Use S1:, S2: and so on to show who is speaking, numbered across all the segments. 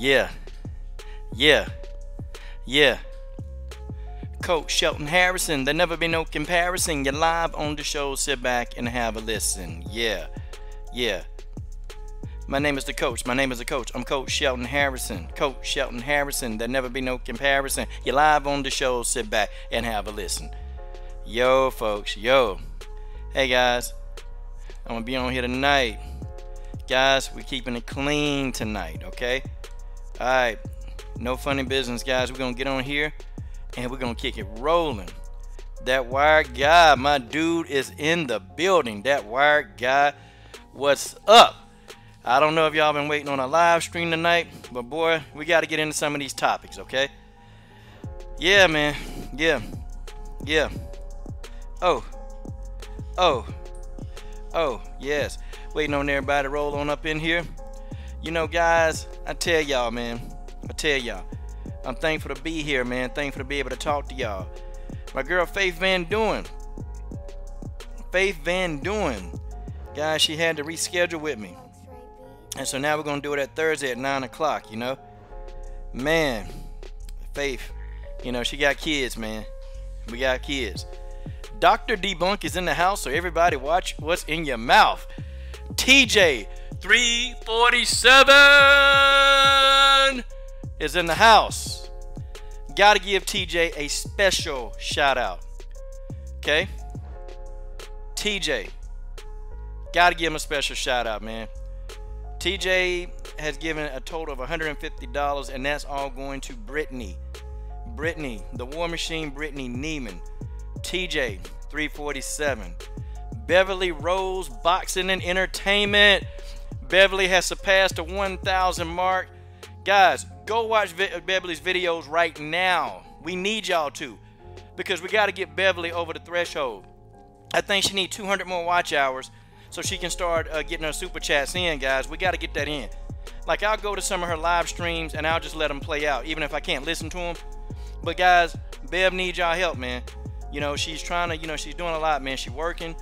S1: Yeah, yeah, yeah. Coach Shelton Harrison, there never be no comparison. You're live on the show, sit back and have a listen. Yeah, yeah. My name is the coach. My name is the coach. I'm Coach Shelton Harrison. Coach Shelton Harrison, there never be no comparison. You're live on the show, sit back and have a listen. Yo, folks, yo. Hey, guys. I'm going to be on here tonight. Guys, we're keeping it clean tonight, okay? All right. No funny business, guys. We're going to get on here and we're going to kick it rolling. That wired guy, my dude, is in the building. That wired guy, what's up? I don't know if y'all been waiting on a live stream tonight, but boy, we got to get into some of these topics, okay? Yeah, man. Yeah. Yeah. Oh, yes. Waiting on everybody to roll on up in here. You know, guys, I tell y'all, man. I tell y'all. I'm thankful to be here, man. Thankful to be able to talk to y'all. My girl, Faith Van Duyn. Guys, she had to reschedule with me. And so now we're going to do it at Thursday at 9 o'clock, you know. Man, Faith, you know, she got kids, man. We got kids. Dr. Debunk is in the house, so everybody watch what's in your mouth. TJ 347 is in the house. Gotta give TJ a special shout out. Okay? TJ. Gotta give him a special shout out, man. TJ has given a total of $150, and that's all going to Brittany. Brittany, the War Machine, Brittany Neiman. TJ 347. Beverly Rose Boxing and Entertainment. Beverly has surpassed the 1,000 mark. Guys, go watch Beverly's videos right now. We need y'all to, because we got to get Beverly over the threshold. I think she needs 200 more watch hours so she can start getting her super chats in, guys. We got to get that in. Like, I'll go to some of her live streams and I'll just let them play out, even if I can't listen to them. But guys, Bev needs y'all help, man. You know, she's trying to, you know, she's doing a lot, man. She's working,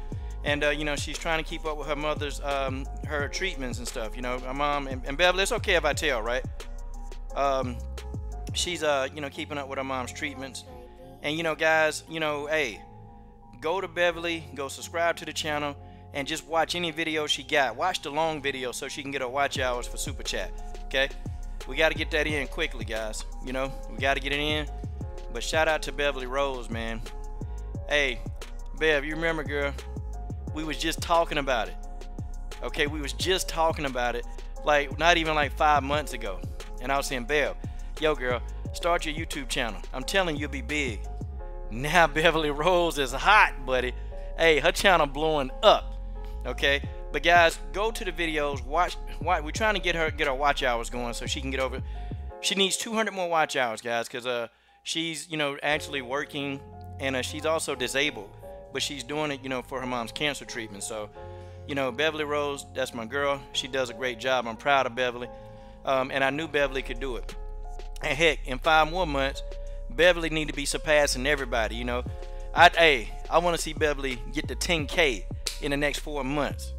S1: and you know, she's trying to keep up with her mother's her treatments and stuff. You know, my mom and Beverly, it's okay if I tell, right? She's you know, keeping up with her mom's treatments. And you know, guys, you know, hey, go to Beverly, go subscribe to the channel, and just watch any video she got. Watch the long video so she can get her watch hours for super chat. Okay, we got to get that in quickly, guys. You know, we got to get it in. But shout out to Beverly Rose, man. Hey, Bev, you remember, girl, we was just talking about it. Okay, we was just talking about it, like not even like 5 months ago. And I was saying, Bev, yo, girl, start your YouTube channel. I'm telling you, you'll be big. Now Beverly Rose is hot, buddy. Hey, her channel blowing up. Okay, but guys, go to the videos. Watch. We're trying to get her watch hours going so she can get over. She needs 200 more watch hours, guys, because she's, you know, actually working, and she's also disabled, but she's doing it, you know, for her mom's cancer treatment. So, you know, Beverly Rose, that's my girl. She does a great job. I'm proud of Beverly, and I knew Beverly could do it. And heck, in 5 more months, Beverly need to be surpassing everybody. You know, I want to see Beverly get to 10K in the next 4 months.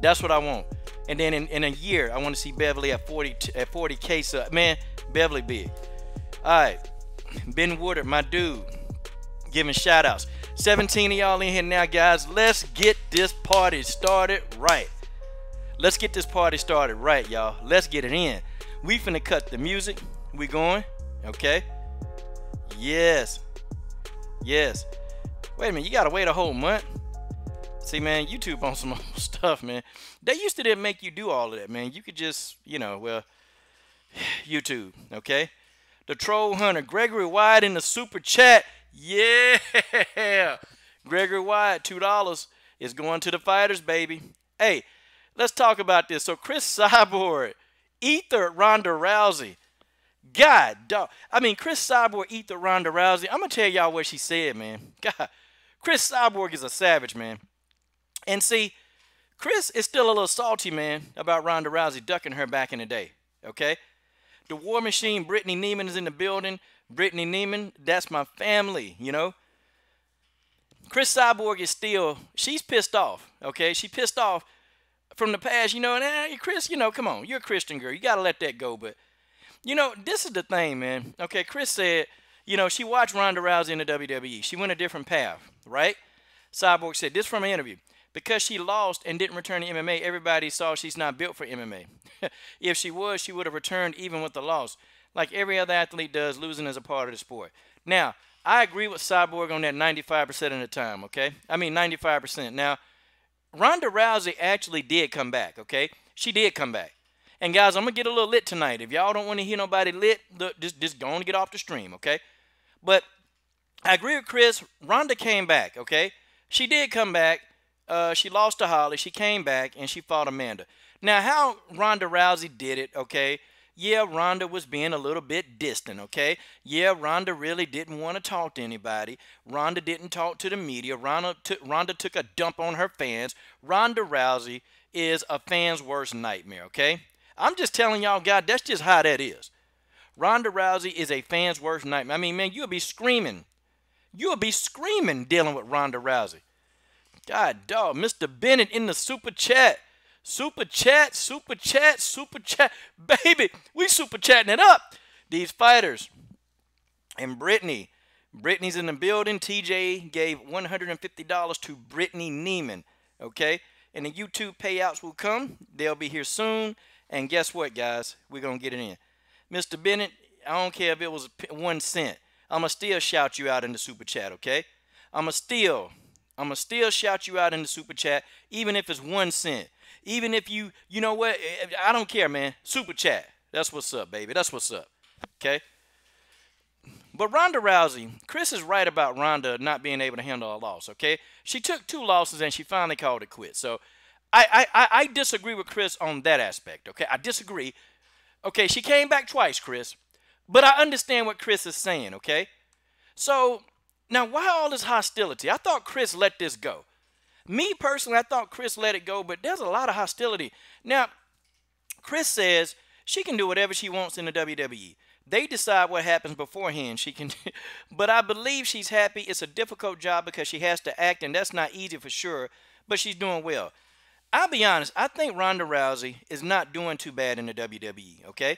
S1: That's what I want. And then in a year, I want to see Beverly at 40K. So, man, Beverly big. All right, Ben Woodard, my dude, giving shout outs. 17 of y'all in here now, guys. Let's get this party started right. Let's get this party started right, y'all. Let's get it in. We finna cut the music. We going? Okay. Yes. Yes. Wait a minute, you gotta wait a whole month? See, man, YouTube on some old stuff, man. They used to didn't make you do all of that, man. You could just, you know, well, YouTube, okay? The Troll Hunter, Gregory Wyatt in the super chat. Yeah. Gregory Wyatt, $2 is going to the fighters, baby. Hey, let's talk about this. So Chris Cyborg, Ether Ronda Rousey. God, dog. I mean, Chris Cyborg, Ether Ronda Rousey. I'm going to tell y'all what she said, man. God, Chris Cyborg is a savage, man. And see, Chris is still a little salty, man, about Ronda Rousey ducking her back in the day, okay? The War Machine, Brittany Neiman, is in the building. Brittany Neiman, that's my family, you know? Chris Cyborg is still, she's pissed off, okay? She pissed off from the past, you know, and Chris, you know, come on, you're a Christian girl. You got to let that go, but You know, this is the thing, man. Okay, Chris said, you know, she watched Ronda Rousey in the WWE. She went a different path, right? Cyborg said this from an interview. Because she lost and didn't return to MMA, everybody saw she's not built for MMA. If she was, she would have returned even with the loss. Like every other athlete does, losing is a part of the sport. Now, I agree with Cyborg on that 95% of the time, okay? I mean 95%. Now, Ronda Rousey actually did come back, okay? She did come back. And guys, I'm going to get a little lit tonight. If y'all don't want to hear nobody lit, look, just go on and get off the stream, okay? But I agree with Chris. Ronda came back, okay? She did come back. She lost to Holly. She came back, and she fought Amanda. Now, how Ronda Rousey did it, okay? Yeah, Ronda was being a little bit distant, okay? Yeah, Ronda really didn't want to talk to anybody. Ronda didn't talk to the media. Ronda took a dump on her fans. Ronda Rousey is a fan's worst nightmare, okay? I'm just telling y'all, God, that's just how that is. Ronda Rousey is a fan's worst nightmare. I mean, man, you'll be screaming. You'll be screaming dealing with Ronda Rousey. God, dog, Mr. Bennett in the super chat. Super chat, super chat, super chat. Baby, we super chatting it up. These fighters. And Brittany. Brittany's in the building. TJ gave $150 to Brittany Neiman. Okay? And the YouTube payouts will come. They'll be here soon. And guess what, guys? We're going to get it in. Mr. Bennett, I don't care if it was 1 cent. I'm going to still shout you out in the super chat, okay? I'm going to still shout you out in the super chat, even if it's 1 cent. Even if you know what? I don't care, man. Super chat. That's what's up, baby. That's what's up. Okay? But Ronda Rousey, Chris is right about Ronda not being able to handle a loss, okay? She took 2 losses and she finally called it quits. So I disagree with Chris on that aspect, okay? I disagree. Okay, she came back twice, Chris. But I understand what Chris is saying, okay? So, now why all this hostility? I thought Chris let this go. Me personally, I thought Chris let it go, but there's a lot of hostility. Now, Chris says she can do whatever she wants in the WWE. They decide what happens beforehand. She can, but I believe she's happy. It's a difficult job because she has to act, and that's not easy for sure, but she's doing well. I'll be honest, I think Ronda Rousey is not doing too bad in the WWE, okay?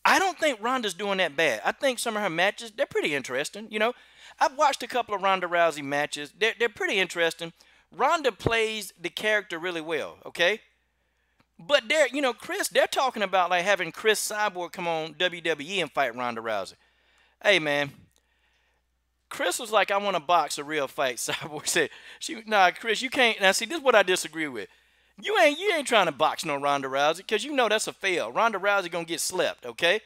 S1: I don't think Ronda's doing that bad. I think some of her matches, they're pretty interesting, you know? I've watched a couple of Ronda Rousey matches. They're pretty interesting. Ronda plays the character really well, okay? But they're, you know, Chris, they're talking about like having Chris Cyborg come on WWE and fight Ronda Rousey. Hey, man. Chris was like, I want to box a real fight. Cyborg said, nah, Chris, you can't. Now, see, this is what I disagree with. You ain't trying to box no Ronda Rousey because you know that's a fail. Ronda Rousey going to get slept, okay?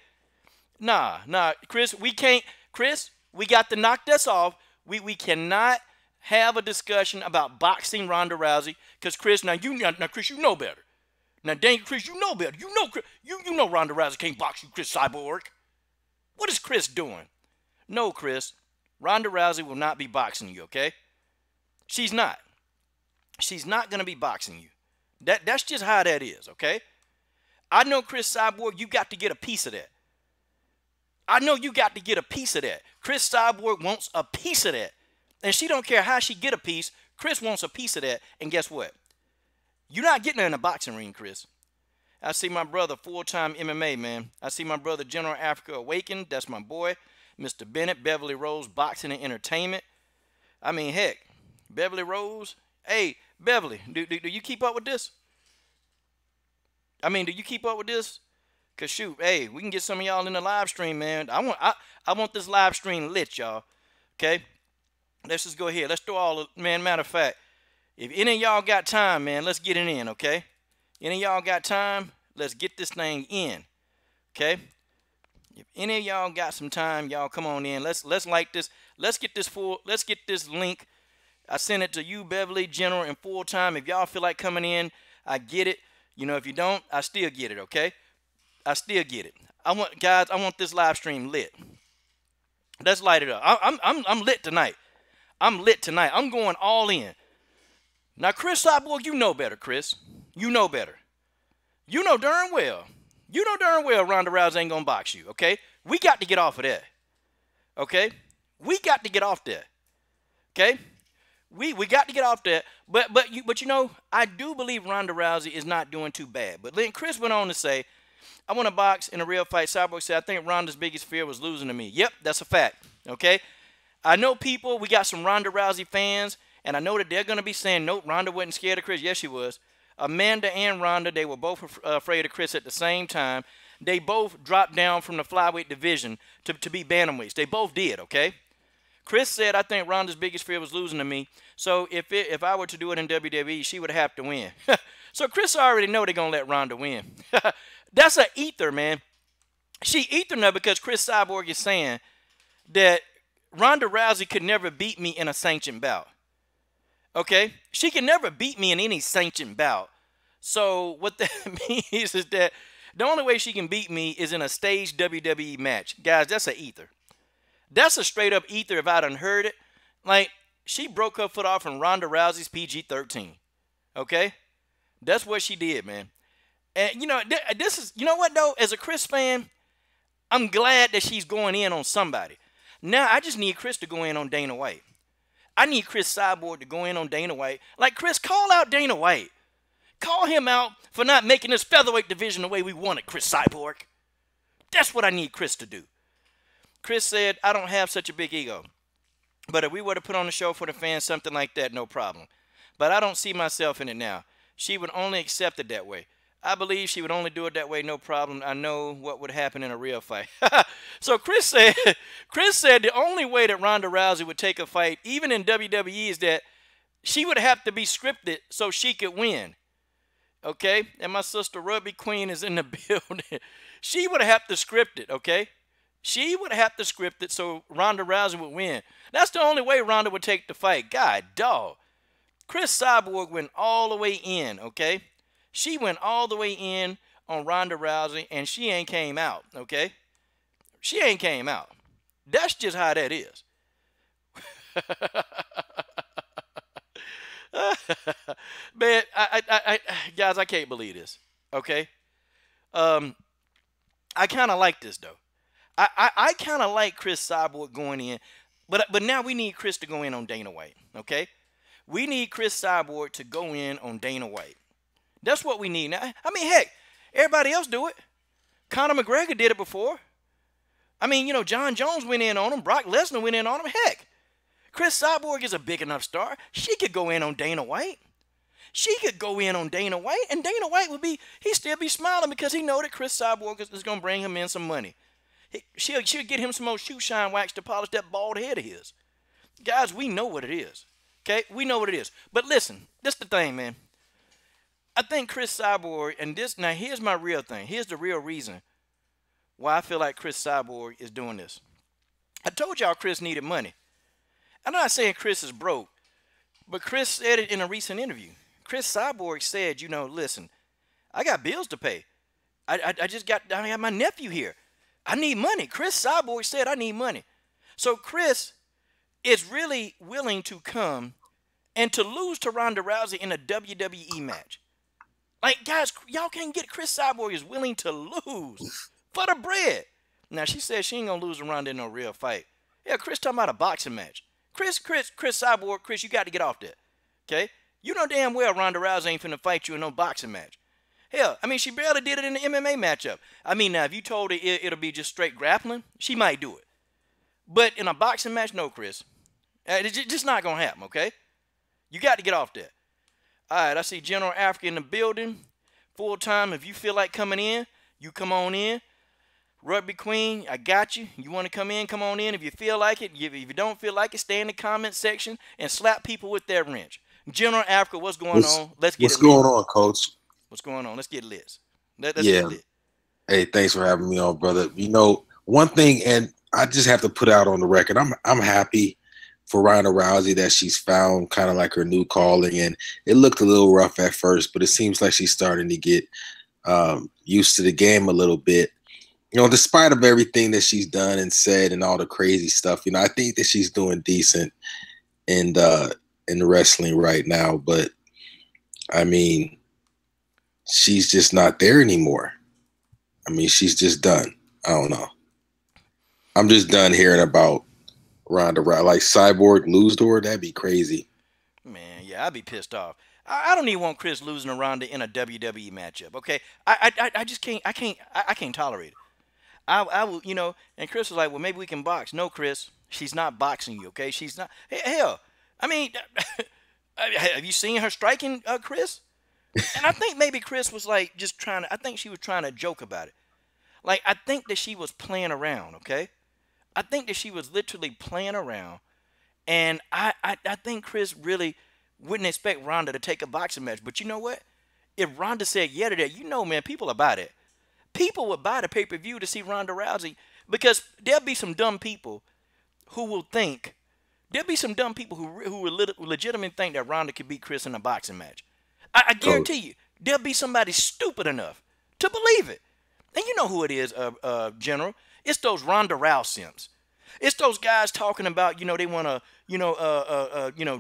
S1: Nah, Chris, we can't. Chris, we got to knock this off. We cannot have a discussion about boxing Ronda Rousey because Chris, now Chris, you know better. Now, dang, Chris, you know better. You know Ronda Rousey can't box you, Chris Cyborg. What is Chris doing? No, Chris, Ronda Rousey will not be boxing you, okay? She's not. She's not going to be boxing you. That's just how that is, okay? I know, Chris Cyborg, you got to get a piece of that. I know you got to get a piece of that. Chris Cyborg wants a piece of that. And she don't care how she get a piece. Chris wants a piece of that. And guess what? You're not getting her in a boxing ring, Chris. I see my brother, full-time MMA, man. I see my brother, General Africa Awakened. That's my boy. Mr. Bennett, Beverly Rose, Boxing and Entertainment. I mean, heck, Beverly Rose. Hey, Beverly, do you keep up with this? I mean, do you keep up with this? Because, shoot, hey, we can get some of y'all in the live stream, man. I want this live stream lit, y'all. Okay? Let's just go ahead. Let's throw all the, man, matter of fact, if any of y'all got time, man, let's get it in, okay? Any of y'all got time, let's get this thing in, okay? If any of y'all got some time, y'all come on in. Let's like this. Let's get this link. I send it to you, Beverly, General, and full time. If y'all feel like coming in, I get it. You know, if you don't, I still get it, okay? I still get it. I want this live stream lit. Let's light it up. I'm lit tonight. I'm lit tonight. I'm going all in. Now, Chris Cyborg, you know better, Chris. You know better. You know darn well. You know darn well Ronda Rousey ain't going to box you, okay? We got to get off of that, okay? We got to get off that, okay? We got to get off that. But you know, I do believe Ronda Rousey is not doing too bad. But then Chris went on to say, I want to box in a real fight. Cyborg said, I think Ronda's biggest fear was losing to me. Yep, that's a fact. Okay? I know people, we got some Ronda Rousey fans, and I know that they're going to be saying, nope, Ronda wasn't scared of Chris. Yes, she was. Amanda and Ronda, they were both afraid of Chris at the same time. They both dropped down from the flyweight division to be bantamweights. They both did, okay? Chris said, I think Ronda's biggest fear was losing to me. So if I were to do it in WWE, she would have to win. So Chris already know they're going to let Ronda win. That's an ether, man. She ethering her because Chris Cyborg is saying that Ronda Rousey could never beat me in a sanctioned bout. Okay? She can never beat me in any sanctioned bout. So what that means is that the only way she can beat me is in a staged WWE match. Guys, that's an ether. That's a straight up ether if I done heard it. Like, she broke her foot off in Ronda Rousey's PG-13. Okay? That's what she did, man. And, you know, this is, you know what, though? As a Chris fan, I'm glad that she's going in on somebody. Now, I just need Chris to go in on Dana White. I need Chris Cyborg to go in on Dana White. Like, Chris, call out Dana White. Call him out for not making this featherweight division the way we want it, Chris Cyborg. That's what I need Chris to do. Chris said, I don't have such a big ego. But if we were to put on the show for the fans, something like that, no problem. But I don't see myself in it now. She would only accept it that way. I believe she would only do it that way, no problem. I know what would happen in a real fight. So Chris said the only way that Ronda Rousey would take a fight, even in WWE, is that she would have to be scripted so she could win. Okay? And my sister Rugby Queen is in the building. She would have to script it, okay? She would have to script it so Ronda Rousey would win. That's the only way Ronda would take the fight. God, dog. Chris Cyborg went all the way in, okay? She went all the way in on Ronda Rousey, and she ain't came out, okay? She ain't came out. That's just how that is. Man, guys, I can't believe this, okay? I kind of like this, though. I kind of like Chris Cyborg going in, but now we need Chris to go in on Dana White, okay? We need Chris Cyborg to go in on Dana White. That's what we need now. I mean, heck, everybody else do it. Conor McGregor did it before. I mean, you know, John Jones went in on him. Brock Lesnar went in on him. Heck, Chris Cyborg is a big enough star. She could go in on Dana White. She could go in on Dana White, and Dana White would be, he'd still be smiling because he know that Chris Cyborg is going to bring him in some money. She'll get him some more shoe shine wax to polish that bald head of his. Guys, we know what it is. Okay? We know what it is. But listen, this the thing, man. I think Chris Cyborg, and this, now here's my real thing. Here's the real reason why I feel like Chris Cyborg is doing this. I told y'all Chris needed money. I'm not saying Chris is broke, but Chris said it in a recent interview. Chris Cyborg said, you know, listen, I got bills to pay. I got my nephew here. I need money. Chris Cyborg said I need money. So Chris is really willing to come and to lose to Ronda Rousey in a WWE match. Like, guys, y'all can't get Chris Cyborg is willing to lose for the bread. Now, she said she ain't going to lose to Ronda in no real fight. Yeah, Chris talking about a boxing match. Chris Cyborg, Chris, you got to get off that. Okay? You know damn well Ronda Rousey ain't finna fight you in no boxing match. Hell, I mean, she barely did it in the MMA matchup. I mean, now, if you told her it'll be just straight grappling, she might do it. But in a boxing match, no, Chris. It's just not going to happen, okay? You got to get off that. All right, I see General Africa in the building. Full time, if you feel like coming in, you come on in. Rugby Queen, I got you. You want to come in, come on in. If you feel like it, if you don't feel like it, stay in the comment section and slap people with their wrench. General Africa, what's going on? Let's get it lit.
S2: What's going on, Coach?
S1: What's going on? Let's get lit. Let's
S2: yeah.
S1: get lit.
S2: Hey, thanks for having me on, brother. You know, one thing, and I just have to put out on the record, I'm happy for Ronda Rousey that she's found kind of like her new calling, and it looked a little rough at first, but it seems like she's starting to get used to the game a little bit. You know, despite of everything that she's done and said and all the crazy stuff, you know, I think that she's doing decent in the wrestling right now, but I mean, she's just not there anymore. I mean, she's just done. I don't know. I'm just done hearing about Ronda Rousey. Like Cyborg lose to her, that'd be crazy.
S1: Man, yeah, I'd be pissed off. I don't even want Chris losing to Ronda in a WWE matchup. Okay, I just can't. I can't tolerate it. I will, And Chris was like, well, maybe we can box. No, Chris, she's not boxing you. Okay, she's not. Hell, I mean, have you seen her striking, Chris? And I think maybe Chris was like just trying to. I think she was trying to joke about it. Like I think that she was playing around. Okay, I think that she was literally playing around, and I think Chris really wouldn't expect Ronda to take a boxing match. But you know what? If Ronda said yeah to that, man, people about it. People would buy the pay-per-view to see Ronda Rousey because there'll be some dumb people who will think there'll be some dumb people who will legitimately think that Ronda could beat Chris in a boxing match. I
S2: Coach.
S1: guarantee you, there'll be somebody stupid enough to believe it. And you know who it is, General. It's those Ronda Rousey simps. It's those guys talking about, they want to,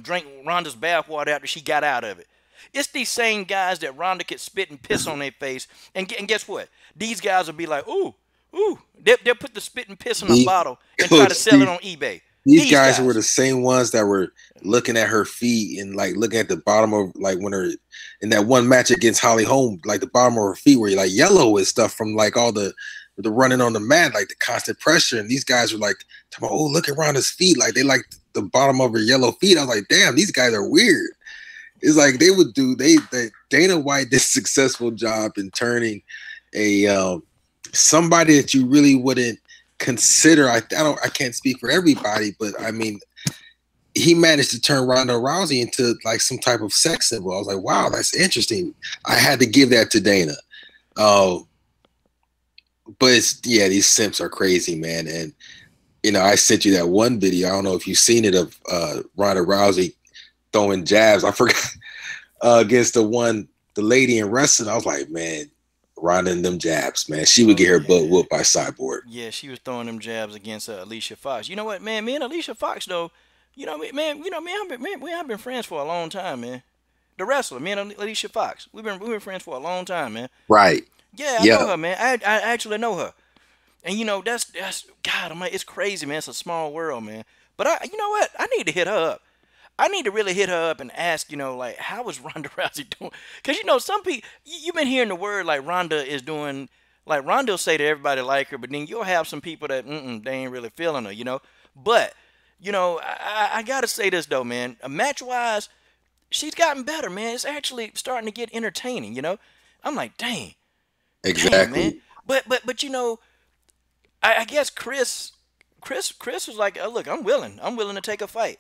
S1: drink Ronda's bathwater after she got out of it. It's these same guys that Ronda could spit and piss on their face. And guess what? These guys will be like, ooh, ooh. They'll put the spit and piss in a
S2: The
S1: bottle and try to
S2: coach,
S1: sell it on eBay.
S2: these
S1: These
S2: guys were
S1: guys.
S2: the same ones that were looking at her feet and like looking at the bottom of like when her in that one match against Holly Holm, like the bottom of her feet were like yellow and stuff from like all the running on the mat, like the constant pressure. And these guys were like, oh, look at Ronda's feet. Like they like the bottom of her yellow feet. I was like, damn, these guys are weird. It's like they would do Dana White did a successful job in turning a somebody that you really wouldn't consider. I can't speak for everybody, but I mean, he managed to turn Ronda Rousey into like some type of sex symbol. I was like, wow, that's interesting. I had to give that to Dana. But these simps are crazy, man. And I sent you that one video. I don't know if you've seen it of Ronda Rousey throwing jabs. I forgot against the lady in wrestling. I was like, man, Ronda and them jabs, man. She would get her butt whooped by Cyborg.
S1: Yeah, she was throwing them jabs against Alicia Fox. You know what, man? Me and Alicia Fox, though, man, we have been friends for a long time, man. The wrestler, me and Alicia Fox, we've been friends for a long time, man.
S2: Right.
S1: Yeah, I know her, man. I actually know her, and that's God, it's crazy, man. It's a small world, man. But you know what? I need to hit her up. I need to really hit her up and ask, like, how is Ronda Rousey doing? Because, some people, you've been hearing the word like Ronda is doing, like Ronda will say that everybody like her, but then you'll have some people that, they ain't really feeling her. But, I got to say this, though, man. Match-wise, she's gotten better, man. It's actually starting to get entertaining, I'm like, dang.
S2: Exactly.
S1: Dang, man. But I guess Chris was like, oh, look, I'm willing to take a fight.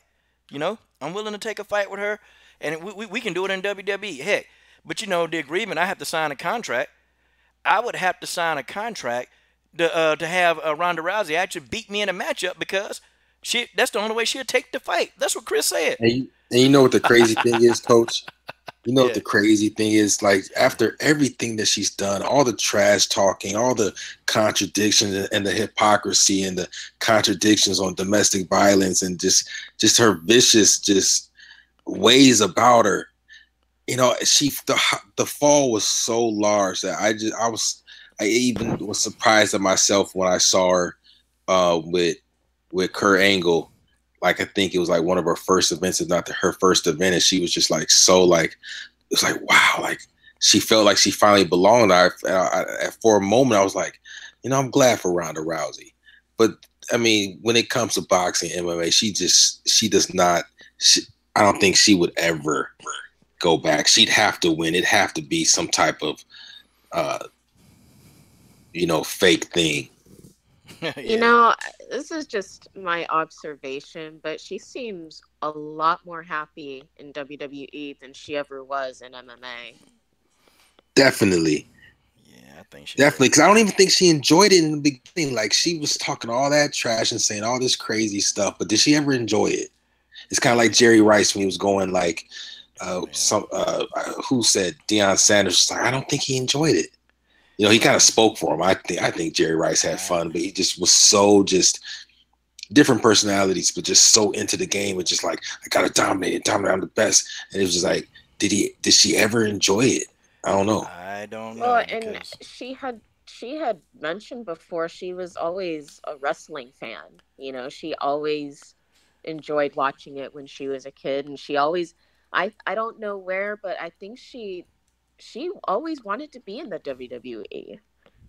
S1: I'm willing to take a fight with her, and we can do it in WWE. Heck, but the agreement, I have to sign a contract. I would have to sign a contract to have Ronda Rousey actually beat me in a matchup because that's the only way she'll take the fight. That's what Chris said.
S2: And you know what the crazy thing is, Coach? You know what the crazy thing is? Like, after everything that she's done, all the trash talking, all the contradictions and the hypocrisy and the contradictions on domestic violence and just her vicious just ways about her, the fall was so large that I even was surprised at myself when I saw her with Kurt Angle. Like, I think it was like one of her first events, if not her first event, and she was just like so like, it was like, wow, like she felt like she finally belonged. For a moment I was like, I'm glad for Ronda Rousey. But I mean, when it comes to boxing, MMA, she does not. I don't think she would ever go back. She'd have to win. It'd have to be some type of, fake thing.
S3: This is just my observation, but she seems a lot more happy in WWE than she ever was in MMA.
S2: Definitely.
S1: Yeah, I think she
S2: definitely, because I don't even think she enjoyed it in the beginning. Like, she was talking all that trash and saying all this crazy stuff, but did she ever enjoy it? It's kind of like Jerry Rice when he was going like, who said Deion Sanders was like, I don't think he enjoyed it. He kind of spoke for him. I think Jerry Rice had fun, but he just was so just different personalities, but just so into the game and just like, I gotta dominate, I'm the best. And it was just like, did she ever enjoy it? I don't know.
S1: I don't know.
S3: Well, and she had mentioned before she was always a wrestling fan. She always enjoyed watching it when she was a kid, and she always I don't know where, but I think she always wanted to be in the WWE.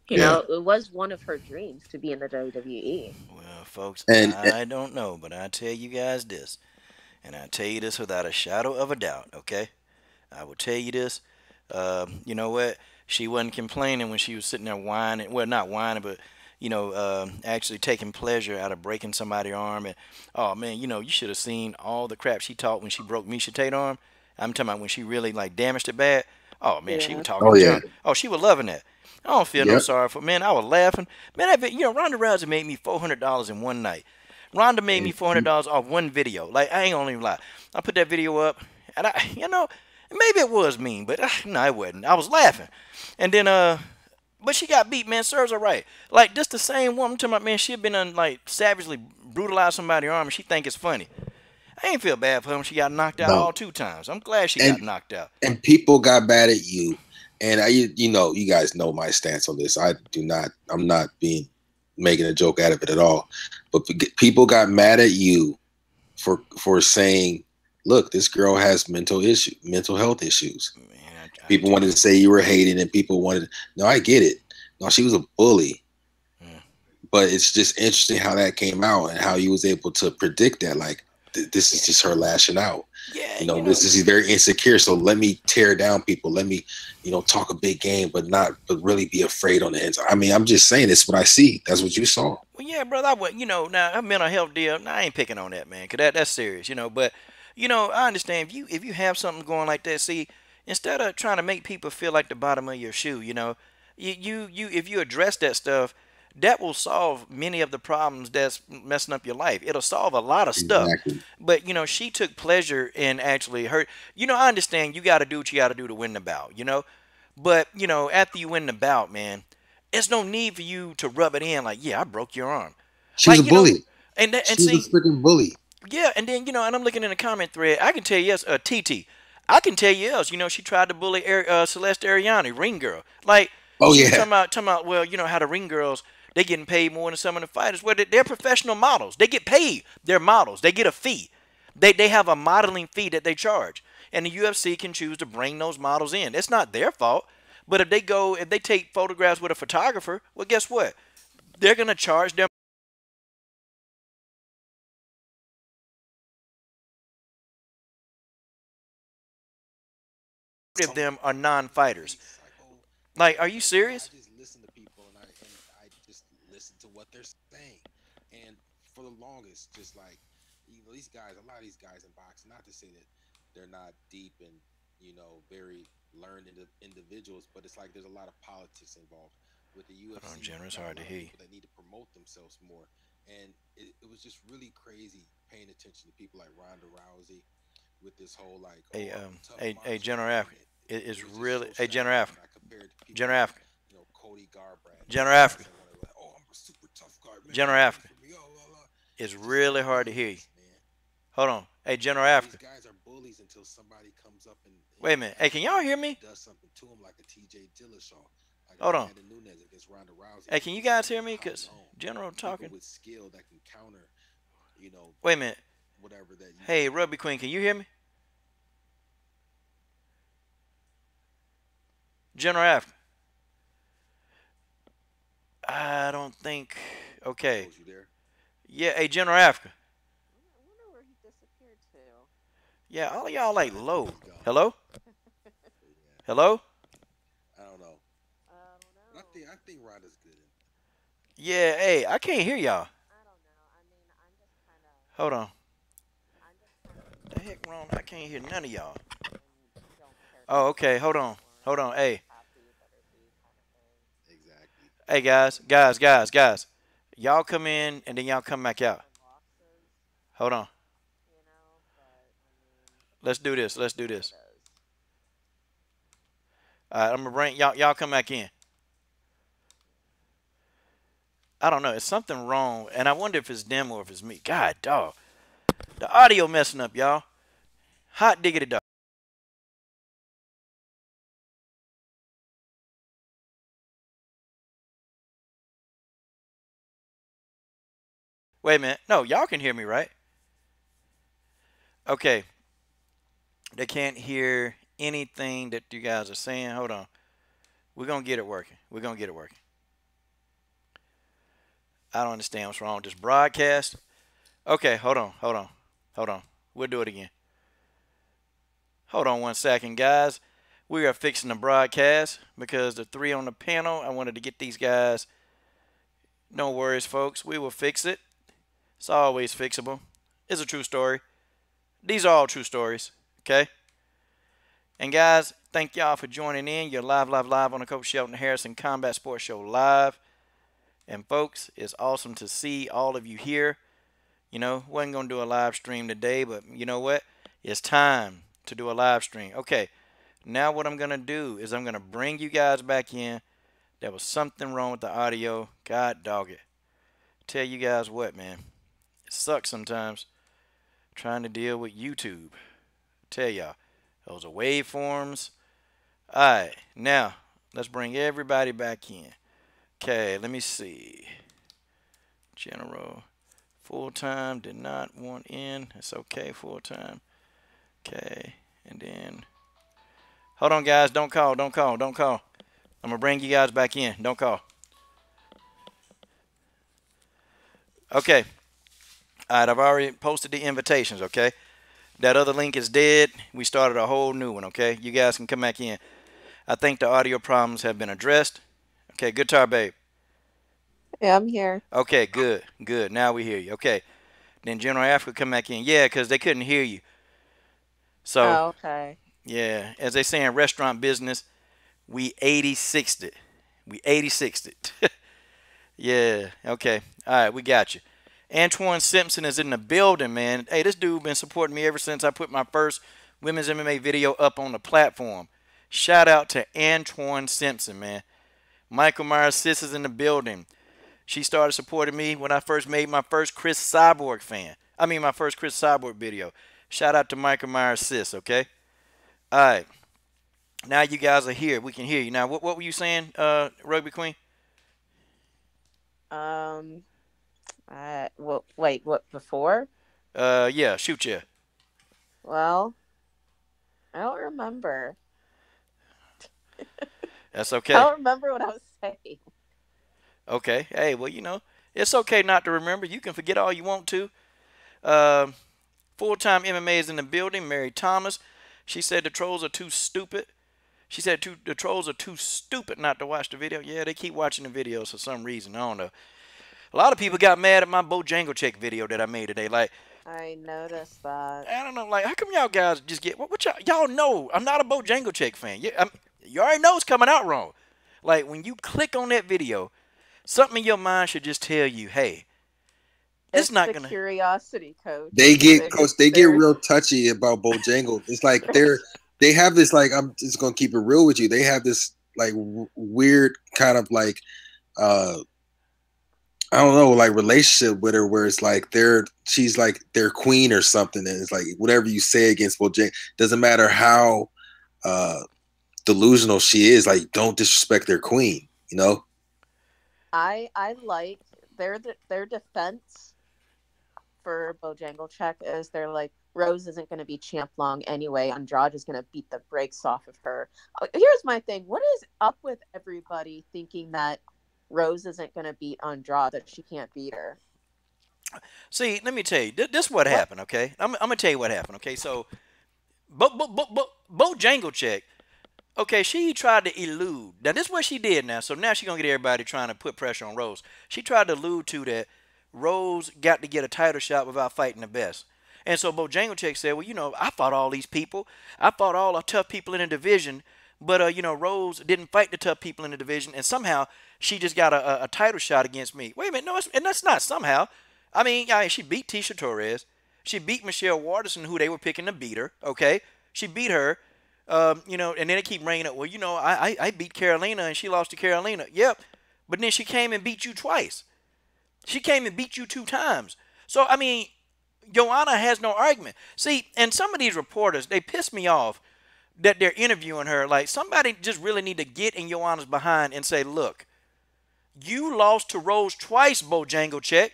S3: You
S2: Yeah,
S3: know, it was one of her dreams to be in the WWE.
S1: Well, folks,
S2: and
S1: I don't know, but I tell you guys this, and I tell you this without a shadow of a doubt. Okay, I will tell you this. You know what? She wasn't complaining when she was sitting there whining. Well, not whining, but actually taking pleasure out of breaking somebody's arm. And oh man, you should have seen all the crap she talked when she broke Misha Tate's arm. I'm talking about when she really like damaged it bad. Oh man, she was
S3: Yeah.
S1: talking
S2: oh yeah,
S1: junk. Oh, she was loving that. I don't feel no
S2: yep.
S1: sorry for man. I was laughing. Man, Ronda Rousey made me $400 in one night. Ronda made me
S2: And
S1: $400 off one video. Like I ain't gonna even lie. I put that video up, and maybe it was mean, but no, it wasn't. I was laughing, and then but she got beat, man. Serves her right. Like this, the same woman talking about, man. She had been like savagely brutalized somebody's arm, and she think it's funny. I ain't feel bad for him. She got knocked out
S2: no,
S1: all two times. I'm glad she got
S2: and
S1: knocked out.
S2: and people got mad at you, and you guys know my stance on this. I'm not being making a joke out of it at all, but people got mad at you for saying, look, this girl has mental health issues.
S1: Man, I
S2: People
S1: tell
S2: wanted
S1: you,
S2: to say you were hating, and people wanted. No, I get it. No, she was a bully,
S1: mm,
S2: but it's just interesting how that came out and how you was able to predict that. Like this is
S1: yeah,
S2: just her lashing out.
S1: yeah,
S2: This is very insecure. So let me tear down people. Let me, talk a big game, but really be afraid on the inside. I mean, I'm just saying this is what I see. That's what you saw.
S1: Well, yeah, brother. I would, now her mental health deal. Now, I ain't picking on that, man, 'cause that's serious, But I understand if you have something going like that. See, instead of trying to make people feel like the bottom of your shoe, if you address that stuff, that will solve many of the problems that's messing up your life. It'll solve a lot of stuff.
S2: Exactly.
S1: But she took pleasure in actually hurt. I understand you got to do what you got to do to win the bout. But after you win the bout, man, there's no need for you to rub it in like, yeah, I broke your arm.
S2: She was a
S1: Like,
S2: bully.
S1: and
S2: She was
S1: see,
S2: a freaking bully.
S1: yeah, and then and I'm looking in the comment thread. I can tell you, yes, TT. I can tell you else. She tried to bully Celeste Ariani, ring girl. Like
S2: Oh
S1: she was
S2: yeah.
S1: talking about. Well, how the ring girls they getting paid more than some of the fighters. Well, they're professional models. They get paid. They're models. They get a fee. They have a modeling fee that they charge, and the UFC can choose to bring those models in. It's not their fault. But if they take photographs with a photographer, well, guess what? They're gonna charge them. Of them are non-fighters. Like, are you
S2: I
S1: serious?
S2: just listen to people and I just listen to what they're saying. And for the longest, just like these guys, a lot of these guys in boxing, not to say that they're not deep and very learned individuals, but it's like there's a lot of politics involved with the
S1: Hold on,
S2: UFC.
S1: General.
S2: You
S1: It's
S2: got a
S1: hard to
S2: lot of
S1: hear you.
S2: people that need to promote themselves more, and it was just really crazy paying attention to people like Ronda Rousey with this whole like, oh, I'm a tough
S1: General
S2: monster,
S1: Africa.
S2: and
S1: It's
S2: it was just
S1: really,
S2: so
S1: General
S2: stagnant when
S1: Africa.
S2: I compared to people
S1: General
S2: like
S1: Africa.
S2: Cody Garbrandt and
S1: General
S2: these guys
S1: Africa.
S2: that want to like, oh, I'm a super tough guy, man.
S1: General
S2: Get ready
S1: Africa.
S2: for me. Oh, la, la.
S1: It's
S2: It's just like
S1: really hard to hear you.
S2: BS, man.
S1: Hold on. Hey, General
S2: These
S1: Africa.
S2: guys are bullies until somebody comes up and
S1: Wait a minute. Hey, can y'all
S2: actually
S1: hear me?
S2: does something to them, like a TJ Dillashaw, like
S1: Hold on.
S2: Amanda Nunes against Ronda Rousey,
S1: Hey,
S2: like
S1: can you
S2: we
S1: guys
S2: said
S1: hear
S2: with
S1: me?
S2: Holly
S1: Cause
S2: Holm.
S1: General
S2: People
S1: talking.
S2: with skill that can counter, you know,
S1: Wait a minute.
S2: whatever that you
S1: Hey,
S2: can.
S1: Rugby Queen, can you hear me? General Africa. I don't think. Okay.
S2: Rose, you there?
S1: Yeah. Hey, General Africa.
S3: I wonder where he disappeared to.
S1: Yeah. All of y'all like
S2: I think
S1: low.
S2: he's gone.
S1: Hello.
S2: Yeah,
S1: Hello.
S2: I don't know.
S3: I don't
S2: But
S3: know.
S2: I think Ronda's good.
S1: Yeah. Hey, I can't hear y'all.
S3: I don't know. I mean,
S1: Hold on.
S3: I'm just kind of
S1: The heck wrong? I can't hear none of y'all.
S3: and don't care too
S1: Oh,
S3: much
S1: okay. Hold
S3: about
S1: on.
S3: anymore.
S1: Hold
S3: I'm
S1: on.
S3: just
S1: Hey.
S3: happy, better be kind of thing.
S2: Exactly.
S1: Hey guys. Y'all come in and then y'all come back out.
S3: The losses,
S1: Hold on.
S3: but I mean,
S1: Let's do this. Let's
S3: it
S1: do
S3: is what
S1: this.
S3: it is.
S1: All right, I'm gonna bring y'all come back in. I don't know. It's something wrong, and I wonder if it's them or if it's me. God, dog. The audio messing up, y'all. Hot diggity dog. Wait a minute. No, y'all can hear me, right? Okay. They can't hear anything that you guys are saying. Hold on. We're going to get it working. We're going to get it working. I don't understand what's wrong with this broadcast. Okay, hold on. Hold on. Hold on. We'll do it again. Hold on 1 second, guys. We are fixing the broadcast because the three on the panel, I wanted to get these guys. No worries, folks. We will fix it. It's always fixable. It's a true story. These are all true stories. Okay? And guys, thank y'all for joining in. You're live on the Coach Shelton Harrison Combat Sports Show live. And folks, it's awesome to see all of you here. You know, wasn't going to do a live stream today, but you know what? It's time to do a live stream. Okay, now what I'm going to do is I'm going to bring you guys back in. There was something wrong with the audio. God dog it. Tell you guys what, man. It sucks sometimes trying to deal with YouTube. Tell y'all. Those are waveforms. All right, now let's bring everybody back in. Okay, let me see. General. Full-time, did not want in. It's okay, full-time. Okay, and then. Hold on, guys. Don't call. I'm going to bring you guys back in. Don't call. Okay. All right, I've already posted the invitations, okay? That other link is dead. We started a whole new one, okay? You guys can come back in. I think the audio problems have been addressed. Okay, guitar babe.
S3: Yeah, I'm here.
S1: Okay, good. Now we hear you. Okay. Then General Africa come back in. Yeah, because they couldn't hear you. So,
S3: okay.
S1: Yeah, as they say in restaurant business, we 86'd it. We 86'd it. Yeah, okay. All right, we got you. Antoine Simpson is in the building, man. Hey, this dude been supporting me ever since I put my first women's MMA video up on the platform. Shout out to Antoine Simpson, man. Michael Myers' sis is in the building. She started supporting me when I first made my first Chris Cyborg video. Shout out to Michael Myers' sis, okay? All right. Now you guys are here. We can hear you. Now, what were you saying, Rugby Queen?
S3: Wait, what, before?
S1: Yeah, shoot ya.
S3: Well, I don't remember.
S1: That's okay.
S3: I don't remember what I was saying.
S1: Okay. Hey, well, you know, it's okay not to remember. You can forget all you want to. Full-time MMA is in the building. Mary Thomas. She said the trolls are too stupid. She said the trolls are too stupid not to watch the video. Yeah, they keep watching the videos for some reason. I don't know. A lot of people got mad at my Bojangles video that I made today. Like,
S3: I noticed that.
S1: I don't know. Like, how come y'all guys just get what y'all know? I'm not a Bojangles fan. You already know it's coming out wrong. Like, when you click on that video, something in your mind should just tell you, hey, it's not gonna.
S3: Curiosity, coach.
S2: They get real touchy about Bojangles. It's like they have this, like, I'm just gonna keep it real with you. They have this like weird kind of like I don't know, like relationship with her where it's like she's like their queen or something, and it's like whatever you say against Bojangles, doesn't matter how delusional she is, like, don't disrespect their queen, you know.
S3: I like their defense for Bojangles is they're like, Rose isn't going to be champ long anyway. Andrade is going to beat the brakes off of her. Here's my thing. What is up with everybody thinking that Rose isn't going to beat Andrade, that she can't beat her?
S1: See, let me tell you. This is what happened, okay? I'm going to tell you what happened, okay? So, Bojangles, okay, she tried to elude. Now, this is what she did now. So now she's going to get everybody trying to put pressure on Rose. She tried to allude to that Rose got to get a title shot without fighting the best. And so Bojangles said, well, you know, I fought all these people. I fought all the tough people in the division. But, you know, Rose didn't fight the tough people in the division. And somehow she just got a title shot against me. Wait a minute. No, and that's not somehow. I mean, she beat Tisha Torres. She beat Michelle Waterson, who they were picking to beat her. Okay. She beat her. You know, and then they keep bringing up, well, you know, I beat Carolina and she lost to Carolina. Yep. But then she came and beat you twice. She came and beat you 2 times. So, I mean, Joanna has no argument. See, and some of these reporters, they piss me off that they're interviewing her. Like, somebody just really need to get in Joanna's behind and say, look, you lost to Rose twice, Bojangles.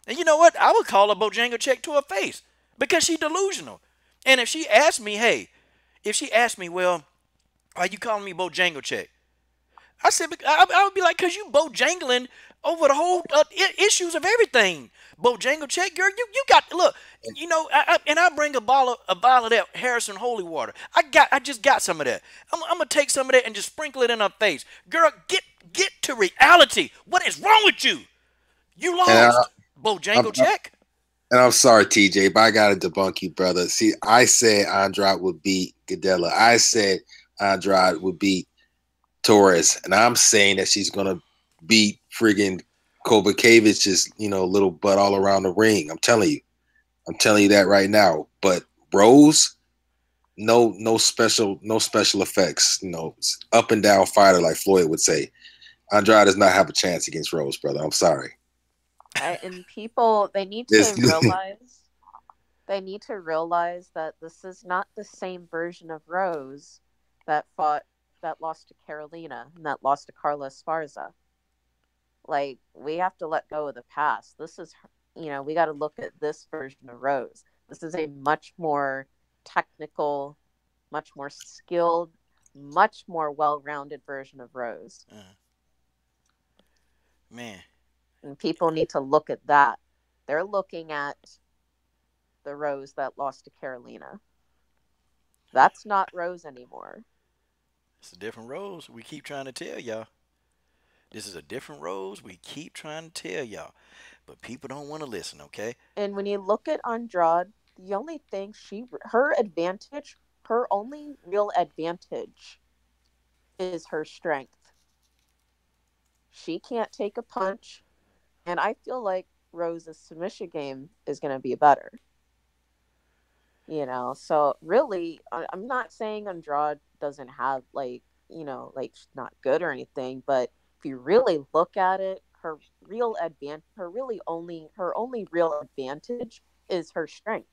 S1: And you know what? I would call her Bojangles to her face because she's delusional. And if she asked me, hey, If she asked me, well, why you calling me Bojangles? I said, I would be like, because you Bojangling over the whole issues of everything. Bojangles, girl, you got, look, you know, and I bring a bottle of that Harrison Holy Water. I just got some of that. I'm going to take some of that and just sprinkle it in her face. Girl, get to reality. What is wrong with you? You
S2: And
S1: lost,
S2: I'm,
S1: Bojangles.
S2: and I'm sorry, TJ, but I gotta debunk you, brother. See, I said Andrade would beat Gadella. I said Andrade would beat Torres, and I'm saying that she's gonna beat friggin' Kovacevic's, little butt all around the ring. I'm telling you that right now. But Rose, no special effects. Up and down fighter like Floyd would say. Andrade does not have a chance against Rose, brother. I'm sorry.
S3: And people, they need to realize that this is not the same version of Rose that lost to Carolina and that lost to Carla Esparza. Like, we have to let go of the past. This is, we got to look at this version of Rose. This is a much more technical, much more skilled, much more well-rounded version of Rose.
S1: Man.
S3: And people need to look at that. They're looking at the Rose that lost to Carolina. That's not Rose anymore.
S1: It's a different Rose. We keep trying to tell y'all. This is a different Rose. We keep trying to tell y'all. But people don't want to listen, okay?
S3: And when you look at Andrade, the only thing her only real advantage is her strength. She can't take a punch. And I feel like Rose's submission game is going to be better. So really, I'm not saying Andrade doesn't have, she's not good or anything, but if you really look at it, her only real advantage is her strength.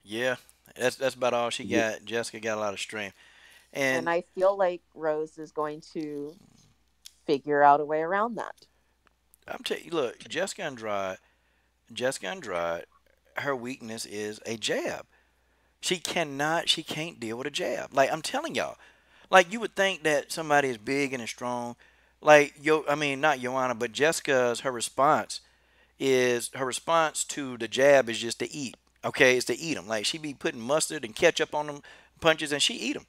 S1: Yeah, that's about all she got. Jessica got a lot of strength.
S3: And I feel like Rose is going to figure out a way around that.
S1: I'm telling you, look, Jessica Andrade, her weakness is a jab. She can't deal with a jab. Like, I'm telling y'all. Like, you would think that somebody is big and strong. Like, not Joanna, but her response to the jab is just to eat. Okay, it's to eat them. Like, she be putting mustard and ketchup on them punches, and she eat them.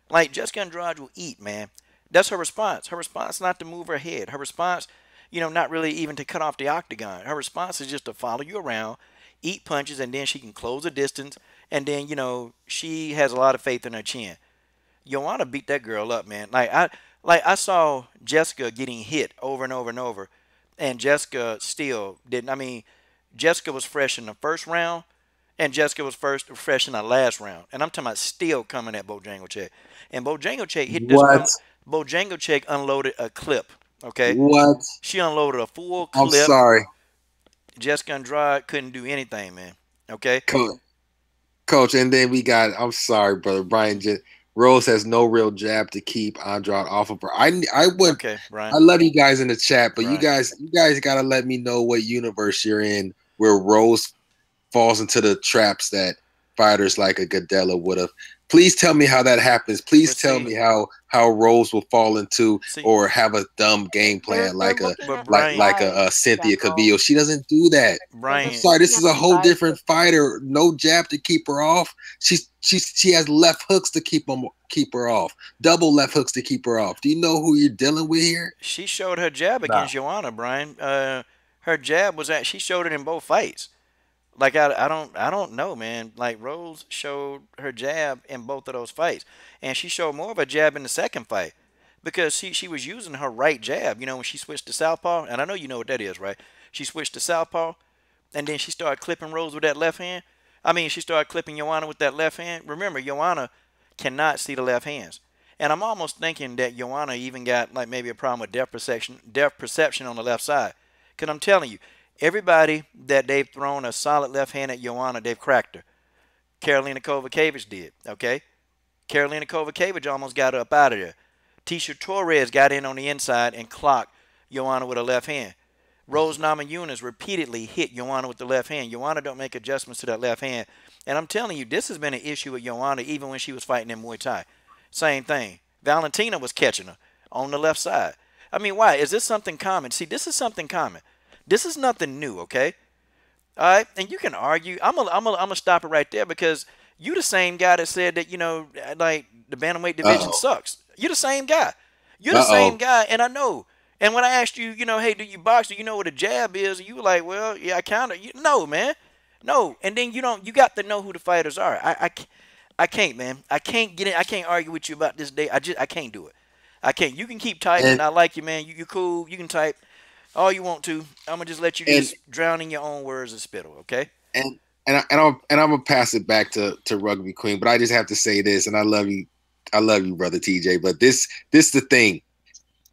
S1: Like, Jessica Andrade will eat, man. That's her response. Her response is not to move her head. Her response, not really even to cut off the octagon. Her response is just to follow you around, eat punches, and then she can close the distance. And then, she has a lot of faith in her chin. Joanna beat that girl up, man. I saw Jessica getting hit over and over and over, and Jessica still didn't. Jessica was fresh in the first round, and Jessica was fresh in the last round. And I'm talking about still coming at Bojangles. And Bojangles hit this. Bojangles unloaded a clip. Okay.
S2: What?
S1: She unloaded a full clip.
S2: I'm sorry.
S1: Jessica Andrade couldn't do anything, man. Okay.
S2: Coach, and then we got. I'm sorry, brother Brian. Rose has no real jab to keep Andrade off of her. I would.
S1: Okay, Brian.
S2: I love you guys in the chat, but
S1: Brian,
S2: you guys got to let me know what universe you're in where Rose falls into the traps that fighters like a Gadella would have. Please tell me how that happens. Please tell me how Rose will fall into or have a dumb game plan like a Cynthia Calvillo. She doesn't do that.
S1: Brian,
S2: I'm sorry, this is a whole different fighter. No jab to keep her off. She has left hooks to keep her off. Double left hooks to keep her off. Do you know who you're dealing with here?
S1: She showed her jab against Joanna, Brian. Her jab she showed it in both fights. Like, I don't know, man. Like, Rose showed her jab in both of those fights. And she showed more of a jab in the second fight. Because she was using her right jab, when she switched to southpaw. And I know you know what that is, right? She switched to southpaw. And then she started clipping Rose with that left hand. She started clipping Joanna with that left hand. Remember, Joanna cannot see the left hands. And I'm almost thinking that Joanna even got, like, maybe a problem with depth perception on the left side. Because I'm telling you, everybody that they've thrown a solid left hand at Joanna, they've cracked her. Carolina Kovacevich did, okay? Carolina Kovacevich almost got her up out of there. Tisha Torres got in on the inside and clocked Joanna with a left hand. Rose Namajunas repeatedly hit Joanna with the left hand. Joanna don't make adjustments to that left hand. And I'm telling you, this has been an issue with Joanna even when she was fighting in Muay Thai. Same thing. Valentina was catching her on the left side. I mean, why? Is this something common? See, this is something common. This is nothing new, okay? All right, and you can argue. I'm gonna stop it right there because you the same guy that said that like the bantamweight
S2: Uh
S1: division
S2: oh.
S1: sucks. You're the same guy. You're the
S2: Uh
S1: same
S2: oh.
S1: guy, and I know. And when I asked you, hey, do you box? Do you know what a jab is? You were like, well, yeah, I kind of. No, man, no. And then you don't. You got to know who the fighters are. I can't, man. I can't get in. I can't argue with you about this day. I can't do it. I can't. You can keep typing.
S2: And
S1: I like you, man. You cool. You can type all you want to. I'm gonna just let you
S2: and
S1: just drown in your own words and spittle, okay?
S2: and I'm gonna pass it back to Rugby Queen, but I just have to say this, and I love you, brother TJ. But this is the thing.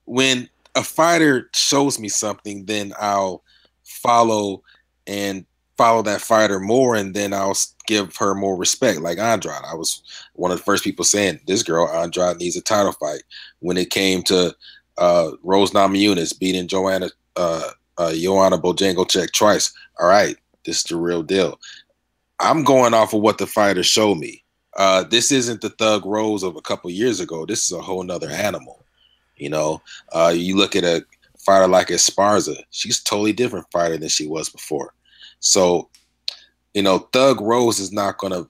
S2: When a fighter shows me something, then I'll follow and follow that fighter more, and then I'll give her more respect. Like Andrade, I was one of the first people saying this girl Andrade needs a title fight. When it came to Rose Namajunas beating Joanna Bojangle twice, all right, this is the real deal. I'm going off of what the fighter showed me. This isn't the Thug Rose of a couple years ago. This is a whole nother animal. You know, you look at a fighter like Esparza, she's a totally different fighter than she was before. So, Thug Rose is not going to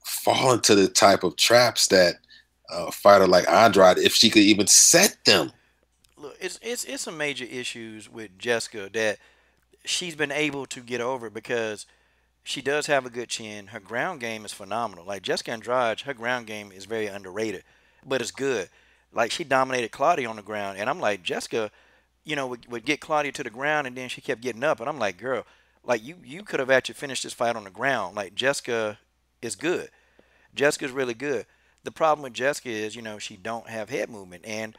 S2: fall into the type of traps that a fighter like Andrade, if she could even set them.
S1: Look, it's some major issues with Jessica that she's been able to get over because she does have a good chin. Her ground game is phenomenal. Like Jessica Andrade, her ground game is very underrated, but it's good. Like she dominated Claudia on the ground, and I'm like Jessica, would get Claudia to the ground, and then she kept getting up, and I'm like, girl, like you could have actually finished this fight on the ground. Like Jessica is good. Jessica's really good. The problem with Jessica is, she don't have head movement, and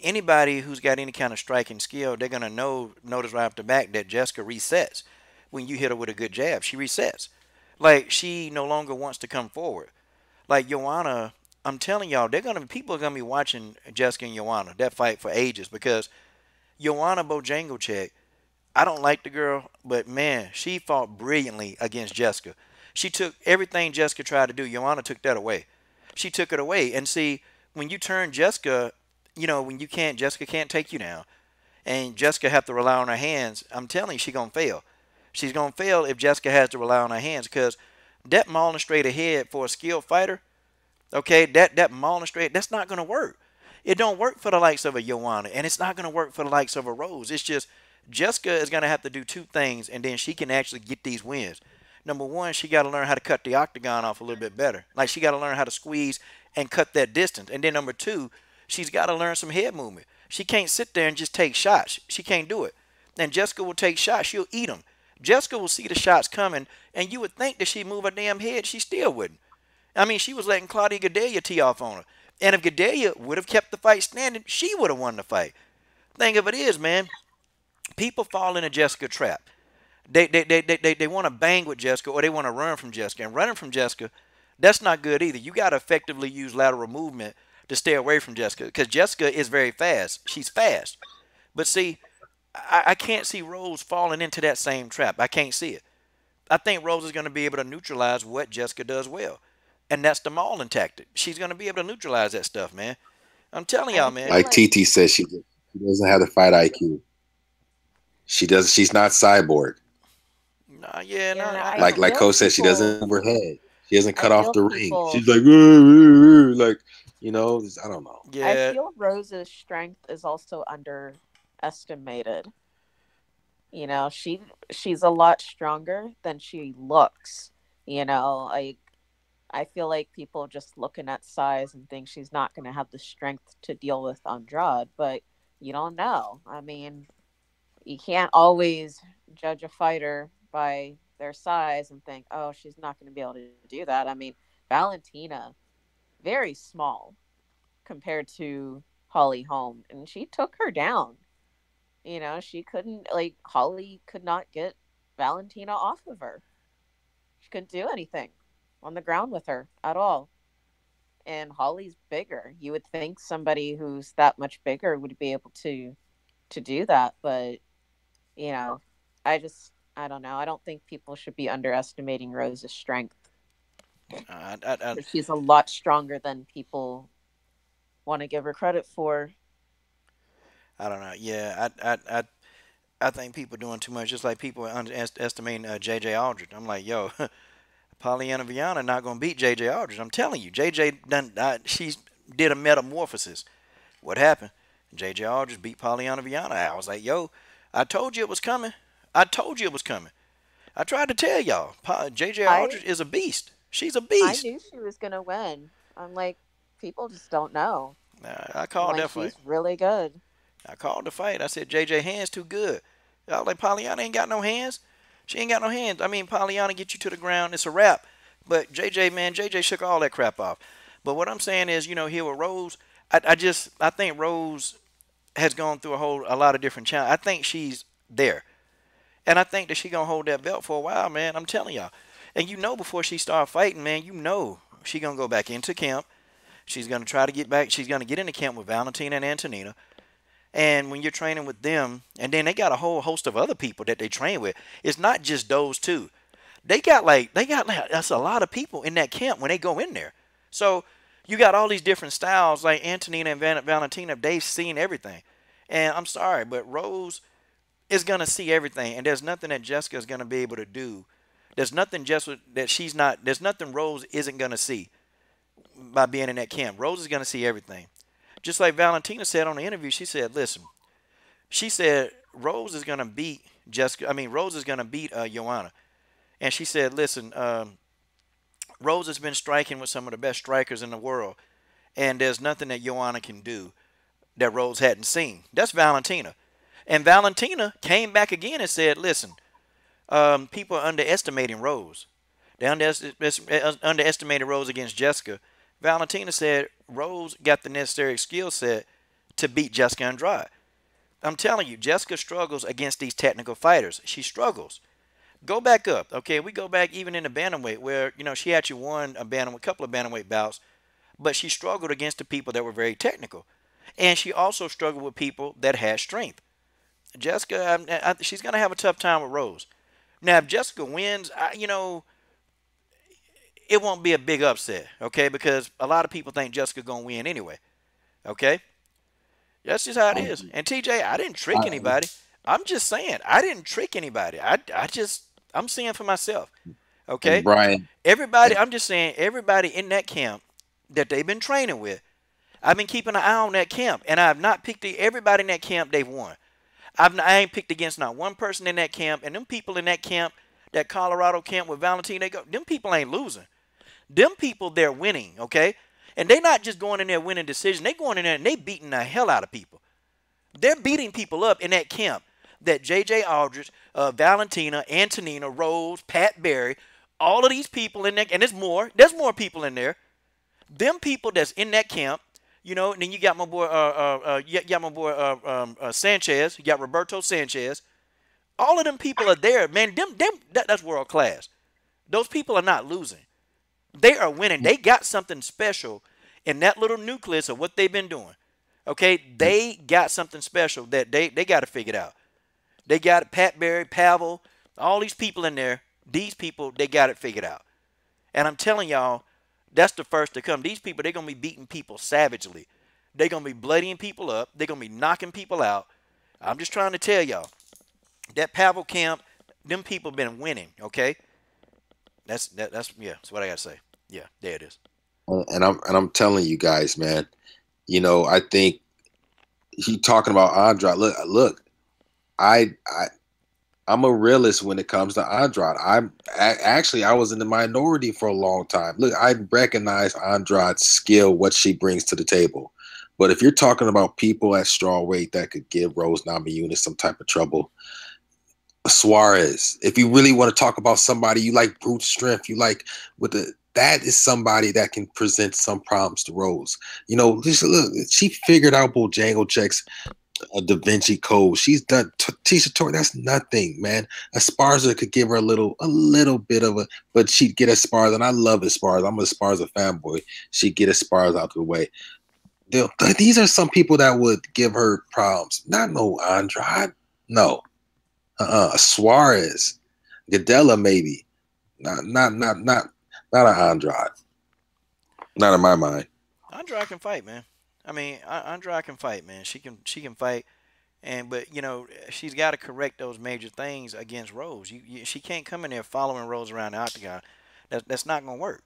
S1: anybody who's got any kind of striking skill, they're gonna notice right off the back that Jessica resets when you hit her with a good jab. She resets. Like she no longer wants to come forward. Like Joanna, I'm telling y'all, people are gonna be watching Jessica and Joanna that fight for ages because Joanna Bojangle, I don't like the girl, but man, she fought brilliantly against Jessica. She took everything Jessica tried to do. Joanna took that away. She took it away. And see, when you turn Jessica, when Jessica can't take you down, and Jessica have to rely on her hands. I'm telling you, she's gonna fail. She's gonna fail if Jessica has to rely on her hands because that mauling straight ahead for a skilled fighter, okay, that mauling straight, that's not gonna work. It don't work for the likes of a Joanna, and it's not gonna work for the likes of a Rose. It's just Jessica is gonna have to do two things, and then she can actually get these wins. Number one, she got to learn how to cut the octagon off a little bit better. Like she got to learn how to squeeze and cut that distance. And then number two, she's got to learn some head movement. She can't sit there and just take shots. She can't do it. And Jessica will take shots. She'll eat them. Jessica will see the shots coming, and you would think that she'd move her damn head. She still wouldn't. I mean, she was letting Claudia Gadelha tee off on her. And if Gadelha would have kept the fight standing, she would have won the fight. Thing of it is, man, people fall in a Jessica trap. They want to bang with Jessica or they want to run from Jessica. And running from Jessica, that's not good either. You got to effectively use lateral movement to stay away from Jessica because Jessica is very fast. She's fast. But see, I can't see Rose falling into that same trap. I can't see it. I think Rose is going to be able to neutralize what Jessica does well. And that's the mauling tactic. She's going to be able to neutralize that stuff, man. I'm telling y'all,
S3: I
S1: man.
S3: feel
S2: Like
S3: like
S2: TT says, she doesn't have the fight IQ. She does. She's not Cyborg.
S1: Nah, yeah,
S3: yeah,
S1: no,
S3: I
S2: Like
S3: feel
S2: Coach said, she doesn't
S3: people
S2: move her head. She doesn't
S3: I
S2: cut off
S3: feel
S2: the ring.
S3: people
S2: She's like, "Rrr, rrr," like I don't know.
S3: I
S1: yeah,
S3: feel Rose's strength is also underestimated. She's a lot stronger than she looks. Like I feel like people just looking at size and think she's not going to have the strength to deal with Andrade, but you don't know. I mean, you can't always judge a fighter by their size and think, oh, she's not going to be able to do that. I mean, Valentina, very small compared to Holly Holm, and she took her down. She couldn't, like, Holly could not get Valentina off of her. She couldn't do anything on the ground with her at all. And Holly's bigger. You would think somebody who's that much bigger would be able to to do that. But, you know, I don't know. I don't think people should be underestimating Rose's strength. She's a lot stronger than people want to give her credit for.
S1: I don't know. Yeah, I think people doing too much. Just like people underestimating J.J. Aldridge. I'm like, yo, Pollyanna Viana not gonna beat J.J. Aldridge. I'm telling you, J.J. done. She's did a metamorphosis. What happened? J.J. Aldridge beat Pollyanna Viana. I was like, yo, I told you it was coming. I told you it was coming. I tried to tell y'all. J.J.
S3: I
S1: Aldridge is a beast. She's a
S3: I
S1: beast.
S3: knew she was gonna win. I'm like, people just don't know.
S1: I
S3: I'm
S1: called
S3: like,
S1: that fight.
S3: she's really good.
S1: I called the fight. I said, J.J. hands too good. I was like, Pollyanna ain't got no hands. She ain't got no hands. I mean, Pollyanna get you to the ground. It's a wrap. But J.J., man, J.J. shook all that crap off. But what I'm saying is, you know, here with Rose, I think Rose has gone through a lot of different challenges. I think she's there. And I think that she going to hold that belt for a while, man. I'm telling y'all. And you know before she start fighting, man, you know she going to go back into camp. She's going to try to get back. She's going to get into camp with Valentina and Antonina. And when you're training with them, and then they got a whole host of other people that they train with. It's not just those two. They got like that's a lot of people in that camp when they go in there. So you got all these different styles like Antonina and Valentina. They've seen everything. And I'm sorry, but Rose is gonna see everything, and there's nothing that Jessica is gonna be able to do. There's nothing Jessica that she's not. There's nothing Rose isn't gonna see by being in that camp. Rose is gonna see everything. Just like Valentina said on the interview, she said, "Listen," she said, "Rose is gonna beat Jessica. I mean, Rose is gonna beat Joanna." And she said, "Listen, Rose has been striking with some of the best strikers in the world, and there's nothing that Joanna can do that Rose hadn't seen." That's Valentina. And Valentina came back again and said, "Listen, people are underestimating Rose. They underestimated Rose against Jessica." Valentina said Rose got the necessary skill set to beat Jessica Andrade. I'm telling you, Jessica struggles against these technical fighters. She struggles. Go back up, okay? We go back even in the bantamweight where, you know, she actually won a couple of bantamweight bouts, but she struggled against the people that were very technical. And she also struggled with people that had strength. Jessica, she's going to have a tough time with Rose. Now, if Jessica wins, you know, it won't be a big upset, okay? Because a lot of people think Jessica going to win anyway, okay? That's just how it is. And TJ, I didn't trick anybody. I'm just saying, I didn't trick anybody. I'm seeing for myself, okay?
S2: And Brian,
S1: I'm just saying, everybody in that camp that they've been training with, I've been keeping an eye on that camp, and I have not picked everybody in that camp. They've won. I ain't picked against not one person in that camp, and them people in that camp, that Colorado camp with Valentina, them people ain't losing. Them people, they're winning, okay? And they not just going in there winning decisions. They going in there and they beating the hell out of people. They're beating people up in that camp. That J.J. Aldridge, Valentina, Antonina, Rose, Pat Barry, all of these people in there, and there's more people in there. Them people that's in that camp, you know, and then you got my boy, Sanchez, you got Roberto Sanchez. All of them people are there, man. That's world class. Those people are not losing. They are winning. They got something special in that little nucleus of what they've been doing. Okay, they got something special that they got to figure it out. They got Pat Barry, Pavel, all these people in there. These people, they got it figured out. And I'm telling y'all, that's the first to come. These people, they're going to be beating people savagely. They're going to be bloodying people up. They're going to be knocking people out. I'm just trying to tell y'all, that Pavel camp, them people been winning, okay? That's what I got to say. Yeah, there it is.
S2: And I'm telling you guys, man, you know, I think he talking about Andrade. Look, I'm a realist when it comes to Andrade. I was in the minority for a long time. Look, I recognize Andrade's skill, what she brings to the table. But if you're talking about people at strawweight that could give Rose Namajunas some type of trouble, Suarez. If you really want to talk about somebody you like brute strength, you like that is somebody that can present some problems to Rose. You know, look, she figured out Bojangles Da Vinci Code. She's done Tisha Torre. That's nothing, man. Esparza could give her a little bit of a, but she'd get Esparza, and I love Esparza. I'm an Esparza fanboy. She'd get Esparza out of the way. these are some people that would give her problems. Not no Andrade. No. Suarez. Gadella maybe. Not an Andrade. Not in my mind.
S1: Andrade can fight, man. I mean, Andrade can fight, man. She can fight, but you know she's got to correct those major things against Rose. She can't come in there following Rose around the octagon. That's not gonna work.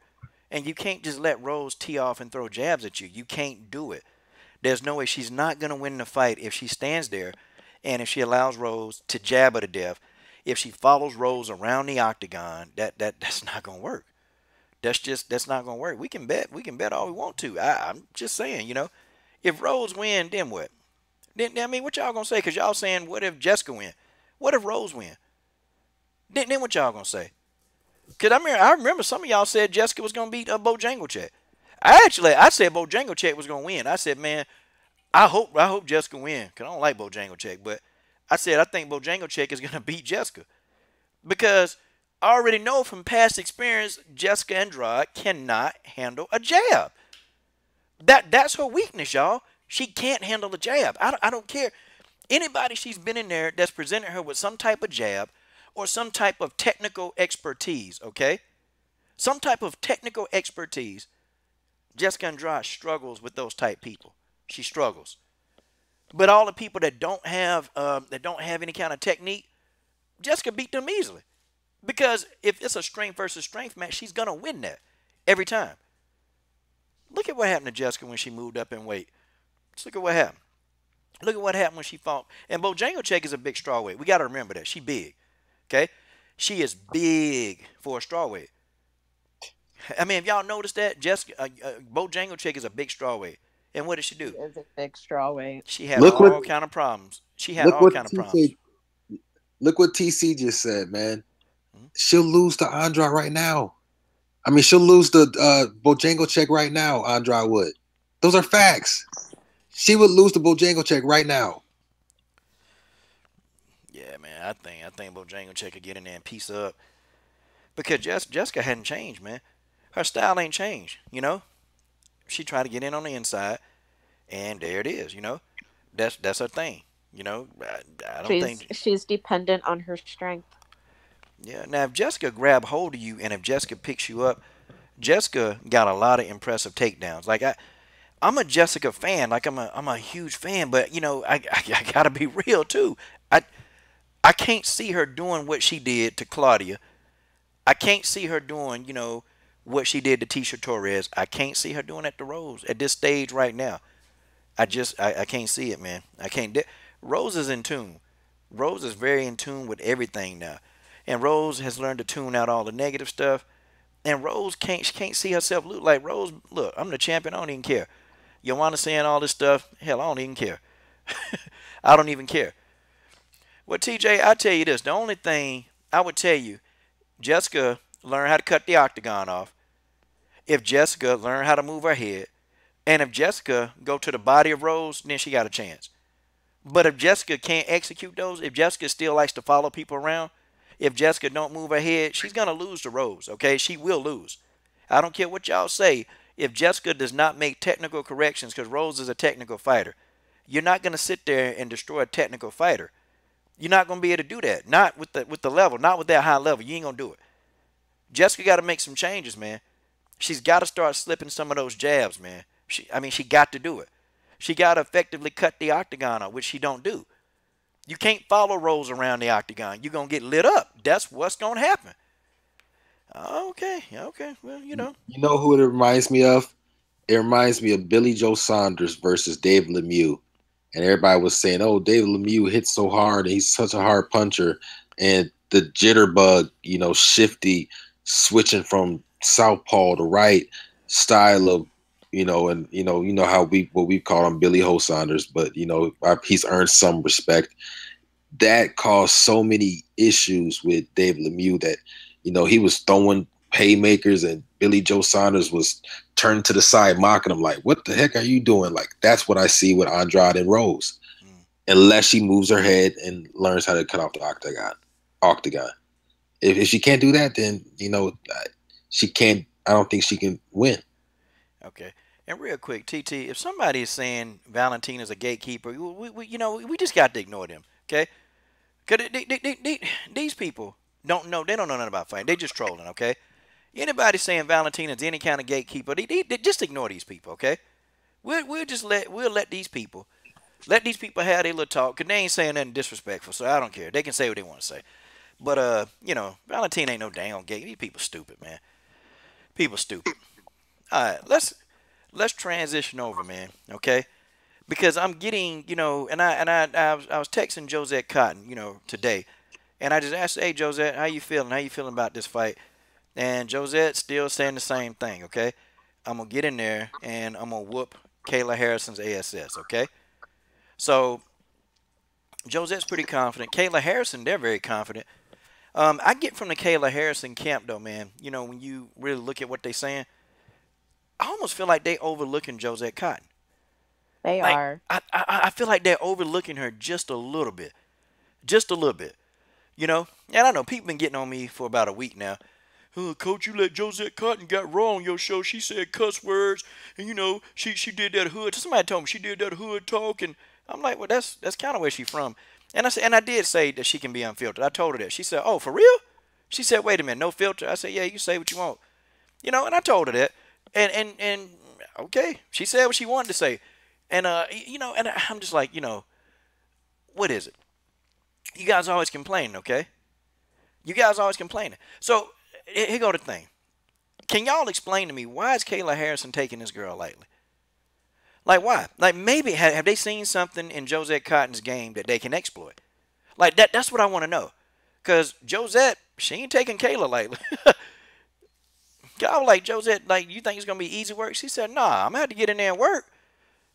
S1: And you can't just let Rose tee off and throw jabs at you. You can't do it. There's no way. She's not gonna win the fight if she stands there, and if she allows Rose to jab her to death. If she follows Rose around the octagon, that's not gonna work. That's not gonna work. We can bet all we want to. I'm just saying, you know, if Rose win, then what? Then I mean, what y'all gonna say? Cause y'all saying, what if Jessica win? What if Rose win? Then what y'all gonna say? Cause I remember some of y'all said Jessica was gonna beat Bojangles. I said Bojangles was gonna win. I said, man, I hope Jessica win. Cause I don't like Bojangles, but I said I think Bojangles is gonna beat Jessica because I already know from past experience Jessica Andrade cannot handle a jab. That's her weakness, y'all. She can't handle a jab. I don't care. Anybody she's been in there that's presented her with some type of jab or some type of technical expertise, okay? Some type of technical expertise. Jessica Andrade struggles with those type people. She struggles. But all the people that don't have any kind of technique, Jessica beat them easily. Because if it's a strength versus strength match, she's gonna win that every time. Look at what happened to Jessica when she moved up in weight. Just look at what happened. Look at what happened when she fought. And Bojangles is a big strawweight. We got to remember that. She big. Okay? She is big for a strawweight. I mean, if y'all noticed that, Jessica, Bojangles is a big strawweight. And what did she do?
S3: She is a big strawweight.
S1: She had all kind of problems. She had all kind of problems.
S2: Look what TC just said, man. She'll lose to Andrade right now. I mean, she'll lose to Bojangles right now, Andrade would. Those are facts. She would lose to Bojangles right now.
S1: Yeah, man. I think Bojangles could get in there and piece up. Because Jessica hadn't changed, man. Her style ain't changed, you know? She tried to get in on the inside, and there it is, you know? That's her thing, you know? I don't think...
S3: She's dependent on her strength.
S1: Yeah, now if Jessica grab hold of you and if Jessica picks you up, Jessica got a lot of impressive takedowns. Like I'm a Jessica fan, like I'm a huge fan, but you know I gotta be real too. I can't see her doing what she did to Claudia. I can't see her doing what she did to Tisha Torres. I can't see her doing that to Rose at this stage right now. I can't see it, man. I can't. Rose is in tune. Rose is very in tune with everything now. And Rose has learned to tune out all the negative stuff. And Rose can't see herself lose. Like, Rose, look, I'm the champion. I don't even care. Joanna saying all this stuff. Hell, I don't even care. I don't even care. Well, TJ, I tell you this. The only thing I would tell you, Jessica learn how to cut the octagon off. If Jessica learn how to move her head. And if Jessica go to the body of Rose, then she got a chance. But if Jessica can't execute those, if Jessica still likes to follow people around, if Jessica don't move her head, she's going to lose to Rose, okay? She will lose. I don't care what y'all say. If Jessica does not make technical corrections, because Rose is a technical fighter, you're not going to sit there and destroy a technical fighter. You're not going to be able to do that. Not with the level, not with that high level. You ain't going to do it. Jessica got to make some changes, man. She's got to start slipping some of those jabs, man. She got to do it. She got to effectively cut the octagon out, which she don't do. You can't follow Rose around the octagon. You're going to get lit up. That's what's going to happen. Okay. Well, you know.
S2: You know who it reminds me of? It reminds me of Billy Joe Saunders versus Dave Lemieux. And everybody was saying, oh, Dave Lemieux hits so hard. And he's such a hard puncher. And the jitterbug, shifty, switching from southpaw to right style of, and how we call him Billy Ho Saunders, but he's earned some respect. That caused so many issues with Dave Lemieux that he was throwing haymakers and Billy Joe Saunders was turning to the side mocking him like, what the heck are you doing? Like, that's what I see with Andrade and Rose, unless she moves her head and learns how to cut off the octagon. If she can't do that, then she can't. I don't think she can win.
S1: Okay. And real quick, TT, if somebody is saying Valentina's a gatekeeper, we just got to ignore them, okay? Because these people don't know. They don't know nothing about fighting. They just trolling, okay? Anybody saying Valentina's any kind of gatekeeper, they just ignore these people, okay? We'll let these people have their little talk, because they ain't saying nothing disrespectful, so I don't care. They can say what they want to say. But, Valentina ain't no damn gate. These people stupid, man. People stupid. All right, let's transition over, man, okay? Because I'm getting, I was texting Josette Cotton, today, and I just asked, hey, Josette, how you feeling? How you feeling about this fight? And Josette's still saying the same thing, okay? I'm gonna get in there and I'm gonna whoop Kayla Harrison's ass, okay? So Josette's pretty confident. Kayla Harrison, they're very confident. I get from the Kayla Harrison camp though, man. When you really look at what they're saying, I almost feel like they overlooking Josette Cotton.
S3: They
S1: Like
S3: are.
S1: I feel like they're overlooking her just a little bit, just a little bit. And I know people been getting on me for about a week now. Coach, you let Josette Cotton got raw on your show. She said cuss words, and she did that hood. Somebody told me she did that hood talk, and I'm like, well, that's kind of where she from. And I did say that she can be unfiltered. I told her that. She said, oh, for real? She said, wait a minute, no filter. I said, yeah, you say what you want, and I told her that, and okay, she said what she wanted to say, and and I'm just like, what is it? You guys always complaining, okay? You guys always complaining. So here go the thing. Can y'all explain to me why is Kayla Harrison taking this girl lightly? Like why? Like maybe have they seen something in Josette Cotton's game that they can exploit? Like that's what I want to know. Cause Josette, she ain't taking Kayla lightly. I was like, Josette, like you think it's gonna be easy work? She said, nah, I'm gonna have to get in there and work.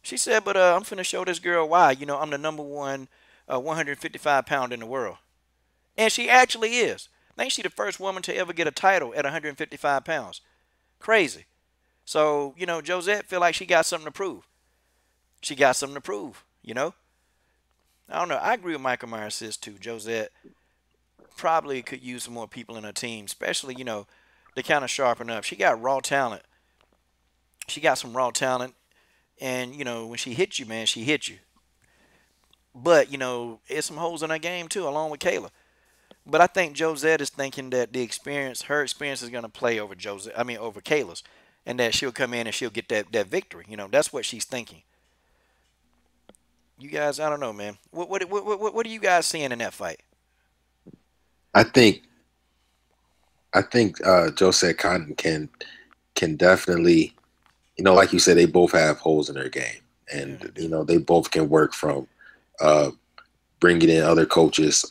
S1: She said, but I'm finna show this girl why. I'm the number one 155-pound in the world. And she actually is. I think she's the first woman to ever get a title at 155 pounds. Crazy. So, Josette feel like she got something to prove. She got something to prove. I don't know. I agree with Michael Myers says too. Josette probably could use some more people in her team, especially, to kind of sharpen up. She got raw talent. She got some raw talent. And, when she hits you, man, she hits you. But, there's some holes in her game too, along with Kayla. But I think Josette is thinking that her experience is going to play over over Kayla's, and that she'll come in and she'll get that victory. That's what she's thinking. You guys, I don't know, man. What are you guys seeing in that fight?
S2: I think Josette Cotton can definitely, like you said, they both have holes in their game, and they both can work from bringing in other coaches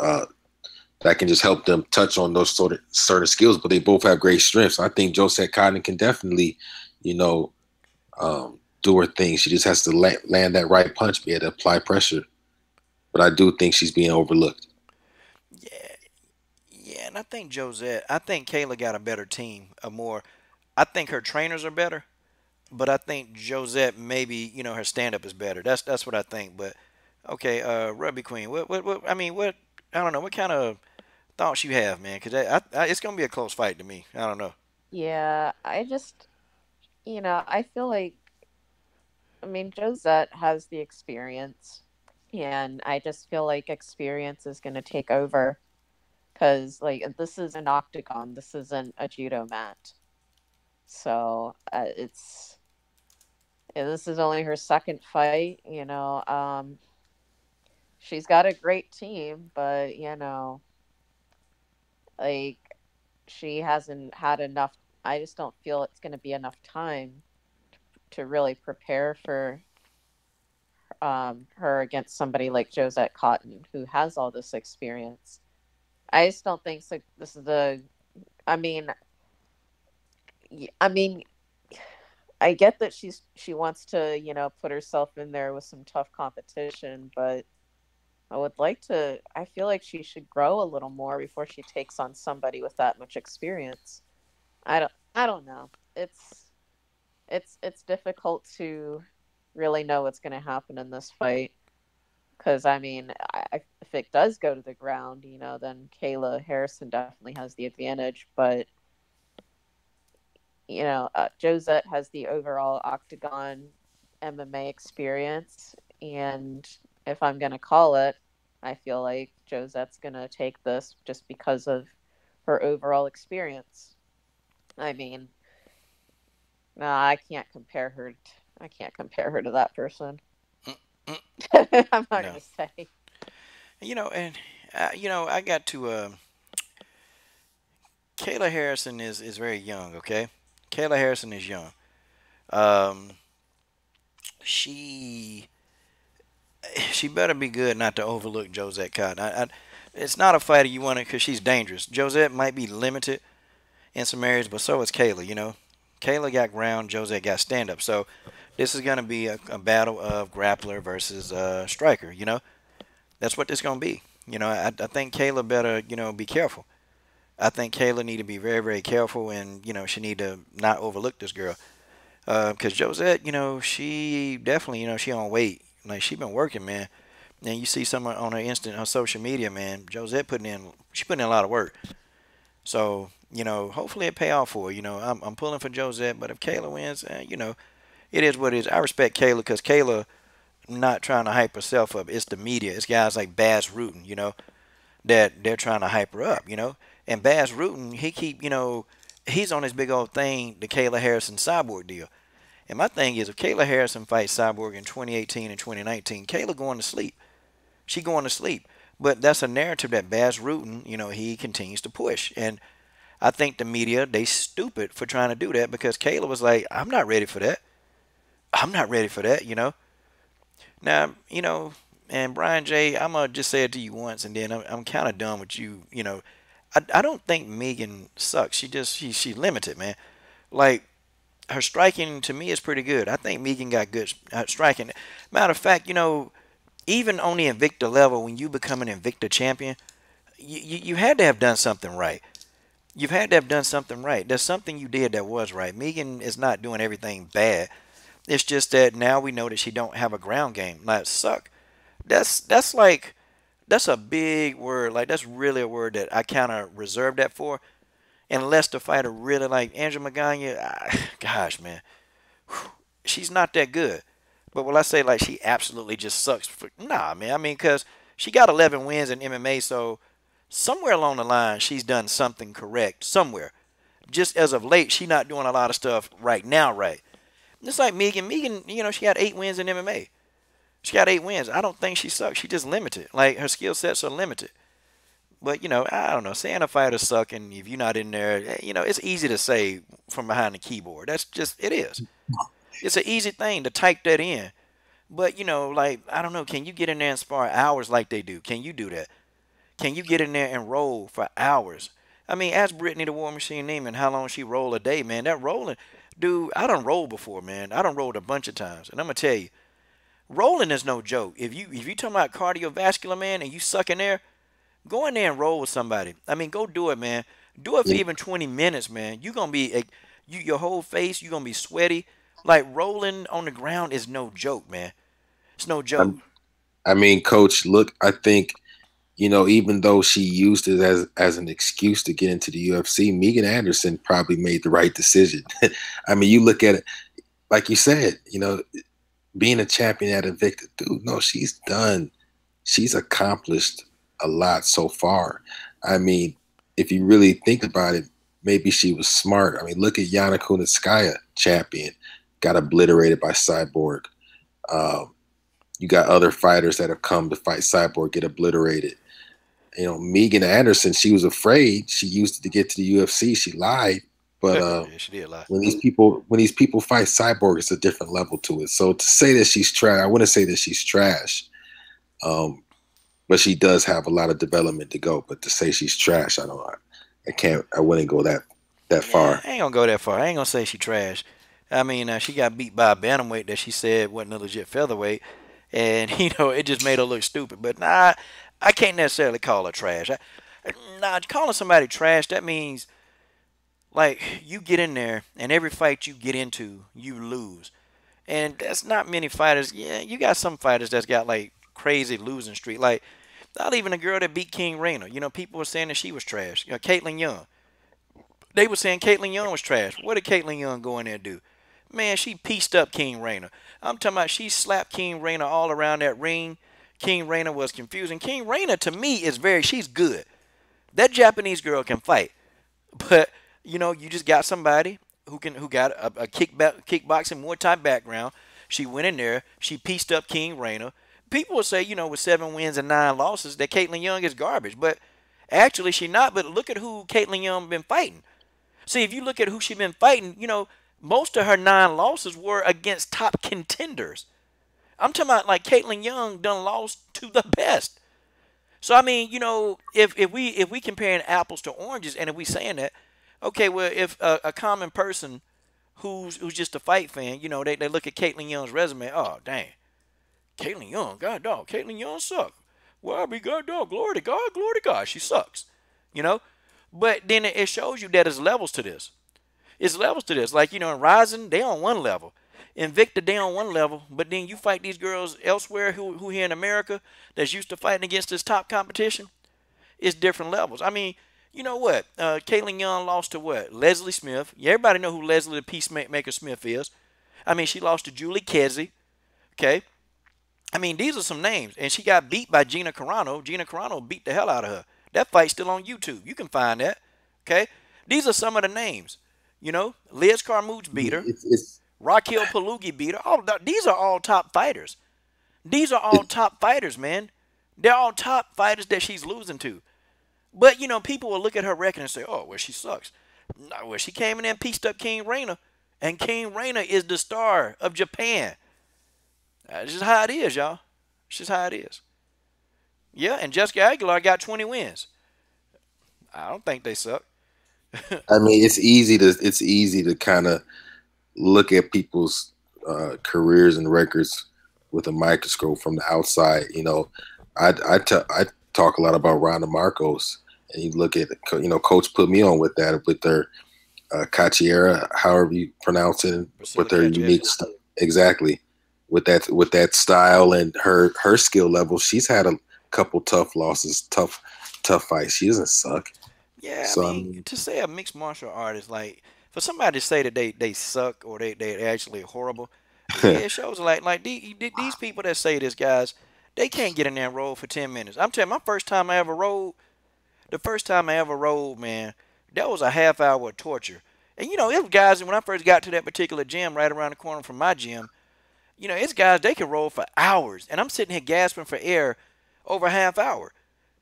S2: that can just help them touch on those sort of certain skills. But they both have great strengths. I think Josette Cotton can definitely, do her thing. She just has to land that right punch, be able to apply pressure. But I do think she's being overlooked.
S1: Yeah, yeah, and I think Kayla got a better team, I think her trainers are better, but I think Josette maybe her stand up is better. That's what I think. But okay, Rugby Queen, what I mean, what I don't know, what kind of thoughts you have, man? Because it's gonna be a close fight to me. I don't know.
S3: Yeah, I just, I feel like, I mean, Josette has the experience, and I just feel like experience is going to take over because, like, this is an octagon, this isn't a judo mat. So this is only her second fight. She's got a great team, but, like, she hasn't had enough. I just don't feel it's going to be enough time to really prepare for her against somebody like Josette Cotton, who has all this experience. I just don't think so. This is the. I mean, I mean, I get that she wants to put herself in there with some tough competition, but I would like to. I feel like she should grow a little more before she takes on somebody with that much experience. I don't know. It's difficult to really know what's going to happen in this fight because I mean, if it does go to the ground, then Kayla Harrison definitely has the advantage. But Josette has the overall octagon MMA experience, and if I'm gonna call it, I feel like Josette's gonna take this just because of her overall experience. I mean, no, I can't compare her to that person.
S1: Mm, mm,
S3: I'm not
S1: no.
S3: gonna say.
S1: And I got to Kayla Harrison is very young. Okay, Kayla Harrison is young. Um, she she better be good not to overlook Josette Cotton. It's not a fighter you want to because she's dangerous. Josette might be limited in some areas, but so is Kayla. Kayla got ground, Josette got stand up. So this is going to be a battle of grappler versus striker. That's what this going to be. I think Kayla better be careful. I think Kayla need to be very very careful, and she need to not overlook this girl. Because Josette, she definitely, she on weight. Like she been working, man. And you see some on her social media, man. Josette she putting in a lot of work. So hopefully it pay off for her. I'm pulling for Josette, but if Kayla wins, it is what it is. I respect Kayla because Kayla not trying to hype herself up. It's the media. It's guys like Bass Rutten, that they're trying to hype her up. And Bass Rutten, he keep, he's on this big old thing, the Kayla Harrison Cyborg deal. And my thing is, if Kayla Harrison fights Cyborg in 2018 and 2019, Kayla going to sleep. She going to sleep. But that's a narrative that Baz Rutten, he continues to push. And I think the media, they stupid for trying to do that because Kayla was like, I'm not ready for that. I'm not ready for that. Now, and Brian J., I'm going to just say it to you once and then I'm kind of done with you. I don't think Megan sucks. She's limited, man. Like, her striking to me is pretty good. I think Megan got good striking. Matter of fact, even on the Invicta level, when you become an Invicta champion, you had to have done something right. You've had to have done something right. There's something you did that was right. Megan is not doing everything bad. It's just that now we know that she don't have a ground game. Like suck. That's like that's a big word. Like that's really a word that I kind of reserve that for. Unless the fighter really like Andrew Magana, gosh man, she's not that good. But will I say like she absolutely just sucks? Nah, man. I mean, cause she got 11 wins in MMA, so somewhere along the line she's done something correct somewhere. Just as of late, she not doing a lot of stuff right now, right? It's like Megan. Megan, she had 8 wins in MMA. She got 8 wins. I don't think she sucks. She just limited. Like her skill sets are limited. But I don't know. Saying a fighter suck and if you're not in there, it's easy to say from behind the keyboard. That's just it is. It's an easy thing to type that in. But like I don't know, can you get in there and spar hours like they do? Can you do that? Can you get in there and roll for hours? I mean, ask Brittany the War Machine Neiman how long she roll a day, man. That rolling, dude, I done rolled before, man. I done rolled a bunch of times, and I'm gonna tell you, rolling is no joke. If you talking about cardiovascular, man, and you suck in there, go in there and roll with somebody. I mean, go do it, man. Do it for
S2: Yeah.
S1: even 20 minutes, man. You gonna be your whole face, you gonna be sweaty. Like rolling on the ground is no joke, man. It's no joke.
S2: I mean, Coach, look, I think, even though she used it as an excuse to get into the UFC, Megan Anderson probably made the right decision. I mean, you look at it, like you said, being a champion at Invicta, dude, no, she's accomplished a lot so far. I mean, if you really think about it, maybe she was smart. I mean, look at Yana Kunitskaya, champion, got obliterated by Cyborg. Um, you got other fighters that have come to fight Cyborg get obliterated. Megan Anderson, she was afraid. She used it to get to the UFC. She lied, but
S1: Yeah, she did lie.
S2: when these people fight Cyborg, it's a different level to it. So to say that she's trash, I wouldn't say that she's trash, but she does have a lot of development to go. But to say she's trash, I don't. I can't. I wouldn't go that
S1: Yeah,
S2: far.
S1: I ain't gonna go that far. I ain't gonna say she trash. I mean, she got beat by a bantamweight that she said wasn't a legit featherweight, and it just made her look stupid. But nah, I can't necessarily call her trash. Nah, calling somebody trash that means like you get in there and every fight you get into you lose, and that's not many fighters. Yeah, you got some fighters that's got like crazy losing streak. Like not even a girl that beat King Rainer. People were saying that she was trash. Caitlin Young. They were saying Caitlyn Young was trash. What did Caitlyn Young go in there and do? Man, she pieced up King Rayner. I'm talking about she slapped King Rayner all around that ring. King Rayner was confusing. King Rayner to me is she's good. That Japanese girl can fight. But you just got somebody who got a kickboxing Muay Thai background. She went in there, she pieced up King Rayner. People will say, with 7 wins and 9 losses, that Caitlyn Young is garbage. But actually, she not. But look at who Caitlyn Young been fighting. See, if you look at who she been fighting, most of her 9 losses were against top contenders. I'm talking about like Caitlyn Young done lost to the best. So I mean, if we comparing apples to oranges, and if we saying that, okay, well, if a common person who's just a fight fan, they look at Caitlyn Young's resume, oh dang, Caitlyn Young, God dog, Caitlyn Young suck. Well, I mean, God dog, glory to God, she sucks, you know. But then it shows you that there's levels to this. It's levels to this. Like, in Rising, they on one level. Invicta, they on one level. But then you fight these girls elsewhere who here in America that's used to fighting against this top competition. It's different levels. I mean, you know what? Caitlyn Young lost to what? Leslie Smith. Yeah, everybody know who Leslie the Peacemaker Smith is. I mean, she lost to Julie Kedzie. Okay? I mean, these are some names. And she got beat by Gina Carano. Gina Carano beat the hell out of her. That fight's still on YouTube. You can find that. Okay? These are some of the names. Liz Carmouche beat her. Raquel Palugi beat her. These are all top fighters. These are all top fighters, man. They're all top fighters that she's losing to. But, people will look at her record and say, oh, well, she sucks. No, well, she came in there and pieced up King Rayner. And King Rayner is the star of Japan. That's just how it is, y'all. It's just how it is. Yeah, and Jessica Aguilar got 20 wins. I don't think they suck.
S2: I mean, it's easy to kind of look at people's careers and records with a microscope from the outside. I talk a lot about Ronda Marcos, and you look at Coach put me on with that with their Cachiera, however you pronounce it, with their unique exactly with that style and her skill level. She's had a couple tough losses, tough fights. She doesn't suck.
S1: Yeah, so, I mean, to say a mixed martial artist, like for somebody to say that they suck or they actually horrible, yeah, it shows like these people that say this, guys, they can't get in there and roll for 10 minutes. I'm telling you, the first time I ever rolled, man, that was a half hour of torture. And it was guys, when I first got to that particular gym right around the corner from my gym, it's guys, they can roll for hours, and I'm sitting here gasping for air over a half hour.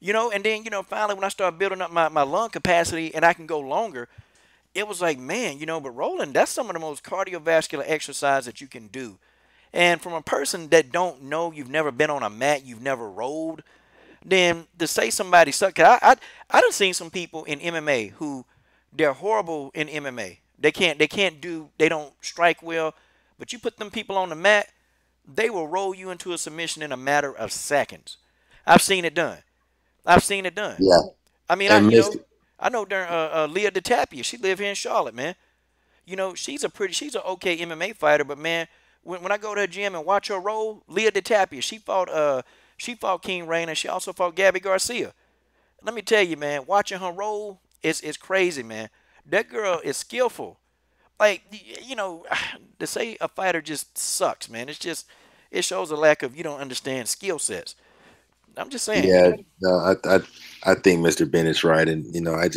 S1: And then, finally when I started building up my lung capacity and I can go longer, it was like, man, but rolling, that's some of the most cardiovascular exercise that you can do. And from a person that don't know, you've never been on a mat, you've never rolled, then to say somebody suck, I done seen some people in MMA who they're horrible in MMA. They don't strike well, but you put them people on the mat, they will roll you into a submission in a matter of seconds. I've seen it done. Yeah. I mean, I know during Leah DeTapia, she live here in Charlotte, man. She's an okay MMA fighter, but man, when I go to her gym and watch her roll, Leah DeTapia, she fought King Rayner, she also fought Gabby Garcia. Let me tell you, man, watching her roll is crazy, man. That girl is skillful. Like, to say a fighter just sucks, man. It shows a lack of, you don't understand skill sets. I'm just saying.
S2: Yeah, no, I think Mr. Bennett's right, and I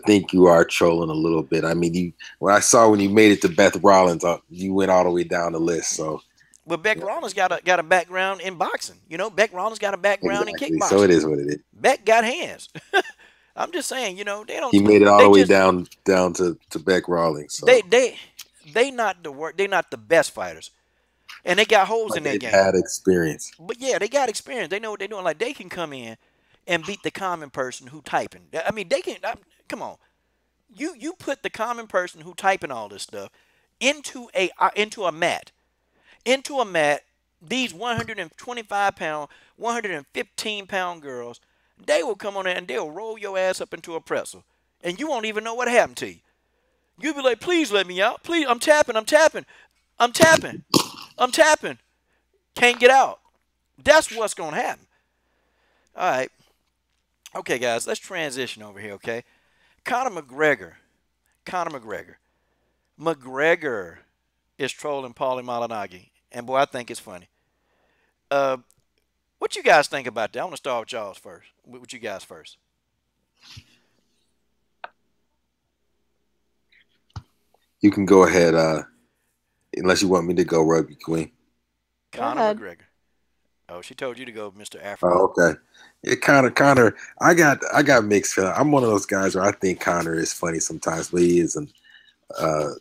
S2: think you are trolling a little bit. I mean, when you made it to Beth Rollins, you went all the way down the list. So,
S1: but Beck Rollins got a background in boxing. Beck Rollins got a background in kickboxing.
S2: So it is what it is.
S1: Beck got hands. I'm just saying, they don't.
S2: He made it all the way down to Beck Rollins. So.
S1: They not the best fighters. And they got holes in their game.
S2: They had experience.
S1: But yeah, they got experience. They know what they're doing. Like, they can come in and beat the common person who typing. I mean, they can. Come on, you put the common person who typing all this stuff into a mat. These 125-pound, 115-pound girls, they will come on there and they'll roll your ass up into a pretzel, and you won't even know what happened to you. You'll be like, please let me out. Please, I'm tapping. Can't get out. That's what's going to happen. All right. Okay, guys, let's transition over here, okay? Conor McGregor Conor McGregor. McGregor is trolling Paulie Malignaggi, and boy, I think it's funny. Uh, what you guys think about that? I want to start with y'all first. What you guys first?
S2: You can go ahead, unless you want me to go, Rugby Queen.
S3: Go
S1: Conor
S3: ahead.
S1: McGregor. Oh, she told you to go, Mr. Africa.
S2: Oh, okay. Yeah, Connor. I got mixed feelings. I'm one of those guys where I think Connor is funny sometimes, but he is an uh,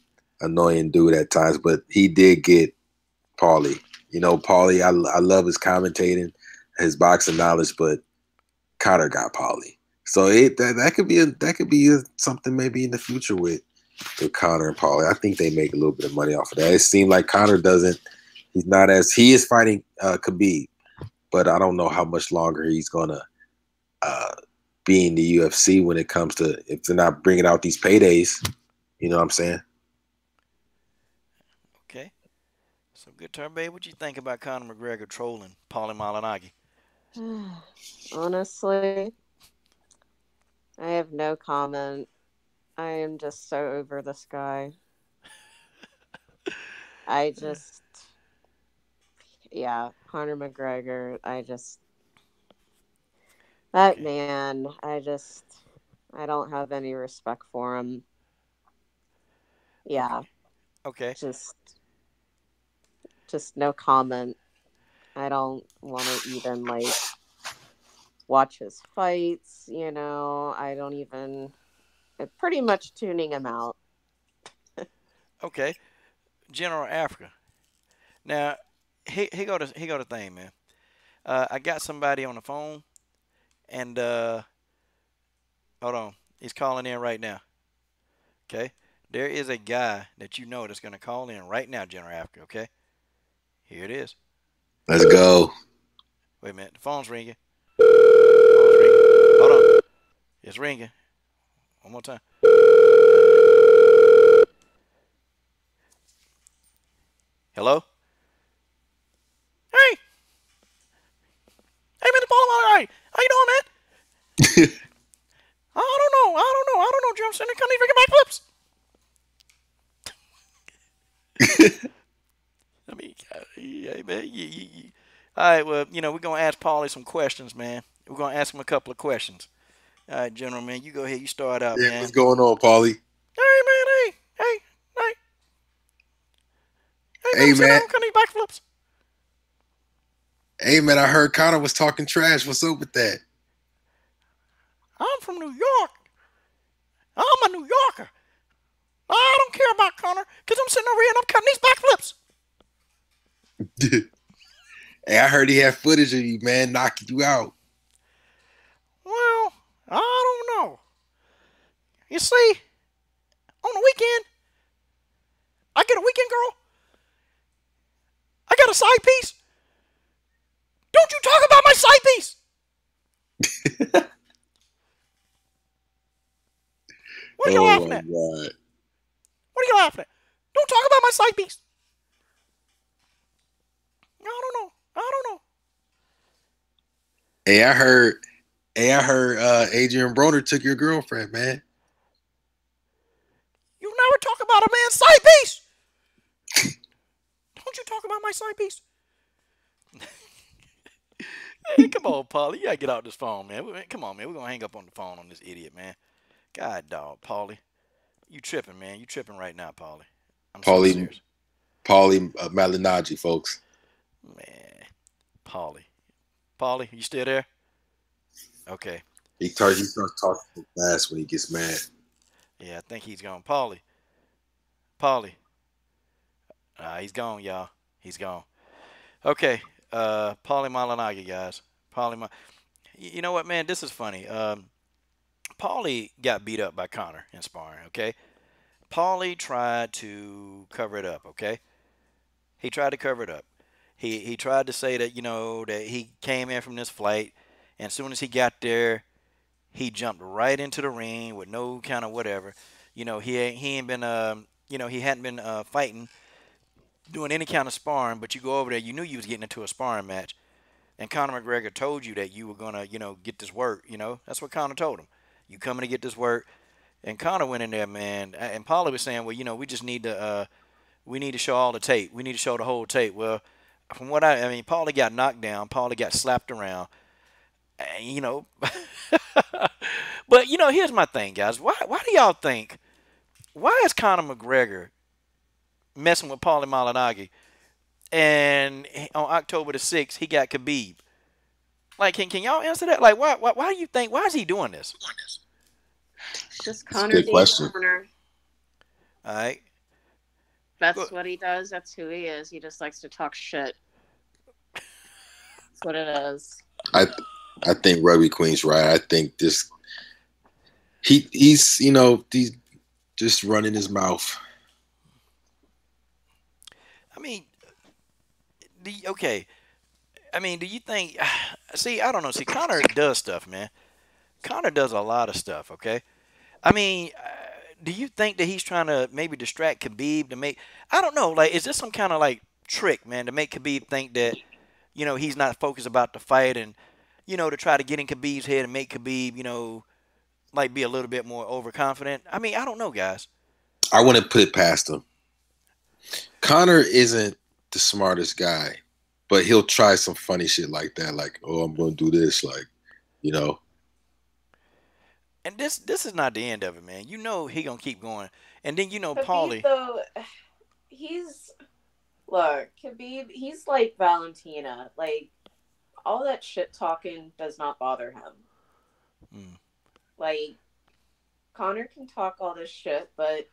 S2: annoying dude at times. But he did get Paulie. Paulie. I love his commentating, his boxing knowledge, but Connor got Paulie. So that could be something maybe in the future with Connor and Paulie. I think they make a little bit of money off of that. It seemed like Connor doesn't. He's not as he is fighting Khabib, but I don't know how much longer he's gonna be in the UFC when it comes to if they're not bringing out these paydays. You know what I'm saying?
S1: Okay. So good turn, babe. What you think about Conor McGregor trolling Paulie Malignaggi?
S3: Honestly, I have no comment. I am just so over this guy. I just, yeah, Conor McGregor. That
S1: Okay.
S3: man. I don't have any respect for him.
S1: Okay.
S3: Yeah,
S1: Okay.
S3: just, just no comment. I don't want to even like watch his fights. I don't even. I'm pretty much tuning him out.
S1: Okay. General Africa. Now, he go to thing, man. I got somebody on the phone, and hold on, he's calling in right now. Okay, there is a guy that you know that's gonna call in right now, General Africa. Okay, here it is.
S2: Let's go.
S1: Wait a minute, the phone's ringing. Phone's ringing. Hold on, it's ringing. One more time. Hello. Hey, hey, Mr. Paul, all right. How you doing, man? I don't know, Jim. Send me freaking backflips. I mean, yeah, man. All right, well, we're going to ask Paulie some questions, man. We're going to ask him a couple of questions. All right, General, man, you go ahead. You start out,
S2: Yeah,
S1: man.
S2: what's going on, Paulie?
S1: Hey, man, hey, man, let
S2: Hey
S1: me sit
S2: man.
S1: down. Can these backflips?
S2: Hey man, I heard Connor was talking trash. What's up with that?
S1: I'm from New York. I'm a New Yorker. I don't care about Conor because I'm sitting over here and I'm cutting these backflips.
S2: Hey, I heard he had footage of you, man, knocking you out.
S1: Well, I don't know. You see, on the weekend, I get a weekend girl. I got a side piece. Don't you talk about my side piece. What are you
S2: Oh
S1: laughing
S2: my
S1: at?
S2: god.
S1: What are you laughing at? Don't talk about my side piece. I don't know. I don't know.
S2: Hey, I heard Adrian Broner took your girlfriend, man.
S1: You never talk about a man's side piece. Don't you talk about my side piece. Hey, come on, Paulie. You gotta get out this phone, man. Come on, man. We're gonna hang up on the phone on this idiot, man. God, dog, Paulie. You tripping, man. You tripping right now, Paulie. I'm so
S2: Paulie
S1: serious.
S2: Malignaggi, folks.
S1: Man, Paulie. Paulie, you still there? Okay.
S2: He starts talking so fast when he gets mad.
S1: Yeah, I think he's gone. Paulie. Paulie. He's gone, y'all. He's gone. Okay. Paulie Malignaggi, guys. You know what, man? This is funny. Paulie got beat up by Conor in sparring, okay? Paulie tried to cover it up, okay? He tried to cover it up. He tried to say that, that he came in from this fight, and as soon as he got there, he jumped right into the ring with no kind of whatever. He ain't been he hadn't been fighting, doing any kind of sparring, but you go over there, you knew you was getting into a sparring match. And Conor McGregor told you that you were gonna, get this work, That's what Conor told him. You coming to get this work. And Conor went in there, man. And Paulie was saying, well, we just we need to show all the tape. We need to show the whole tape. Well, from what I mean, Paulie got knocked down. Paulie got slapped around. And, but here's my thing, guys. Why do y'all think? Why is Conor McGregor messing with Paulie Malignaggi? And on October the 6th, he got Khabib. Like, can y'all answer that? Like, why do you think? Why is he doing this?
S3: Just Conor being Conor.
S1: All right.
S3: That's what he does. That's who he is. He just likes to talk shit. That's what it is.
S2: I think Ruby Queen's right. I think he's just running his mouth.
S1: I mean, okay. I mean, do you think? See, I don't know. See, Conor does stuff, man. Conor does a lot of stuff. Okay. I mean, do you think that he's trying to maybe distract Khabib to make? I don't know. Like, is this some kind of like trick, man, to make Khabib think that he's not focused about the fight and to try to get in Khabib's head and make Khabib like be a little bit more overconfident? I mean, I don't know, guys.
S2: I wouldn't put it past him. Conor isn't the smartest guy, but he'll try some funny shit like that, like, oh, I'm going to do this, like,
S1: And this is not the end of it, man. He gonna keep going, and then
S3: Khabib,
S1: Paulie.
S3: Though, Khabib, he's like Valentina. Like, all that shit talking does not bother him. Like, Conor can talk all this shit, but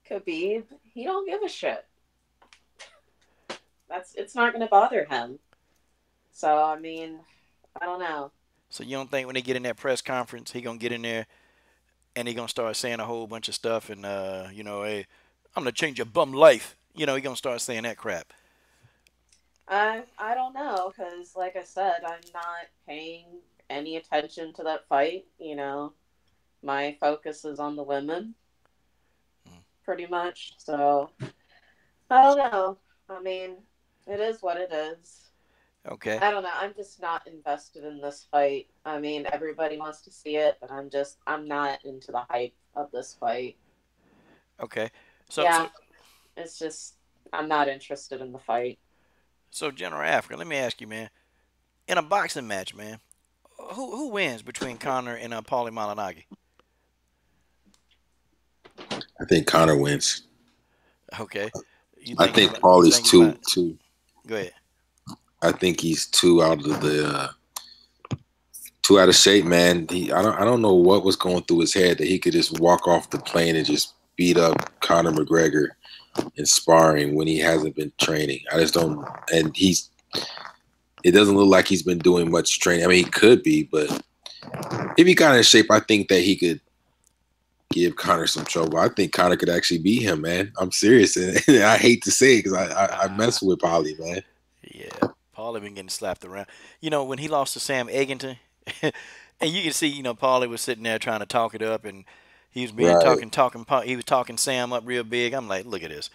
S3: Khabib, he don't give a shit. It's not going to bother him. So, I mean, I don't know.
S1: So you don't think when they get in that press conference, he gonna get in there and he gonna start saying a whole bunch of stuff and hey, I'm gonna change your bum life. He gonna start saying that crap.
S3: I don't know, because like I said, I'm not paying any attention to that fight. My focus is on the women, pretty much. So I don't know. I mean, it is what it is.
S1: Okay.
S3: I don't know. I'm just not invested in this fight. I mean, everybody wants to see it, but I'm not into the hype of this fight.
S1: Okay.
S3: It's just, I'm not interested in the fight.
S1: So, General Africa, let me ask you, man. In a boxing match, man, who wins between Conor and Paulie Malignaggi?
S2: I think Conor wins.
S1: Okay.
S2: I think Paulie's too.
S1: Go ahead.
S2: I think he's too out of shape, man. I don't know what was going through his head that he could just walk off the plane and just beat up Conor McGregor in sparring when he hasn't been training. I just don't. And it doesn't look like he's been doing much training. I mean, he could be, but if he got in shape, I think that he could give Conor some trouble. I think Conor could actually beat him, man. I'm serious, and I hate to say it because I mess with Paulie, man.
S1: Yeah. Paulie been getting slapped around. When he lost to Sam Eggington, and you can see, Paulie was sitting there trying to talk it up, and he was he was talking Sam up real big. I'm like, look at this.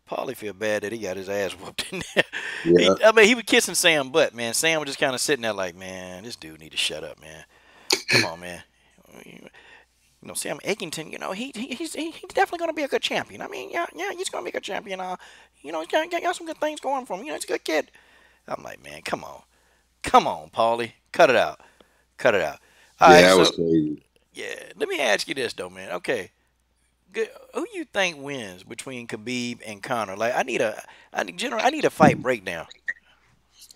S1: Paulie feel bad that he got his ass whooped in there.
S2: Yeah.
S1: He was kissing Sam butt, man. Sam was just kind of sitting there like, man, this dude need to shut up, man. Come on, man. Sam Eggington, he's definitely going to be a good champion. I mean, yeah, he's going to be a good champion. He's got some good things going for him. He's a good kid. I'm like, man, come on, Paulie, cut it out. All
S2: yeah,
S1: right,
S2: that was crazy.
S1: Yeah, let me ask you this though, man. Okay, who you think wins between Khabib and Conor? Like, I need a fight breakdown.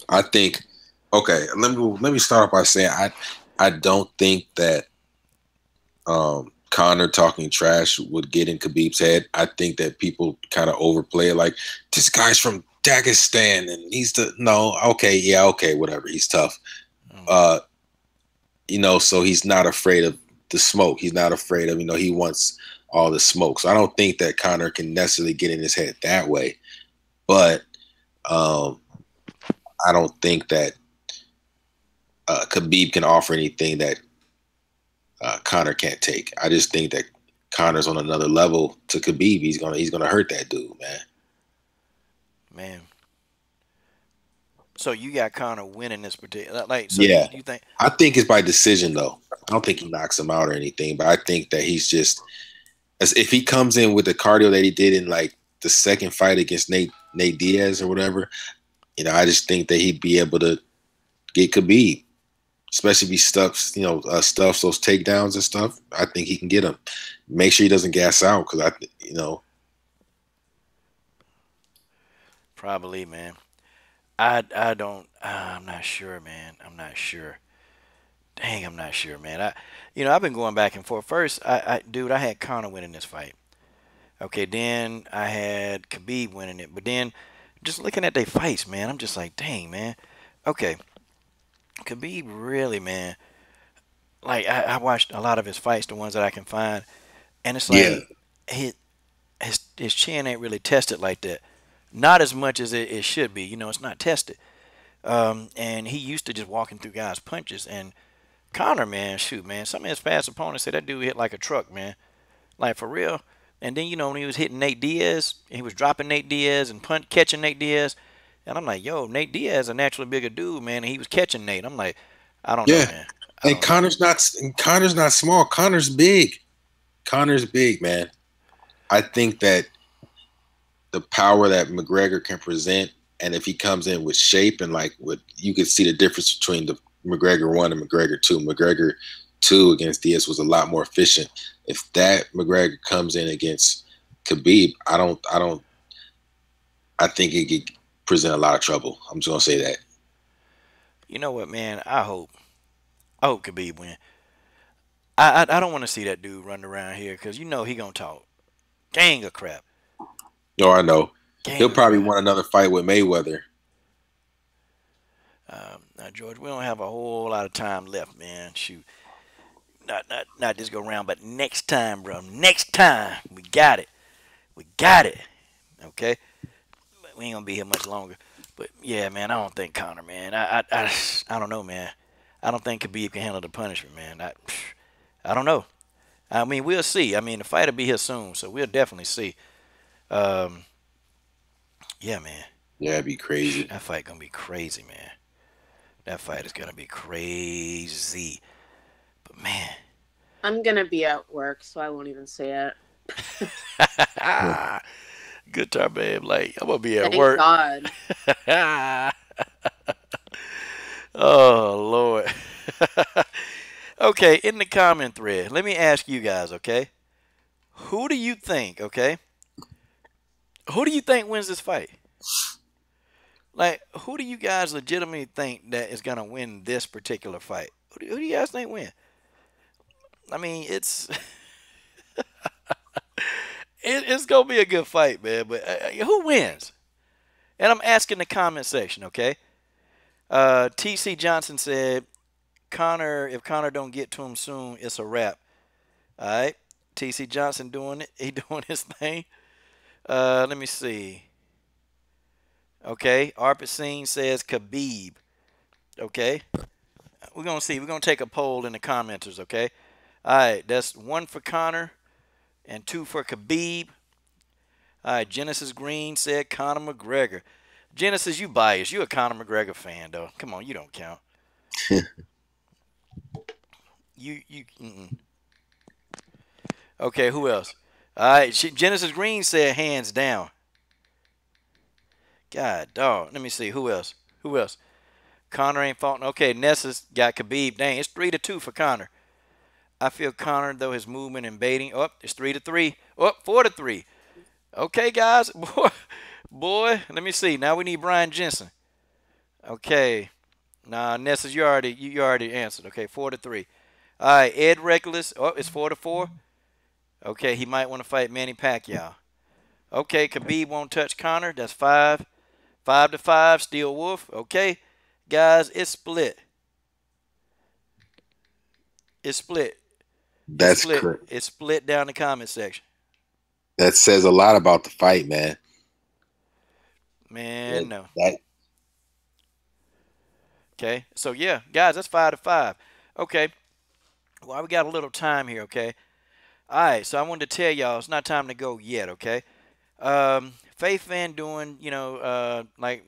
S2: I think. Okay, let me start off by saying I don't think that Conor talking trash would get in Khabib's head. I think that people kind of overplay it. Like, this guy's from Dagestan and whatever. He's tough. So he's not afraid of the smoke. He's not afraid of, he wants all the smoke. So I don't think that Conor can necessarily get in his head that way. But I don't think that Khabib can offer anything that Conor can't take. I just think that Conor's on another level to Khabib. He's gonna hurt that dude, man.
S1: Man. So you got Conor winning this particular, like, so
S2: yeah.
S1: you think?
S2: I think it's by decision though. I don't think he knocks him out or anything, but I think that he's just as if he comes in with the cardio that he did in like the second fight against Nate Diaz or whatever. I just think that he'd be able to get Khabib, especially if he stuffs stuffs those takedowns and stuff. I think he can get him. Make sure he doesn't gas out because
S1: Probably, man. I don't. I'm not sure, man. I'm not sure. Dang, I'm not sure, man. I've been going back and forth. First, dude, I had Conor winning this fight. Okay, then I had Khabib winning it. But then, just looking at their fights, man, I'm just like, dang, man. Okay, Khabib really, man. Like I watched a lot of his fights, the ones that I can find, and it's
S2: yeah,
S1: like his chin ain't really tested like that. Not as much as it should be. It's not tested. And he used to just walking through guys' punches. And Conor, man, shoot, man, some of his fast opponents said that dude hit like a truck, man. Like, for real. And then, when he was hitting Nate Diaz, he was dropping Nate Diaz and catching Nate Diaz. And I'm like, yo, Nate Diaz a naturally bigger dude, man. And he was catching Nate. I'm like, I don't know,
S2: yeah.
S1: man. I
S2: And
S1: don't know.
S2: Connor's not small. Connor's big. Connor's big, man. I think that the power that McGregor can present, and if he comes in with shape and like what you could see the difference between the McGregor 1 and McGregor 2. McGregor 2 against Diaz was a lot more efficient. If that McGregor comes in against Khabib, I think it could present a lot of trouble. I'm just gonna say that.
S1: You know what, man? I hope Khabib win. I don't want to see that dude run around here because he gonna talk gang of crap.
S2: No, I know. He'll
S1: Gang of
S2: probably
S1: crap.
S2: want another fight with Mayweather.
S1: Now, George, we don't have a whole lot of time left, man. Shoot, not this go round, but next time, bro. Next time, we got it. We got it. Okay, we ain't gonna be here much longer. But yeah, man, I don't think Conor, man. I don't know, man. I don't think Khabib can handle the punishment, man. I don't know. I mean, we'll see. I mean, the fight will be here soon, so we'll definitely see. Um, yeah, man.
S2: Yeah, it'd be crazy.
S1: That fight gonna be crazy, man. That fight is gonna be crazy. But man,
S3: I'm gonna be at work, so I won't even say it.
S1: good time, babe. Like I'm gonna be at
S3: Thank
S1: work.
S3: God.
S1: Oh Lord. Okay, in the comment thread, let me ask you guys. Okay, who do you think? Okay, who do you think wins this fight? Like, who do you guys legitimately think that is gonna win this particular fight? Who do you guys think win? I mean, it's gonna be a good fight, man. But who wins? And I'm asking the comment section, okay? TC Johnson said, Connor, if Connor don't get to him soon, it's a wrap. All right. TC Johnson doing it. He doing his thing. Let me see. Okay. Arpit Singh says Khabib. Okay. We're going to see. We're going to take a poll in the commenters, okay? All right. That's 1 for Connor and 2 for Khabib. All right. Genesis Green said Conor McGregor. Genesis, you biased. You a Conor McGregor fan, though. Come on. You don't count. Mm-mm. Okay, who else? All right, Genesis Green said hands down. God, dog. Let me see. Who else? Who else? Conor ain't fought. Okay, Nessa's got Khabib. Dang, it's 3-2 for Conor. I feel Conor, though, his movement and baiting. Oh, it's 3-3. Oh, 4-3. Okay, guys. Boy, let me see. Now we need Brian Jensen. Okay. Nah, Nessa, you already answered. Okay, 4-3. All right, Ed Reckless. Oh, it's 4-4. Okay, he might want to fight Manny Pacquiao. Okay, Khabib won't touch Conor. That's 5. 5-5. Steel Wolf. Okay, guys, it's split. It's split.
S2: That's correct.
S1: It's split down the comment section.
S2: That says a lot about the fight, man.
S1: Man, no. Okay, so yeah, guys, that's 5-5. Okay, well, we got a little time here. Okay, all right. So I wanted to tell y'all it's not time to go yet. Okay, Faith Van doing, like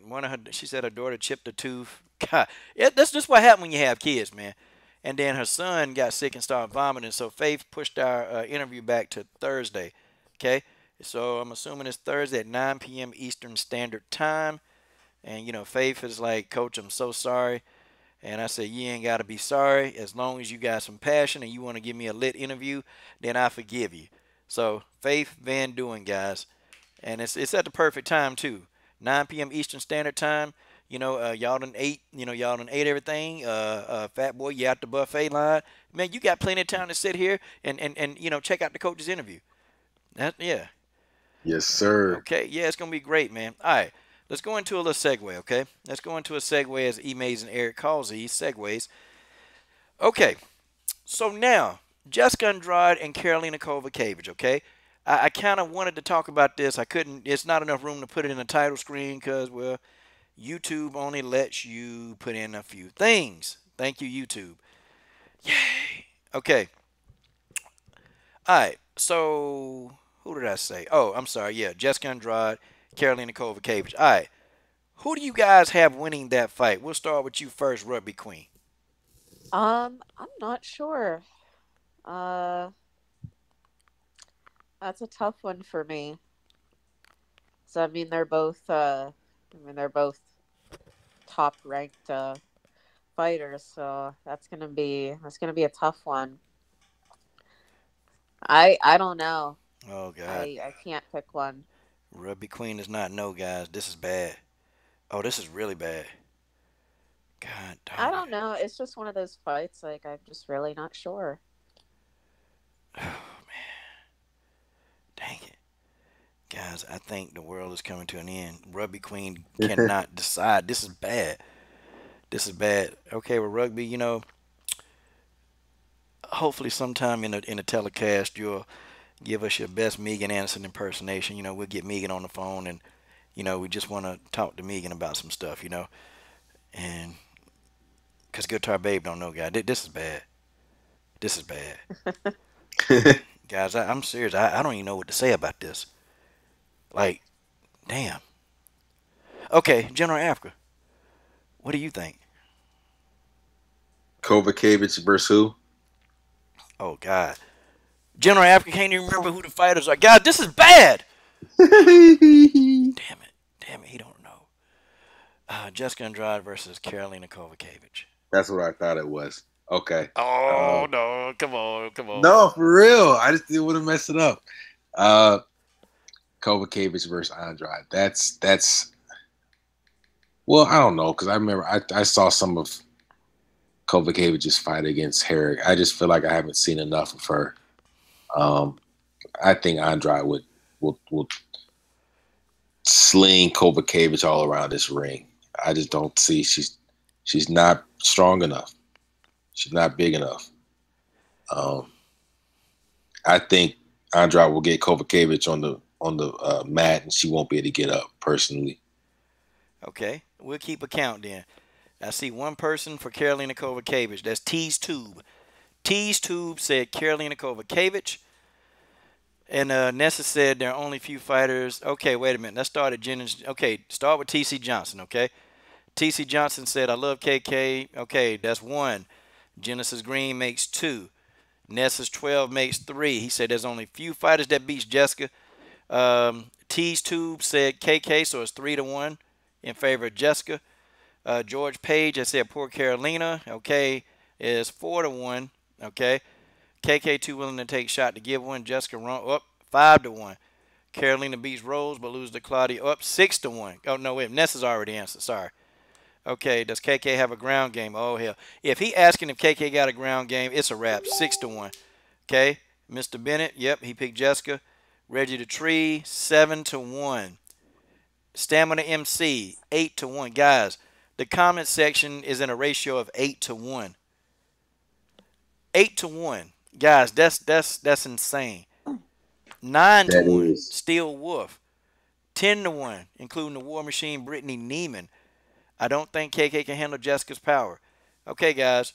S1: she said her daughter chipped a tooth. God, yeah, that's just what happened when you have kids, man. and then her son got sick and started vomiting. So Faith pushed our interview back to Thursday. Okay, so I'm assuming it's Thursday at 9 p.m. Eastern Standard Time. And Faith is like, Coach, I'm so sorry. And I said, you ain't got to be sorry. As long as you got some passion and you want to give me a lit interview, then I forgive you. So Faith Van Doing, guys, and it's at the perfect time too. 9 p.m. Eastern Standard Time. Y'all done ate. Y'all done ate everything. Fat boy, you out the buffet line. Man, you got plenty of time to sit here and check out the coach's interview. Yeah.
S2: Yes, sir.
S1: Okay. Yeah, it's gonna be great, man. All right. Let's go into a little segue. Okay. Let's go into a segue, as Emays and Eric calls these segues. Okay. So now, Jessica Andrade and Karolina Kowalkiewicz, okay? I kind of wanted to talk about this. I couldn't, it's not enough room to put it in a title screen because, well, YouTube only lets you put in a few things. Thank you, YouTube. Yay. Okay. All right. So, who did I say? Oh, I'm sorry. Yeah, Jessica Andrade, Karolina Kowalkiewicz. All right. Who do you guys have winning that fight? We'll start with you first, Rugby Queen.
S3: I'm not sure. Uh, that's a tough one for me. So I mean, they're both top ranked fighters. So that's gonna be a tough one. I don't know.
S1: Oh, God.
S3: I can't pick one.
S1: Rugby Queen does not know, guys. This is bad. Oh, this is really bad. God
S3: I
S1: dog it.
S3: don't know. It's just one of those fights. Like I'm just really not sure.
S1: Oh, man. Dang it. Guys, I think the world is coming to an end. Rugby Queen cannot decide. This is bad. This is bad. Okay, well, Rugby, hopefully sometime in the telecast you'll give us your best Megan Anderson impersonation. We'll get Megan on the phone and, we just want to talk to Megan about some stuff, and because Guitar Babe don't know, guys. This is bad. This is bad. Guys, I'm serious. I don't even know what to say about this. Like, damn. Okay, General Africa, what do you think?
S2: Kovacevic versus who?
S1: Oh, God. General Africa can't even remember who the fighters are. God, this is bad. Damn it. Damn it, he don't know. Jessica Andrade versus Karolina Kowalkiewicz.
S2: That's what I thought it was. Okay.
S1: Oh, no. Come on. Come on.
S2: No, for real. I just didn't want to mess it up. Uh, Kovacevic versus Andrade. That's. Well, I don't know because I remember I saw some of Kovacevic's fight against Herrick. I just feel like I haven't seen enough of her. I think Andrade will sling Kovacevic all around this ring. I just don't see she's not strong enough. She's not big enough. I think Andrade will get Kovacevic on the mat, and she won't be able to get up. Personally,
S1: Okay, we'll keep a count then. I see one person for Karolina Kowalkiewicz. That's Tease Tube. Tease Tube said Karolina Kowalkiewicz. And Nessa said there are only few fighters. Okay, wait a minute. Let's start at Jennings. Okay, start with TC Johnson, okay? TC Johnson said, I love KK. Okay, that's one. Genesis Green makes two. Nessa's 12 makes three. He said there's only few fighters that beats Jessica. Tease Tube said KK, so it's 3-1 in favor of Jessica. George Page, I said poor Carolina. Okay, is 4-1. Okay. KK too willing to take shot to give one. Jessica wrong. Up 5-1. Carolina beats Rose but loses to Claudia. Up 6-1. Oh no, wait. Nessa's already answered. Sorry. Okay, does KK have a ground game? Oh hell. If he asking if KK got a ground game, it's a wrap. 6-1. Okay. Mr. Bennett, yep, he picked Jessica. Reggie the Tree, 7-1. Stamina MC, 8-1. Guys, the comment section is in a ratio of 8-1. 8-1. Guys, that's insane. 9-1,
S2: is.
S1: Steel Wolf. 10-1, including the War Machine Brittany Neiman. I don't think KK can handle Jessica's power. Okay, guys.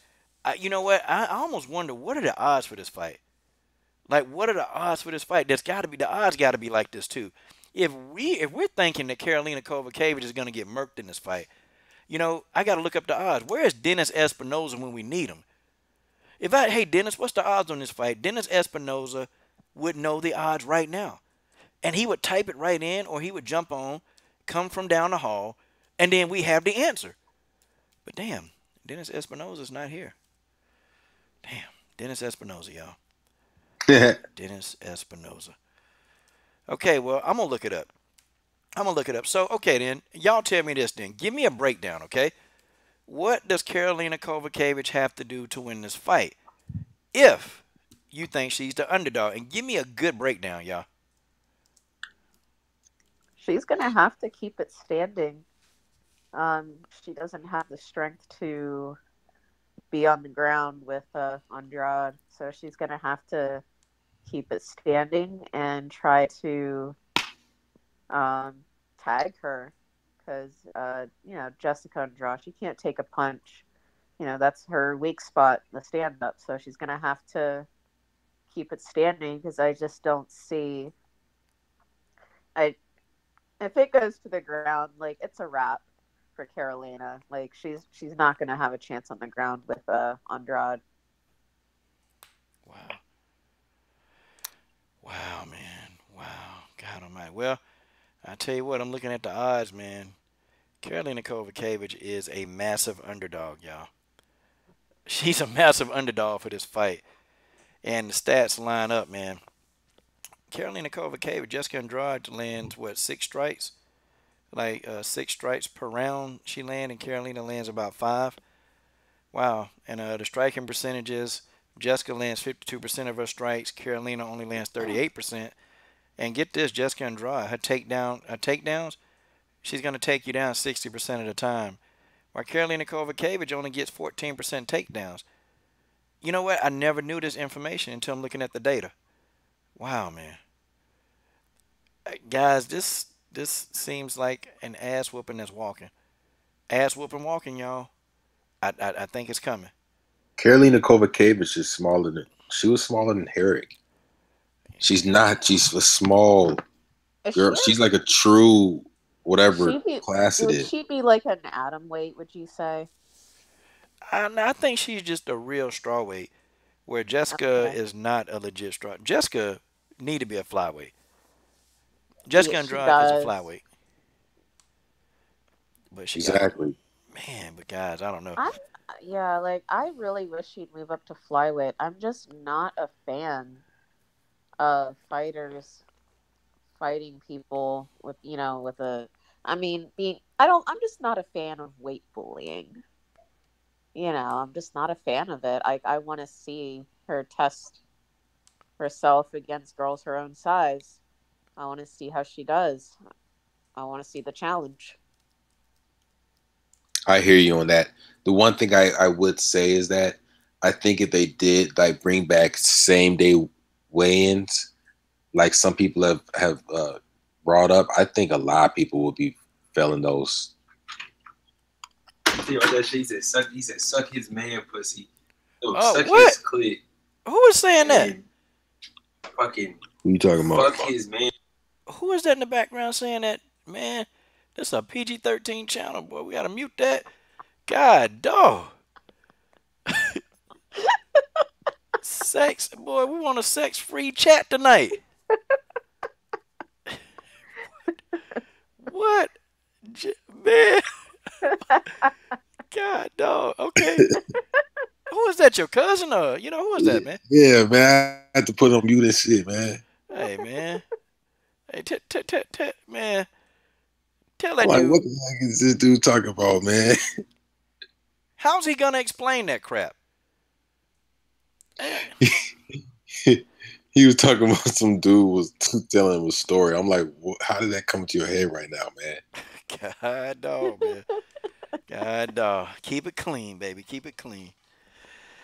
S1: You know what? I almost wonder, what are the odds for this fight? Like, what are the odds for this fight? The odds got to be like this too. If we're thinking that Karolina Kowalkiewicz is going to get murked in this fight, I got to look up the odds. Where is Dennis Espinoza when we need him? Hey Dennis, what's the odds on this fight? Dennis Espinoza would know the odds right now, and he would type it right in, or he would jump on, come from down the hall, and then we have the answer. But damn, Dennis Espinoza's not here. Damn, Dennis Espinoza, y'all. Dennis Espinoza. Okay, well, I'm gonna look it up. I'm gonna look it up. So, okay, then, y'all tell me this. Then, give me a breakdown, okay? What does Karolina Kowalkiewicz have to do to win this fight? If you think she's the underdog, and give me a good breakdown, y'all.
S3: She's gonna have to keep it standing. She doesn't have the strength to be on the ground with Andrade, so she's gonna have to keep it standing and try to tag her because Jessica Andrade, she can't take a punch. That's her weak spot, the stand up. So she's gonna have to keep it standing because I just don't see. I If it goes to the ground, like it's a wrap for Carolina. Like she's not gonna have a chance on the ground with Andrade.
S1: Wow. Wow, man. Wow. God almighty. Well, I tell you what, I'm looking at the odds, man. Karolina Kowalkiewicz is a massive underdog, y'all. She's a massive underdog for this fight. And the stats line up, man. Karolina Kowalkiewicz, Jessica Andrade lands, what, 6 strikes? Like 6 strikes per round she lands, and Carolina lands about 5. Wow. And the striking percentages, Jessica lands 52% of her strikes. Carolina only lands 38%. And get this, Jessica Andrade, her takedowns, she's going to take you down 60% of the time. While Karolina Kowalkiewicz only gets 14% takedowns. You know what? I never knew this information until I'm looking at the data. Wow, man. Guys, this seems like an ass whooping that's walking. Ass whooping walking, y'all. I think it's coming.
S2: Karolina Kowalkiewicz is smaller than she was smaller than Herrick. She's not. She's a small
S3: Is
S2: girl.
S3: she?
S2: She's like a true
S3: Would
S2: whatever
S3: she be?
S2: class it
S3: Would
S2: is.
S3: she be like an atom weight? Would you say?
S1: I think she's just a real strawweight, where Jessica
S3: Okay.
S1: is not a legit straw. Jessica need to be a flyweight.
S3: Yeah,
S1: Jessica
S3: she
S1: Andrade is a
S3: does.
S1: flyweight, but she got
S2: Exactly.
S1: man. But guys, I don't know.
S3: I'm Yeah, like I really wish she'd move up to flyweight. I'm just not a fan of fighters fighting people with with a I mean being I don't I'm just not a fan of weight bullying. I'm just not a fan of it. I want to see her test herself against girls her own size. I want to see how she does. I want to see the challenge.
S2: I hear you on that. The one thing I would say is that I think if they did like bring back same day weigh-ins, like some people have brought up, I think a lot of people would be feeling those.
S4: See what that shit? He said, suck his man pussy. No,
S1: Oh,
S4: suck
S1: what?
S4: his clit.
S1: Who is saying that?
S4: And fucking
S2: Who you talking about?
S4: fuck his man.
S1: Who is that in the background saying that? Man, this is a PG-13 channel, boy. We gotta mute that. God, dog. Sex, boy. We want a sex-free chat tonight. What, man? God, dog. Okay. Who is that? Your cousin or who is that, man?
S2: Yeah, man. I had to put on mute and shit, man.
S1: Hey, man. Hey, man. Tell
S2: I'm
S1: that
S2: like,
S1: dude.
S2: what the heck is this dude talking about, man?
S1: How's he gonna explain that crap?
S2: He was talking about some dude was telling him a story. I'm like, how did that come to your head right now, man?
S1: God, dog, man. God, dog. Keep it clean, baby. Keep it clean.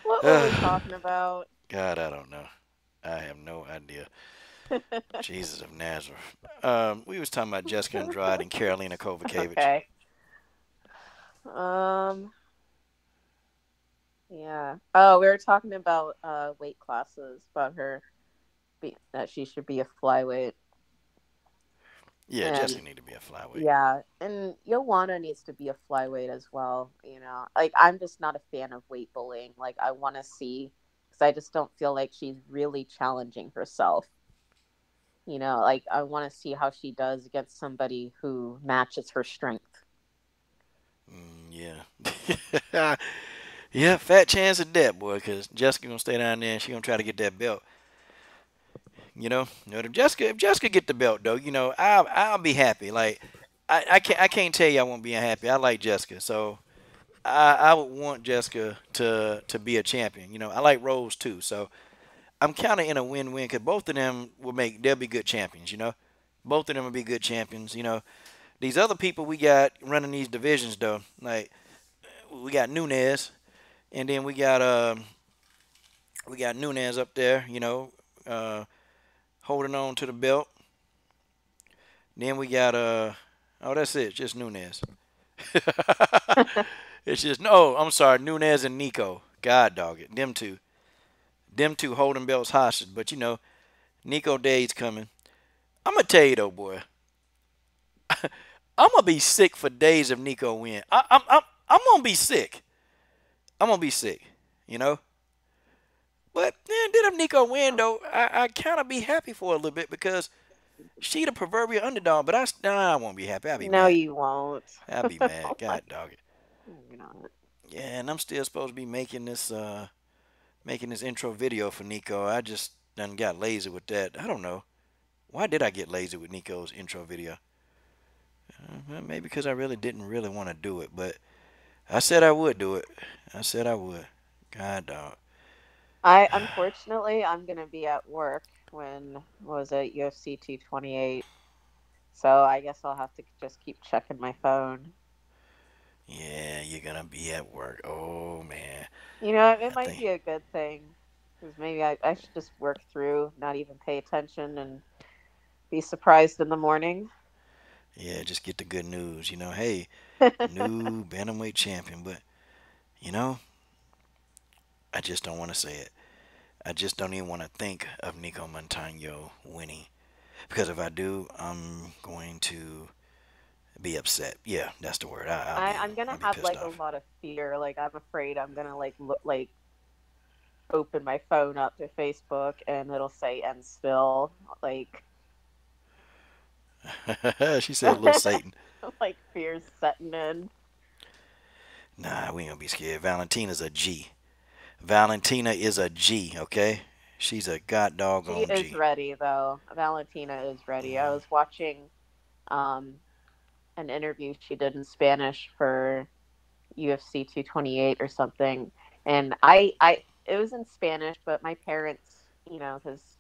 S3: What were we talking about?
S1: God, I don't know. I have no idea. Jesus of Nazareth. We was talking about Jessica Andrade and Karolina Kowalkiewicz.
S3: Okay. Yeah. Oh, we were talking about weight classes, about her that she should be a flyweight.
S1: Yeah, Jessica need to be a flyweight.
S3: Yeah, and Joanna needs to be a flyweight as well. Like I'm just not a fan of weight bullying. Like I want to see because I just don't feel like she's really challenging herself. Like I want to see how she does against somebody who matches her strength.
S1: Yeah. Yeah, fat chance of that, boy, because Jessica going to stay down there and she going to try to get that belt. If Jessica get the belt, though, I'll be happy. Like, I can't tell you I won't be unhappy. I like Jessica, so I would want Jessica to be a champion. I like Rose, too, so I'm kind of in a win-win because both of them they'll be good champions. Both of them will be good champions. These other people we got running these divisions though, like we got Nunez, and then we got Nunez up there. Uh, holding on to the belt. Then we got oh, that's it, just Nunez. It's just no. I'm sorry, Nunez and Nico. God dog it, them two holding belts hostage. But Nico Day's coming. I'm gonna tell you though, boy. I'm gonna be sick for days if Nico win. I'm gonna be sick. I'm gonna be sick. You know. But then if Nico win though, I kind of be happy for a little bit because she the proverbial underdog. But I won't be happy. I'll be
S3: No,
S1: mad.
S3: you won't.
S1: I'll be mad. God dog it.
S3: No, you're not.
S1: Yeah, and I'm still supposed to be making this intro video for Nico. I just done got lazy with that. I don't know. Why did I get lazy with Nico's intro video? Well, maybe because I really didn't really want to do it, but I said I would do it. I said I would. God dog.
S3: Unfortunately, I'm gonna be at work when was it UFC 228. So I guess I'll have to just keep checking my phone.
S1: Yeah, you're gonna be at work. Oh man.
S3: It
S1: I
S3: might
S1: think
S3: be a good thing because maybe I should just work through, not even pay attention, and be surprised in the morning.
S1: yeah, just get the good news. Hey, new bantamweight champion, but you know, I just don't want to say it. I just don't even want to think of Nico Montano winning because if I do, I'm going to be upset. Yeah, that's the word. I'll be
S3: I'm gonna
S1: I'll be
S3: have
S1: pissed
S3: like a
S1: off.
S3: lot of fear. Like I'm afraid I'm gonna open my phone up to Facebook and it'll say "and still," like
S1: She said, "Little Satan."
S3: like fear's setting in.
S1: Nah, we ain't gonna be scared. Valentina's a G. Valentina is a G. Okay, she's a god
S3: She
S1: doggone
S3: is
S1: G.
S3: ready though. Valentina is ready. I was watching um an interview she did in Spanish for UFC 228 or something, and I it was in Spanish, but my parents, because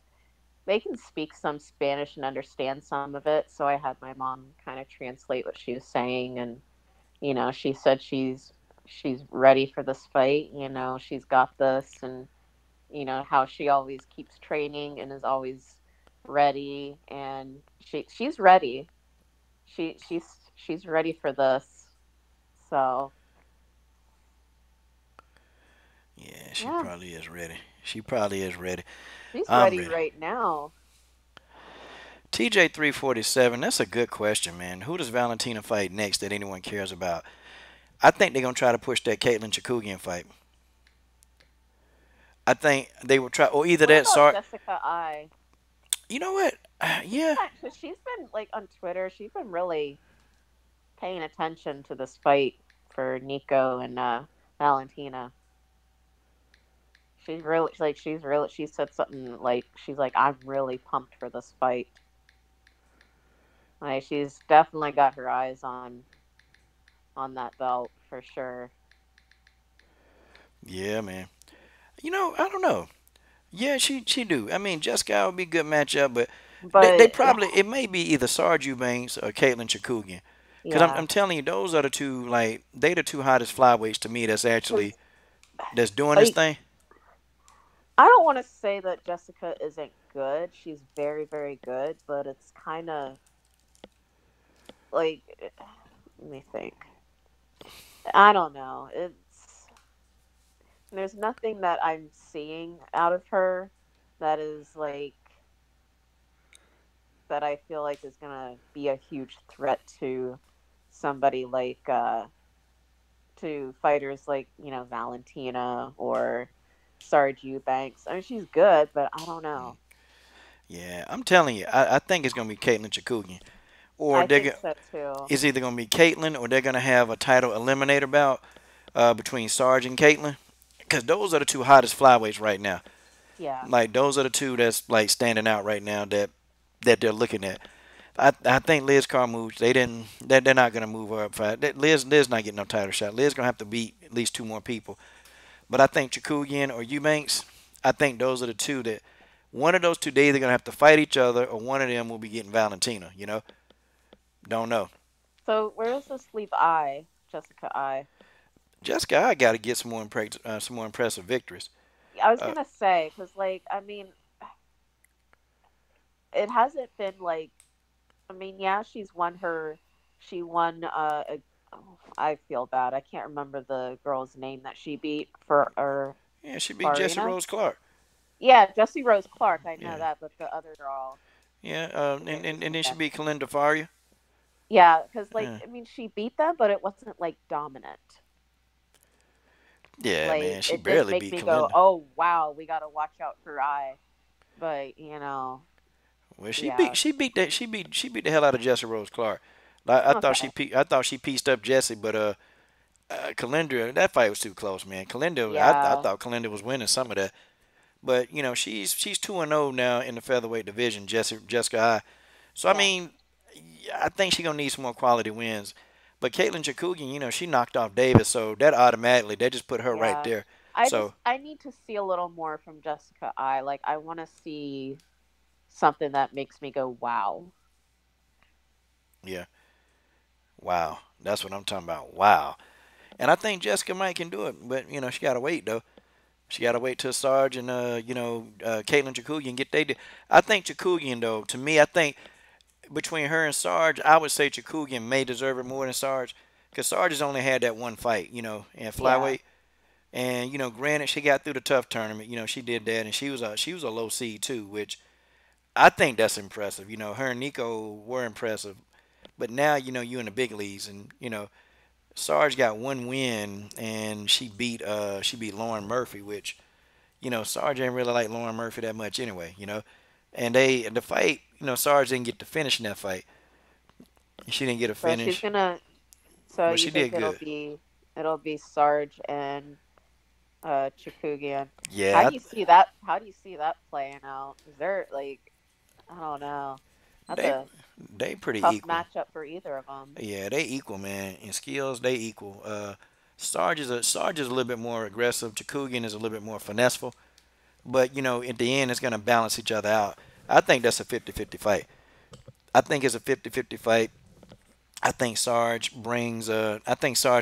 S3: they can speak some Spanish and understand some of it, so I had my mom kind of translate what she was saying, and she said she's ready for this fight. She's got this, and how she always keeps training and is always ready, and she's ready. She's ready for this. So
S1: Yeah, she
S3: yeah,
S1: probably is ready. She probably is ready.
S3: she's
S1: I'm
S3: ready
S1: ready.
S3: right now.
S1: TJ 347. That's a good question, man. Who does Valentina fight next that anyone cares about? I think they're gonna try to push that Caitlin Chakugian fight. I think they will try, or either
S3: What
S1: that.
S3: about
S1: Sorry,
S3: Jessica I?
S1: you know what? Yeah,
S3: Because she's been like on Twitter. She's been really paying attention to this fight for Nico and Valentina. She said something like she's like I'm really pumped for this fight. Like she's definitely got her eyes on that belt for sure.
S1: yeah, man. I don't know. Yeah, she do. I mean, Jessica would be a good matchup, but they
S3: But
S1: probably it may be either Sarge Eubanks or Caitlin Chakugian. Cause I'm
S3: yeah,
S1: I'm telling you, those are the two they the two hottest flyweights to me.
S3: because
S1: That's doing this
S3: like
S1: thing.
S3: I don't want to say that Jessica isn't good. She's very very good, but it's kind of like let me think. I don't know. There's nothing that I'm seeing out of her that is like that I feel like is gonna be a huge threat to somebody like to fighters like Valentina or Sarge Eubanks. I mean, she's good, but I don't know.
S1: Yeah, I'm telling you, I think it's gonna be Caitlyn Chookagian, or
S3: I think so too.
S1: it's either gonna be Caitlyn or they're gonna have a title eliminator bout between Sarge and Caitlyn, because those are the two hottest flyweights right now.
S3: Yeah.
S1: Like those are the two that's like standing out right now that they're looking at. I think Liz Carmouche, they didn't they're not gonna move her up five. Liz not getting no title shot. Liz gonna have to beat at least two more people. But I think Chikugian or Eubanks, I think those are the two that one of those two days they're gonna have to fight each other, or one of them will be getting Valentina. Don't know.
S3: So where does this leave Jessica I?
S1: Jessica, I got to get some more impressive victories.
S3: I was
S1: Uh,
S3: gonna say because, like, I mean, it hasn't been like, I mean, yeah, she won. Oh, I feel bad. I can't remember the girl's name that she beat for
S1: yeah, she beat Jesse
S3: Farina.
S1: Rose Clark.
S3: Yeah, Jessie Rose Clark. I know
S1: Yeah,
S3: that, but the other girl,
S1: yeah,
S3: I forget her
S1: and
S3: name
S1: then she
S3: again.
S1: beat Kalinda Faria.
S3: Yeah, because, like,
S1: Yeah,
S3: I mean, she beat them, but it wasn't like dominant.
S1: yeah,
S3: Like,
S1: man, she
S3: it didn't
S1: barely
S3: make
S1: beat
S3: me go,
S1: Kalinda.
S3: "Oh wow, we got to watch out for But
S1: Well,
S3: yeah,
S1: she beat the hell out of Jesse Rose Clark.
S3: okay,
S1: I thought she pieced up Jesse, but Kalinda, that fight was too close, man. I
S3: yeah,
S1: thought Kalinda was winning some of that, but she's 2-0 now in the featherweight division. Jessica I. So I
S3: yeah,
S1: mean, yeah, I think she's gonna need some more quality wins. But Caitlin Chookagian, she knocked off Davis, so that automatically they just put her right
S3: yeah.
S1: there. So
S3: I need to see a little more from Jessica I. Like, I want to see something that makes me go, "Wow."
S1: yeah, wow, that's what I'm talking about. Wow, and I think Jessica Mike can do it, but she gotta wait though. She gotta wait till Sarge and Caitlin Chookagian get they. I think Chookagian though, to me, I think between her and Sarge, I would say Chookagian may deserve it more than Sarge, because Sarge has only had that one fight, in
S3: Yeah,
S1: flyweight. And granted, she got through the tough tournament. She did that, and she was a low seed too, which I think that's impressive. Her and Nico were impressive, but now you in the big leagues, and Sarge got one win, and she beat Lauren Murphy, which Sarge ain't really like Lauren Murphy that much anyway. And the fight, Sarge didn't get to finish in that fight. She didn't get a
S3: so she's
S1: finish,
S3: gonna. So
S1: but
S3: you
S1: she
S3: think
S1: did good.
S3: it'll be Sarge and Chikugian.
S1: Yeah,
S3: How do you see that playing out? Is there, like, I don't know. That's
S1: they
S3: a
S1: they pretty
S3: tough
S1: equal.
S3: matchup for either of them.
S1: Yeah, they equal, man. In skills, they equal. Sarge is a little bit more aggressive. Chikugian is a little bit more finesseful. But at the end, it's gonna balance each other out. I think that's a 50-50 fight. I think it's a 50-50 fight. I think Sarge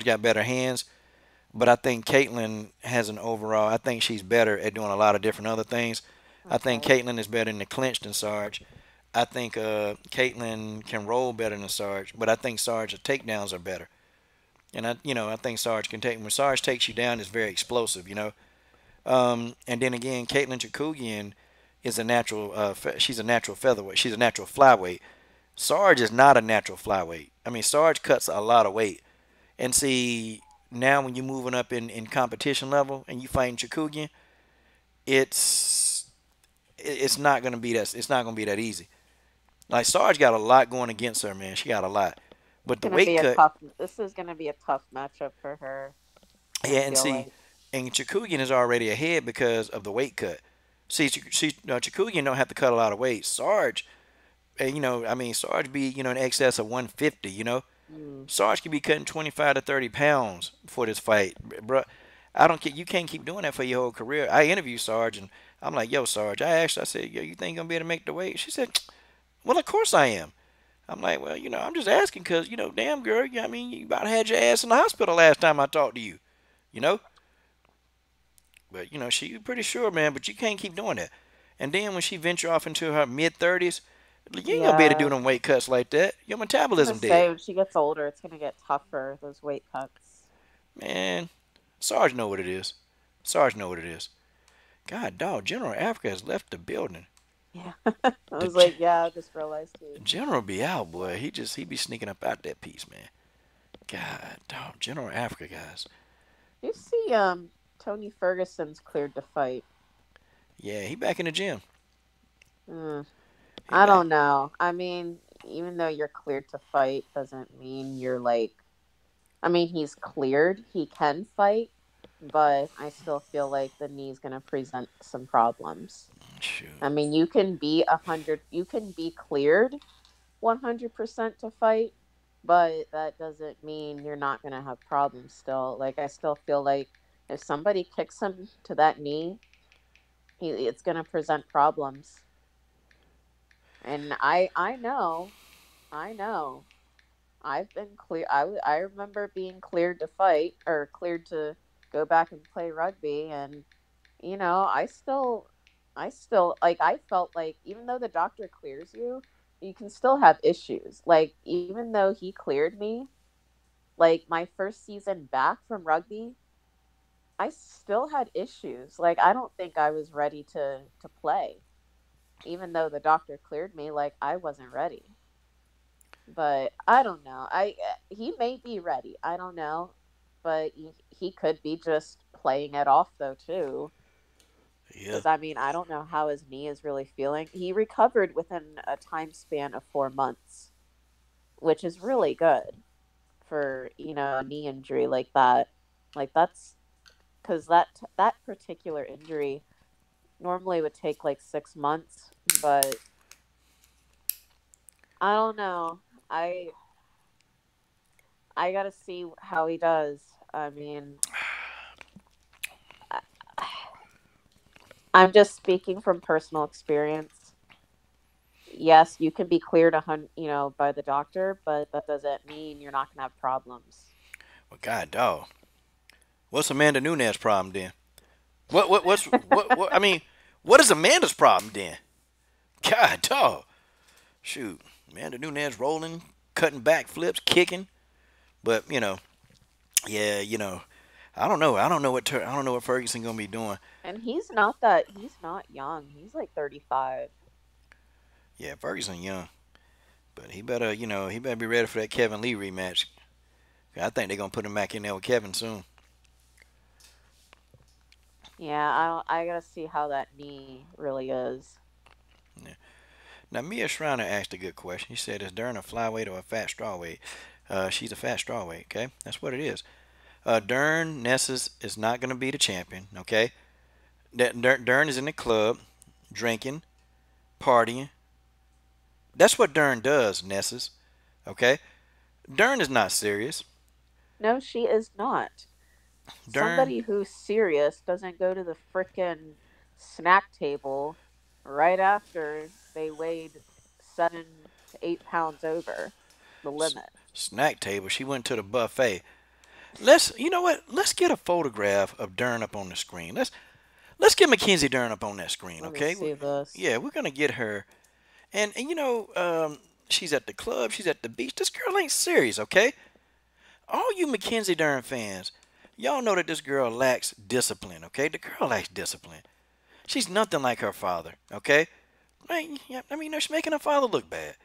S1: got better hands, but I think Caitlyn has an overall. I think she's better at doing a lot of different other things. I think
S3: Okay.
S1: Caitlyn is better in the clinch than Sarge. I think Caitlyn can roll better than Sarge, but I think Sarge's takedowns are better. And I think Sarge can take when Sarge takes you down, it's very explosive. And then again, Caitlyn Chookagian is a natural. She's a natural featherweight. She's a natural flyweight. Sarge is not a natural flyweight. I mean, Sarge cuts a lot of weight. And see, now when you're moving up in competition level and you fighting Chookagian, it's it's not gonna be that easy. Like Sarge got a lot going against her, man. She got a lot. But the weight cut,
S3: This is gonna be a tough matchup for her. I
S1: yeah, and
S3: feel
S1: see,
S3: like.
S1: and Chookagian is already ahead because of the weight cut. See, Chookagian don't have to cut a lot of weight. Sarge, and I mean, Sarge be in excess of 150.
S3: Mm.
S1: Sarge could be cutting 25 to 30 pounds for this fight, bro. I don't care. You can't keep doing that for your whole career. I interviewed Sarge, and I'm like, "Yo, Sarge." I asked her, I said, "Yo, you think you're gonna be able to make the weight?" She said, "Well, of course I am." I'm like, "Well, I'm just asking because, damn girl, I mean, you about had your ass in the hospital last time I talked to you, you know." But she pretty sure, man. But you can't keep doing that. And then when she venture off into her mid 30s, you ain't gonna be able to do
S3: Yeah,
S1: them weight cuts like that. Your
S3: I was gonna
S1: metabolism dead,
S3: say when she gets older, it's gonna get tougher. Those weight cuts.
S1: man. Sarge know what it is. Sarge know what it is. God, dog, General Africa has left the building.
S3: Yeah, I
S1: The
S3: was like, yeah, I just realized too.
S1: General be out, boy. He be sneaking up out that piece, man. God, dog, General Africa, guys.
S3: Do you see Tony Ferguson's cleared to fight.
S1: Yeah, he back in the gym.
S3: Mm,
S1: He
S3: I
S1: back.
S3: don't know. I mean, even though you're cleared to fight, doesn't mean you're like. I mean, he's cleared. He can fight, but I still feel like the knee's gonna present some problems.
S1: Shoot.
S3: I mean, you can be 100. You can be cleared 100% to fight, but that doesn't mean you're not gonna have problems still. Like I still feel like if somebody kicks him to that knee, it's gonna present problems. And I know. I've been clear. I remember being cleared to fight or cleared to go back and play rugby, and I still like. I felt like even though the doctor clears you, you can still have issues. Like even though he cleared me, like my first season back from rugby, I still had issues. Like I don't think I was ready to play, even though the doctor cleared me. Like I wasn't ready. But I don't know. I He may be ready. I don't know, but he could be just playing it off though too.
S1: Yeah.
S3: Because I mean, I don't know how his knee is really feeling. He recovered within a time span of 4 months, which is really good for a knee injury like that. Like that's because that particular injury normally would take like 6 months, but I don't know. I I gotta see how he does. I mean, I- I'm just speaking from personal experience. Yes, you can be cleared by the doctor, but that doesn't mean you're not gonna have problems.
S1: Well, God, dog. What's Amanda Nunes' problem then? What? I mean, what is Amanda's problem then? God, dog. Shoot, Amanda Nunes rolling, cutting back flips, kicking, but yeah, I don't know. I don't know what Ferguson gonna be doing.
S3: And he's not young. He's like 35.
S1: Yeah, Ferguson young, but he better be ready for that Kevin Lee rematch. I think they're gonna put him back in there with Kevin soon.
S3: Yeah, I gotta see how that knee really is.
S1: Yeah. Now Mia Shriner asked a good question. She said, "Is Dern a flyweight or a fat strawweight?" She's a fat strawweight. Okay, that's what it is. Dern Nessus is not gonna be the champion. Okay, Dern is in the club, drinking, partying. That's what Dern does, Nessus. Okay, Dern is not serious.
S3: No, she is not.
S1: Dern,
S3: Somebody who's serious doesn't go to the frickin' snack table right after they weighed 7 to 8 pounds over the limit.
S1: snack table. She went to the buffet. You know what? Let's get a photograph of Dern up on the screen. Let's get Mackenzie Dern up on that screen,
S3: Let me
S1: okay?
S3: see this.
S1: Yeah, we're gonna get her, and she's at the club, she's at the beach. This girl ain't serious, okay? All you Mackenzie Dern fans, y'all know that this girl lacks discipline, okay? The girl lacks discipline. She's nothing like her father, okay? Yeah, I mean, she's making her father look bad,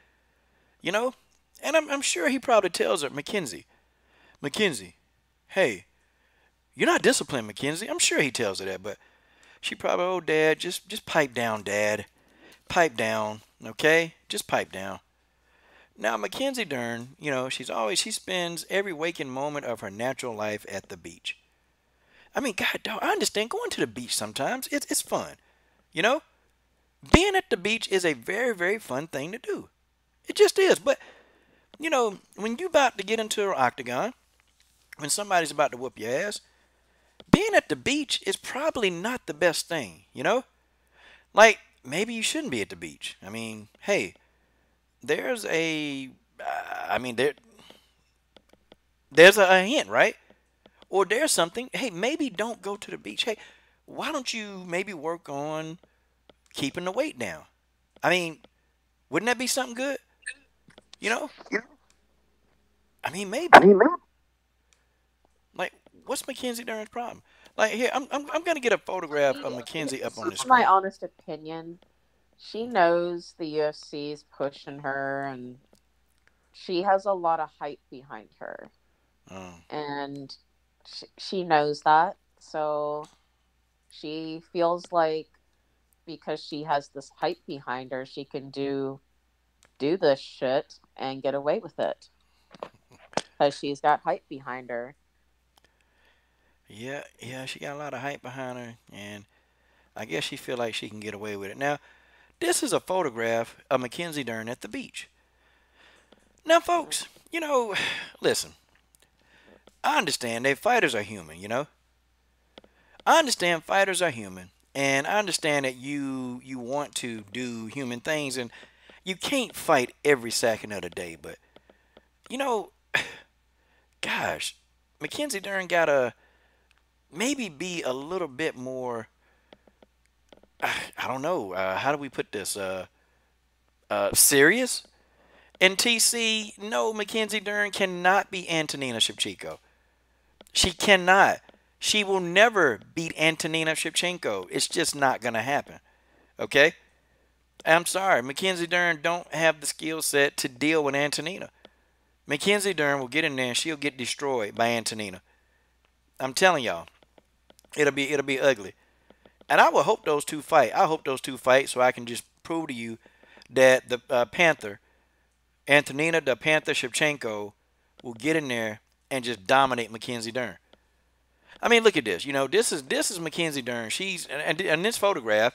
S1: you know? And I'm sure he probably tells her, Mackenzie, hey, you're not disciplined, Mackenzie. I'm sure he tells her that, but she probably, oh, Dad, just pipe down, Dad. Pipe down, okay? Just pipe down. Now, Mackenzie Dern, she spends every waking moment of her natural life at the beach. I mean, God, dog, I understand going to the beach sometimes. It's fun, you know? Being at the beach is a very, very fun thing to do. It just is. But, when you about to get into an octagon, when somebody's about to whoop your ass, being at the beach is probably not the best thing, you know? Like, maybe you shouldn't be at the beach. I mean, hey, there's a, I mean, there's a hint, right? Or there's something. Hey, maybe don't go to the beach. Hey, why don't you maybe work on keeping the weight down? I mean, wouldn't that be something good? You know? I mean, maybe. Like, what's Mackenzie Dern's problem? Like, here, I'm gonna get a photograph of Mackenzie up on the
S3: My
S1: screen.
S3: honest opinion, she knows the UFC's pushing her, and she has a lot of hype behind her,
S1: Um,
S3: and she knows that. So she feels like because she has this hype behind her, she can do this shit and get away with it because she's got hype behind her.
S1: Yeah, yeah, she got a lot of hype behind her, and I guess she feel like she can get away with it. Now, this is a photograph of Mackenzie Dern at the beach. Now, folks, listen, I understand that fighters are human, I understand fighters are human, and I understand that you want to do human things, and you can't fight every second of the day, but, you know, gosh, Mackenzie Dern gotta maybe be a little bit more, I don't know, how do we put this, serious? And TC, no, Mackenzie Dern cannot be Antonina Shevchenko. She cannot. She will never beat Antonina Shevchenko. It's just not going to happen. Okay? I'm sorry. Mackenzie Dern don't have the skill set to deal with Antonina. Mackenzie Dern will get in there and she'll get destroyed by Antonina. I'm telling y'all. It'll be ugly. And I will hope those two fight. I hope those two fight so I can just prove to you that the Panther, Antonina the Panther Shevchenko, will get in there and just dominate Mackenzie Dern. I mean, look at this. This is Mackenzie Dern. She's and this photograph,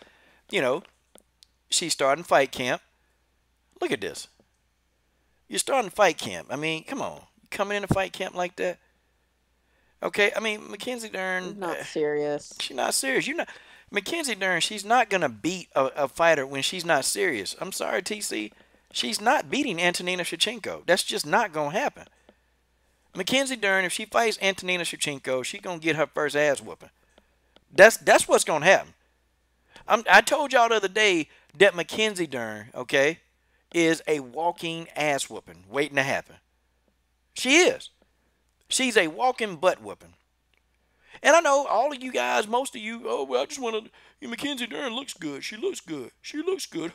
S1: she's starting fight camp. Look at this. You're starting fight camp. I mean, come on. You coming into fight camp like that? Okay, I mean, Mackenzie Dern.
S3: Not serious.
S1: She's not serious. Mackenzie Dern, she's not going to beat a fighter when she's not serious. I'm sorry, TC. She's not beating Antonina Shevchenko. That's just not going to happen. Mackenzie Dern, if she fights Antonina Shevchenko, she's going to get her first ass whooping. That's what's going to happen. I told y'all the other day that Mackenzie Dern, okay, is a walking ass whooping waiting to happen. She is. She's a walking butt whooping. And I know all of you guys, most of you, oh, well, I just want to, Mackenzie Dern looks good. She looks good. She looks good.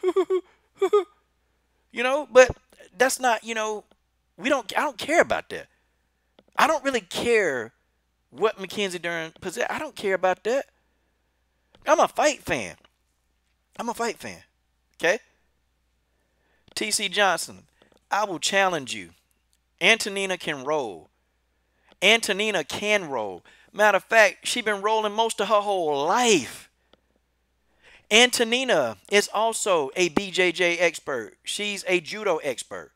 S1: But that's not, I don't care about that. I don't really care what Mackenzie Dern possesses. I don't care about that. I'm a fight fan. Okay? TC Johnson, I will challenge you. Antonina can roll. Antonina can roll. Matter of fact, she's been rolling most of her whole life. Antonina is also a BJJ expert. She's a judo expert.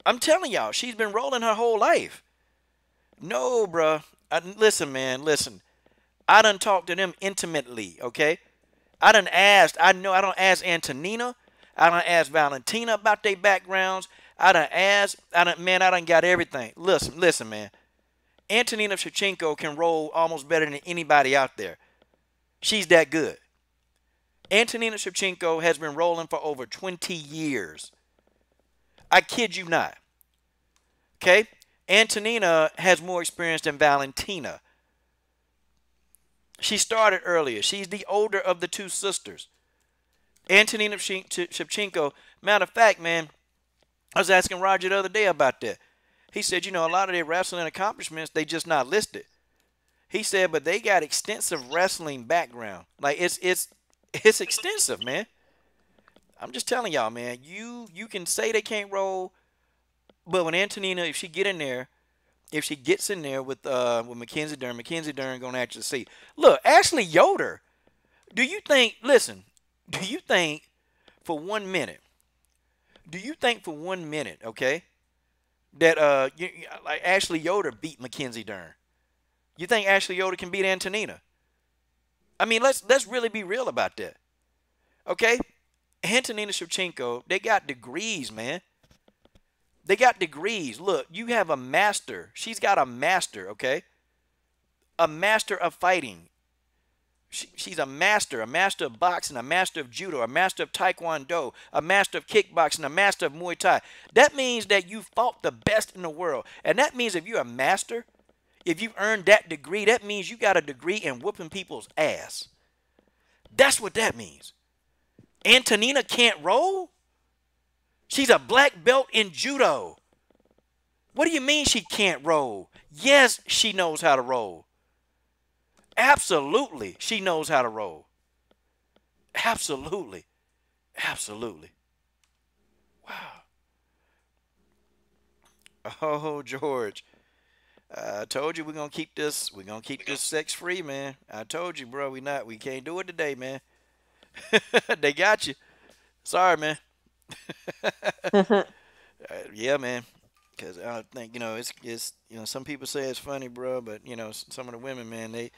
S1: I'm telling y'all, she's been rolling her whole life. No, bruh. Listen, man, listen. I done talked to them intimately, okay? I don't ask Antonina. I done asked Valentina about their backgrounds. I done got everything. Listen, man. Antonina Shevchenko can roll almost better than anybody out there. She's that good. Antonina Shevchenko has been rolling for over 20 years. I kid you not. Okay? Antonina has more experience than Valentina. She started earlier. She's the older of the two sisters. Antonina Shevchenko, matter of fact, man, I was asking Roger the other day about that. He said, a lot of their wrestling accomplishments, they just not listed. He said, but they got extensive wrestling background. Like, it's extensive, man. I'm just telling y'all, man. You can say they can't roll, but when Antonina, if she gets in there with Mackenzie Dern gonna actually see. Look, Ashley Yoder. Do you think for 1 minute, okay, that like Ashley Yoder beat Mackenzie Dern? You think Ashley Yoder can beat Antonina? I mean, let's really be real about that. Okay? Antonina Shevchenko, they got degrees, man. They got degrees. Look, you have a master. She's got a master, okay? A master of fighting. She's a master of boxing, a master of judo, a master of taekwondo, a master of kickboxing, a master of Muay Thai. That means that you fought the best in the world. And that means if you're a master, if you've earned that degree, that means you got a degree in whooping people's ass. That's what that means. Antonina can't roll? She's a black belt in judo. What do you mean she can't roll? Yes, she knows how to roll. Absolutely, she knows how to roll. Absolutely, absolutely. Wow. Oh, George, I told you we're gonna keep this. We're gonna keep this sex free, man. I told you, bro. We can't do it today, man. They got you. Sorry, man. Yeah, man. Because I think it's some people say it's funny, bro, but some of the women, man, they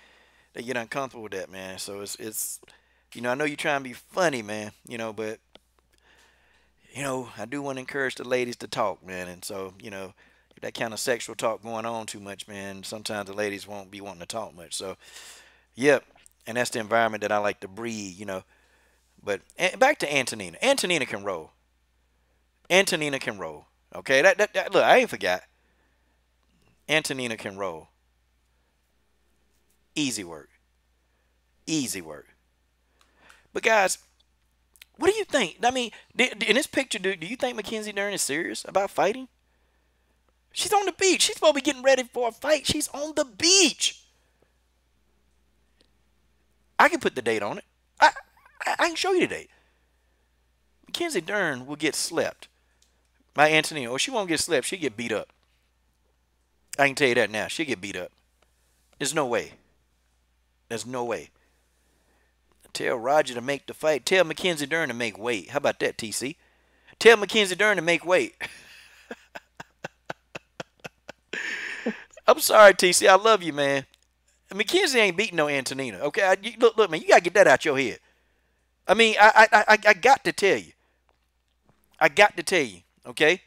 S1: get uncomfortable with that, man. So it's I know you're trying to be funny, man, but I do want to encourage the ladies to talk, man. And so that kind of sexual talk going on too much, man. Sometimes the ladies won't be wanting to talk much. So yep, and that's the environment that I like to breed. But back to Antonina. Antonina can roll. Antonina can roll. Okay, that look, I ain't forgot. Antonina can roll. Easy work. Easy work. But guys, what do you think? I mean, in this picture, do you think Mackenzie Dern is serious about fighting? She's on the beach. She's supposed to be getting ready for a fight. She's on the beach. I can put the date on it. I can show you the date. Mackenzie Dern will get slept by Antonina. Or she won't get slept. She'll get beat up. I can tell you that now. She'll get beat up. There's no way. There's no way. Tell Roger to make the fight. Tell Mackenzie Dern to make weight. How about that, TC? Tell Mackenzie Dern to make weight. I'm sorry, TC. I love you, man. Mackenzie ain't beating no Antonina. Okay, look, man. You gotta get that out your head. I mean, I got to tell you. I got to tell you. Okay.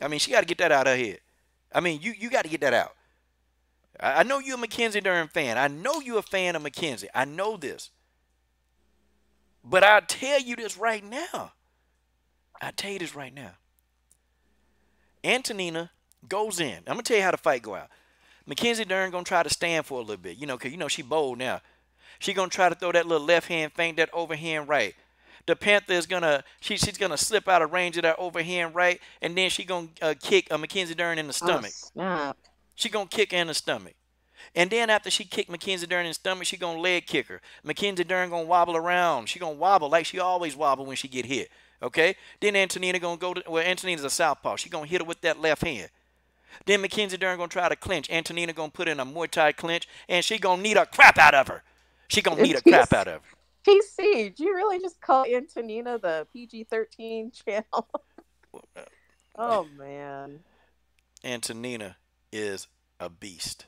S1: I mean, she got to get that out of her head. I mean, you got to get that out. I know you're a Mackenzie Dern fan. I know you're a fan of Mackenzie. I know this. But I'll tell you this right now. I'll tell you this right now. Antonina goes in. I'm going to tell you how the fight go out. Mackenzie Dern going to try to stand for a little bit. Because, she bold now. She going to try to throw that little left hand feint, that overhand right. The Panther is going to, she's going to slip out of range of that overhand right. And then she going to kick Mackenzie Dern in the stomach.
S3: Oh, snap.
S1: She going to kick her in the stomach. And then after she kicked Mackenzie Dern in the stomach, she going to leg kick her. Mackenzie Dern going to wobble around. She going to wobble like she always wobble when she get hit. Okay? Then Antonina going to go to, well, Antonina's a southpaw. She going to hit her with that left hand. Then Mackenzie Dern going to try to clinch. Antonina going to put in a Muay Thai clinch, and she going to knead a crap out of her. She going to knead a crap out of her.
S3: PC, do you really just call Antonina the PG-13 channel? Oh, man.
S1: Antonina is a beast.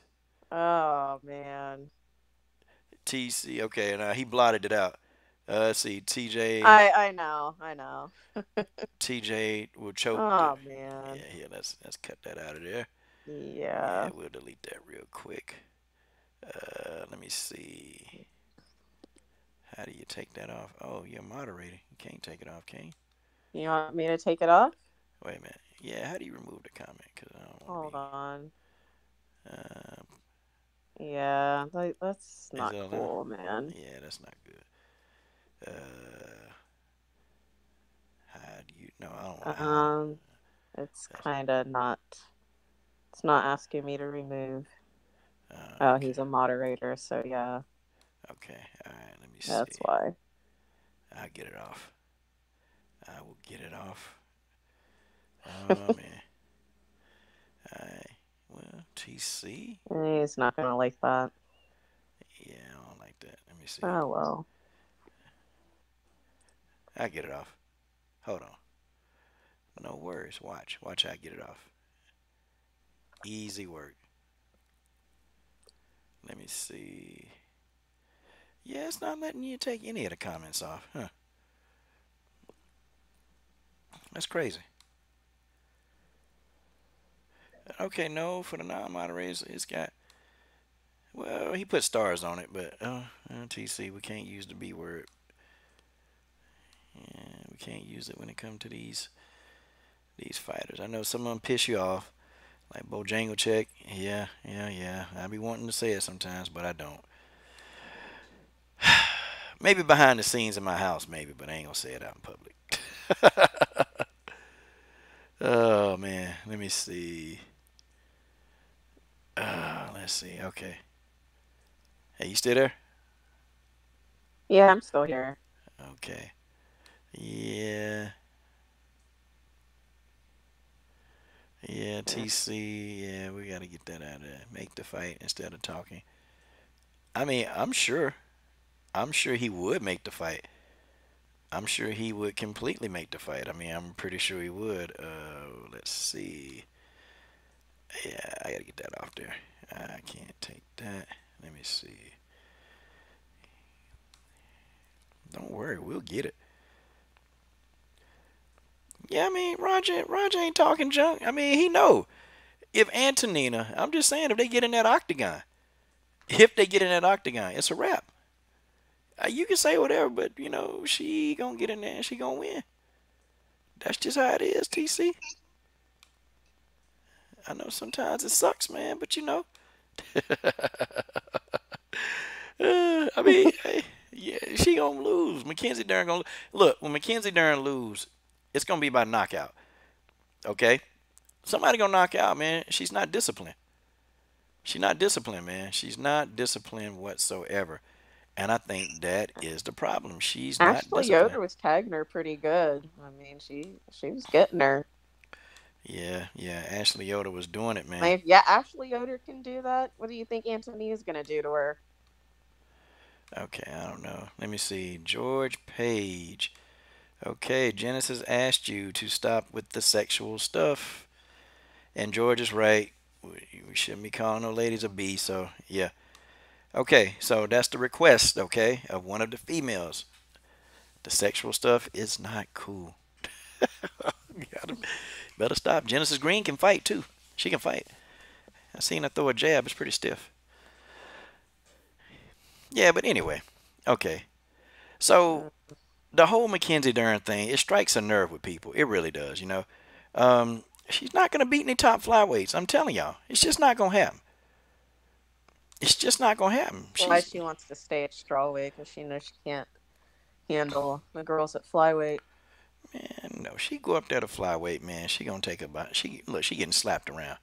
S3: Oh, man.
S1: TC, okay, and he blotted it out. Let's see, TJ.
S3: I know.
S1: TJ will choke.
S3: Oh, man.
S1: Yeah, let's cut that out of there.
S3: Yeah.
S1: We'll delete that real quick. Let me see. How do you take that off? Oh, you're moderating. You can't take it off, can you?
S3: You want me to take it off?
S1: Wait a minute. Yeah, how do you remove the comment? Cause I don't
S3: Hold on.
S1: Uh,
S3: yeah, that's not cool, man.
S1: Yeah, that's not good. How do you? No, I don't want to.
S3: It's kind of not. It's not asking me to remove.
S1: Okay.
S3: Oh, he's a moderator, so yeah.
S1: Okay. All right. Let me see.
S3: That's why.
S1: I'll get it off. I will get it off. Oh man. Alright. Well, TC.
S3: He's not gonna like that.
S1: Yeah, I don't like that. Let me see.
S3: Oh well.
S1: I'll get it off. Hold on. No worries. Watch how I get it off. Easy work. Let me see. Yeah, it's not letting you take any of the comments off, huh? That's crazy. Okay, no, for the non-moderators, it's got, well, he put stars on it, but, TC, we can't use the B word. Yeah, we can't use it when it comes to these fighters. I know some of them piss you off, like Bojangle Check. Yeah. I be wanting to say it sometimes, but I don't. Maybe behind the scenes in my house, maybe, but I ain't gonna say it out in public. Oh, man. Let me see. Let's see. Okay. Hey, you still there?
S3: Yeah, I'm still here.
S1: Okay. Yeah. Yeah, TC. Yeah, we got to get that out of there. Make the fight instead of talking. I mean, I'm sure. I'm sure he would make the fight. I'm sure he would completely make the fight. I mean, I'm pretty sure he would. Let's see. Yeah, I gotta get that off there. I can't take that. Let me see. Don't worry, we'll get it. Yeah, I mean, Roger ain't talking junk. I mean, he know if Antonina. I'm just saying, if they get in that octagon, it's a wrap. You can say whatever, but she gonna get in there and she gonna win. That's just how it is, TC. I know sometimes it sucks, man, but I mean, hey, yeah, she gonna lose. Mackenzie Dern gonna look when Mackenzie Dern lose, it's gonna be by knockout. Okay, somebody gonna knock out, man. She's not disciplined. She's not disciplined, man. She's not disciplined whatsoever, and I think that is the problem. She's not
S3: Ashley
S1: disciplined.
S3: Yoder was tagging her pretty good. I mean, she was getting her.
S1: Yeah, yeah. Ashley Yoder was doing it, man.
S3: Like, yeah, Ashley Yoder can do that. What do you think Antonia's gonna do to her?
S1: Okay, I don't know. Let me see. George Page. Okay, Genesis asked you to stop with the sexual stuff. And George is right. We shouldn't be calling no ladies a B, so yeah. Okay, so that's the request, okay, of one of the females. The sexual stuff is not cool. Better stop. Genesis Green can fight too. She can fight. I seen her throw a jab. It's pretty stiff. Yeah, but anyway. Okay. So the whole Mackenzie Dern thing, it strikes a nerve with people. It really does. She's not gonna beat any top flyweights. I'm telling y'all, it's just not gonna happen. It's just not gonna happen.
S3: Why she wants to stay at strawweight because she knows she can't handle the girls at flyweight.
S1: Man, no, she go up there to flyweight, man. She gonna take about. She getting slapped around.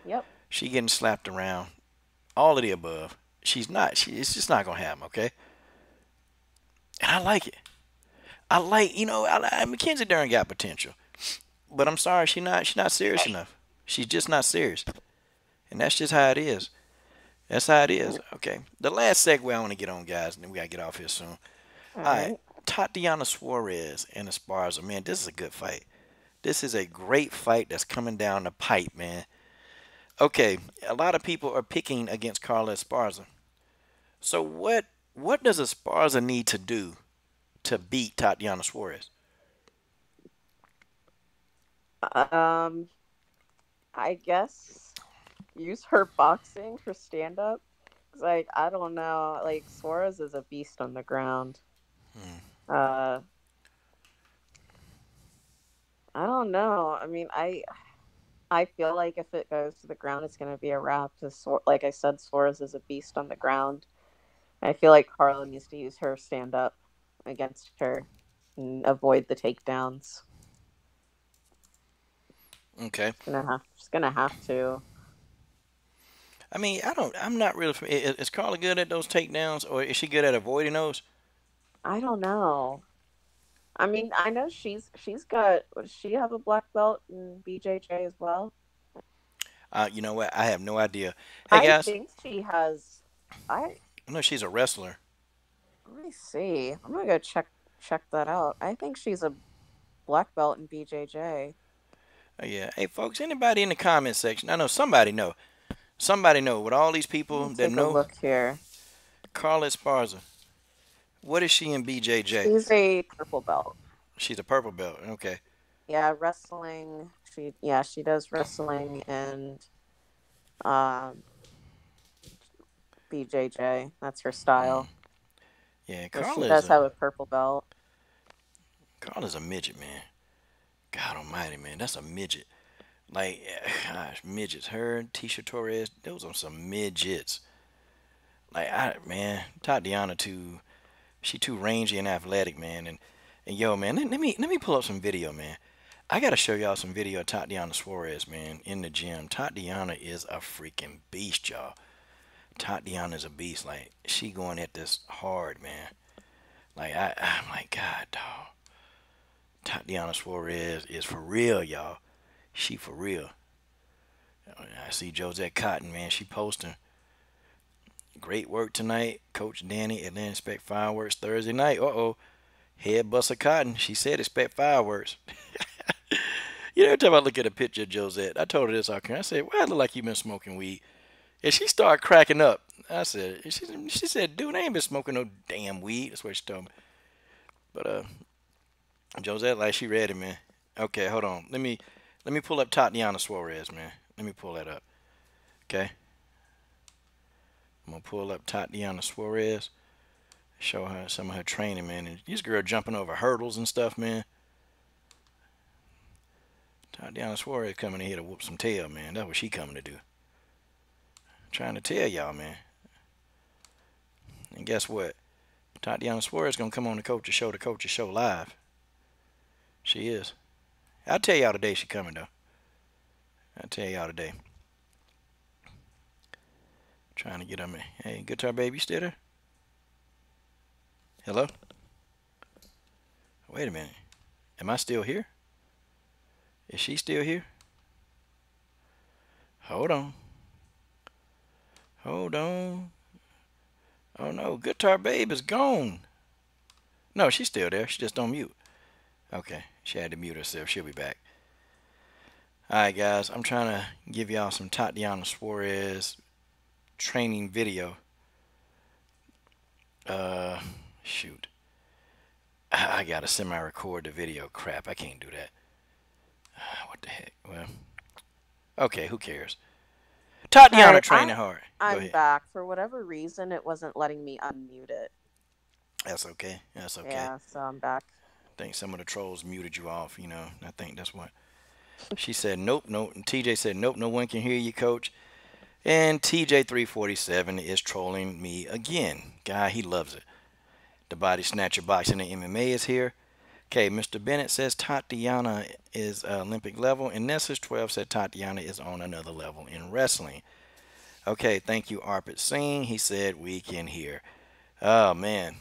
S3: Yep.
S1: She getting slapped around. All of the above. She's not. It's just not gonna happen. Okay. And I like it. I like. Mackenzie Dern got potential, but I'm sorry, she's not serious enough. She's just not serious, and that's just how it is. That's how it is. Okay. The last segue I want to get on, guys, and then we gotta get off here soon. All right. Tatiana Suarez and Esparza, man, this is a good fight. This is a great fight that's coming down the pipe, man. Okay, a lot of people are picking against Carla Esparza. So what does Esparza need to do to beat Tatiana Suarez?
S3: I guess use her boxing for stand up. Like, I don't know. Like, Suarez is a beast on the ground. I don't know. I mean, I feel like if it goes to the ground, it's going to be a wrap. Like I said, Suarez is a beast on the ground. I feel like Carla needs to use her stand up against her and avoid the takedowns.
S1: Okay.
S3: She's gonna have to.
S1: I mean, I'm not really. Is Carla good at those takedowns, or is she good at avoiding those?
S3: I don't know. I mean, I know she's got. Does she have a black belt in BJJ as well?
S1: You know what? I have no idea. Hey guys,
S3: I think she has.
S1: I know she's a wrestler.
S3: Let me see. I'm gonna go check that out. I think she's a black belt in BJJ.
S1: Oh, yeah. Hey folks, anybody in the comment section? I know somebody know. Somebody know. With all these people that know.
S3: Look here.
S1: Carla Esparza. What is she in BJJ?
S3: She's a purple belt.
S1: She's a purple belt. Okay.
S3: Yeah, wrestling. She does wrestling and BJJ. That's her style.
S1: Yeah,
S3: Carla does have a purple belt.
S1: Carla's a midget, man. God almighty, man. That's a midget. Like, gosh, midgets. Her, Tisha Torres, those are some midgets. Like, man, Tatiana she too rangy and athletic, man. And yo, man, let me pull up some video, man. I gotta show y'all some video of Tatiana Suarez, man, in the gym. Tatiana is a freaking beast, y'all. Tatiana's a beast. Like, she going at this hard, man. Like, I'm like, God, dog. Tatiana Suarez is for real, y'all. She for real. I see Josette Cotton, man. She posting. Great work tonight. Coach Danny, Atlanta expect fireworks Thursday night. Uh-oh. Head buster Cotton. She said expect fireworks. You know, every time I look at a picture of Josette, I told her this out here. I said, why I look like you been smoking weed? And she started cracking up. I said, she said, dude, I ain't been smoking no damn weed. That's what she told me. But Josette, like, she ready, man. Okay, hold on. Let me pull up Tatiana Suarez, man. Let me pull that up. Okay. I'm gonna pull up Tatiana Suarez. Show her some of her training, man. And this girl jumping over hurdles and stuff, man. Tatiana Suarez coming in here to whoop some tail, man. That's what she coming to do. I'm trying to tell y'all, man. And guess what? Tatiana Suarez gonna come on the Coach's Show live. She is. I'll tell y'all the day she coming, though. I'll tell y'all the day. Trying to get on me. Hey, Guitar Baby, you still there? Hello? Wait a minute. Am I still here? Is she still here? Hold on. Hold on. Oh no, Guitar Babe is gone. No, she's still there. She just on mute. Okay, she had to mute herself. She'll be back. Alright guys, I'm trying to give y'all some Tatiana Suarez training video. Shoot. I gotta semi-record the video. Crap, I can't do that. What the heck? Well, okay, who cares? Tatiana
S3: Alright,
S1: training hard. Go
S3: I'm
S1: ahead.
S3: back. For whatever reason, it wasn't letting me unmute it.
S1: That's okay. That's okay.
S3: Yeah, so I'm back.
S1: I think some of the trolls muted you off, you know. I think that's what. She said, nope, nope. And TJ said, nope, no one can hear you, coach. And TJ347 is trolling me again. Guy, he loves it. The Body Snatcher Boxing and MMA is here. Okay, Mr. Bennett says Tatiana is Olympic level. And Nessus12 said Tatiana is on another level in wrestling. Okay, thank you, Arpit Singh. He said we can hear. Oh, man.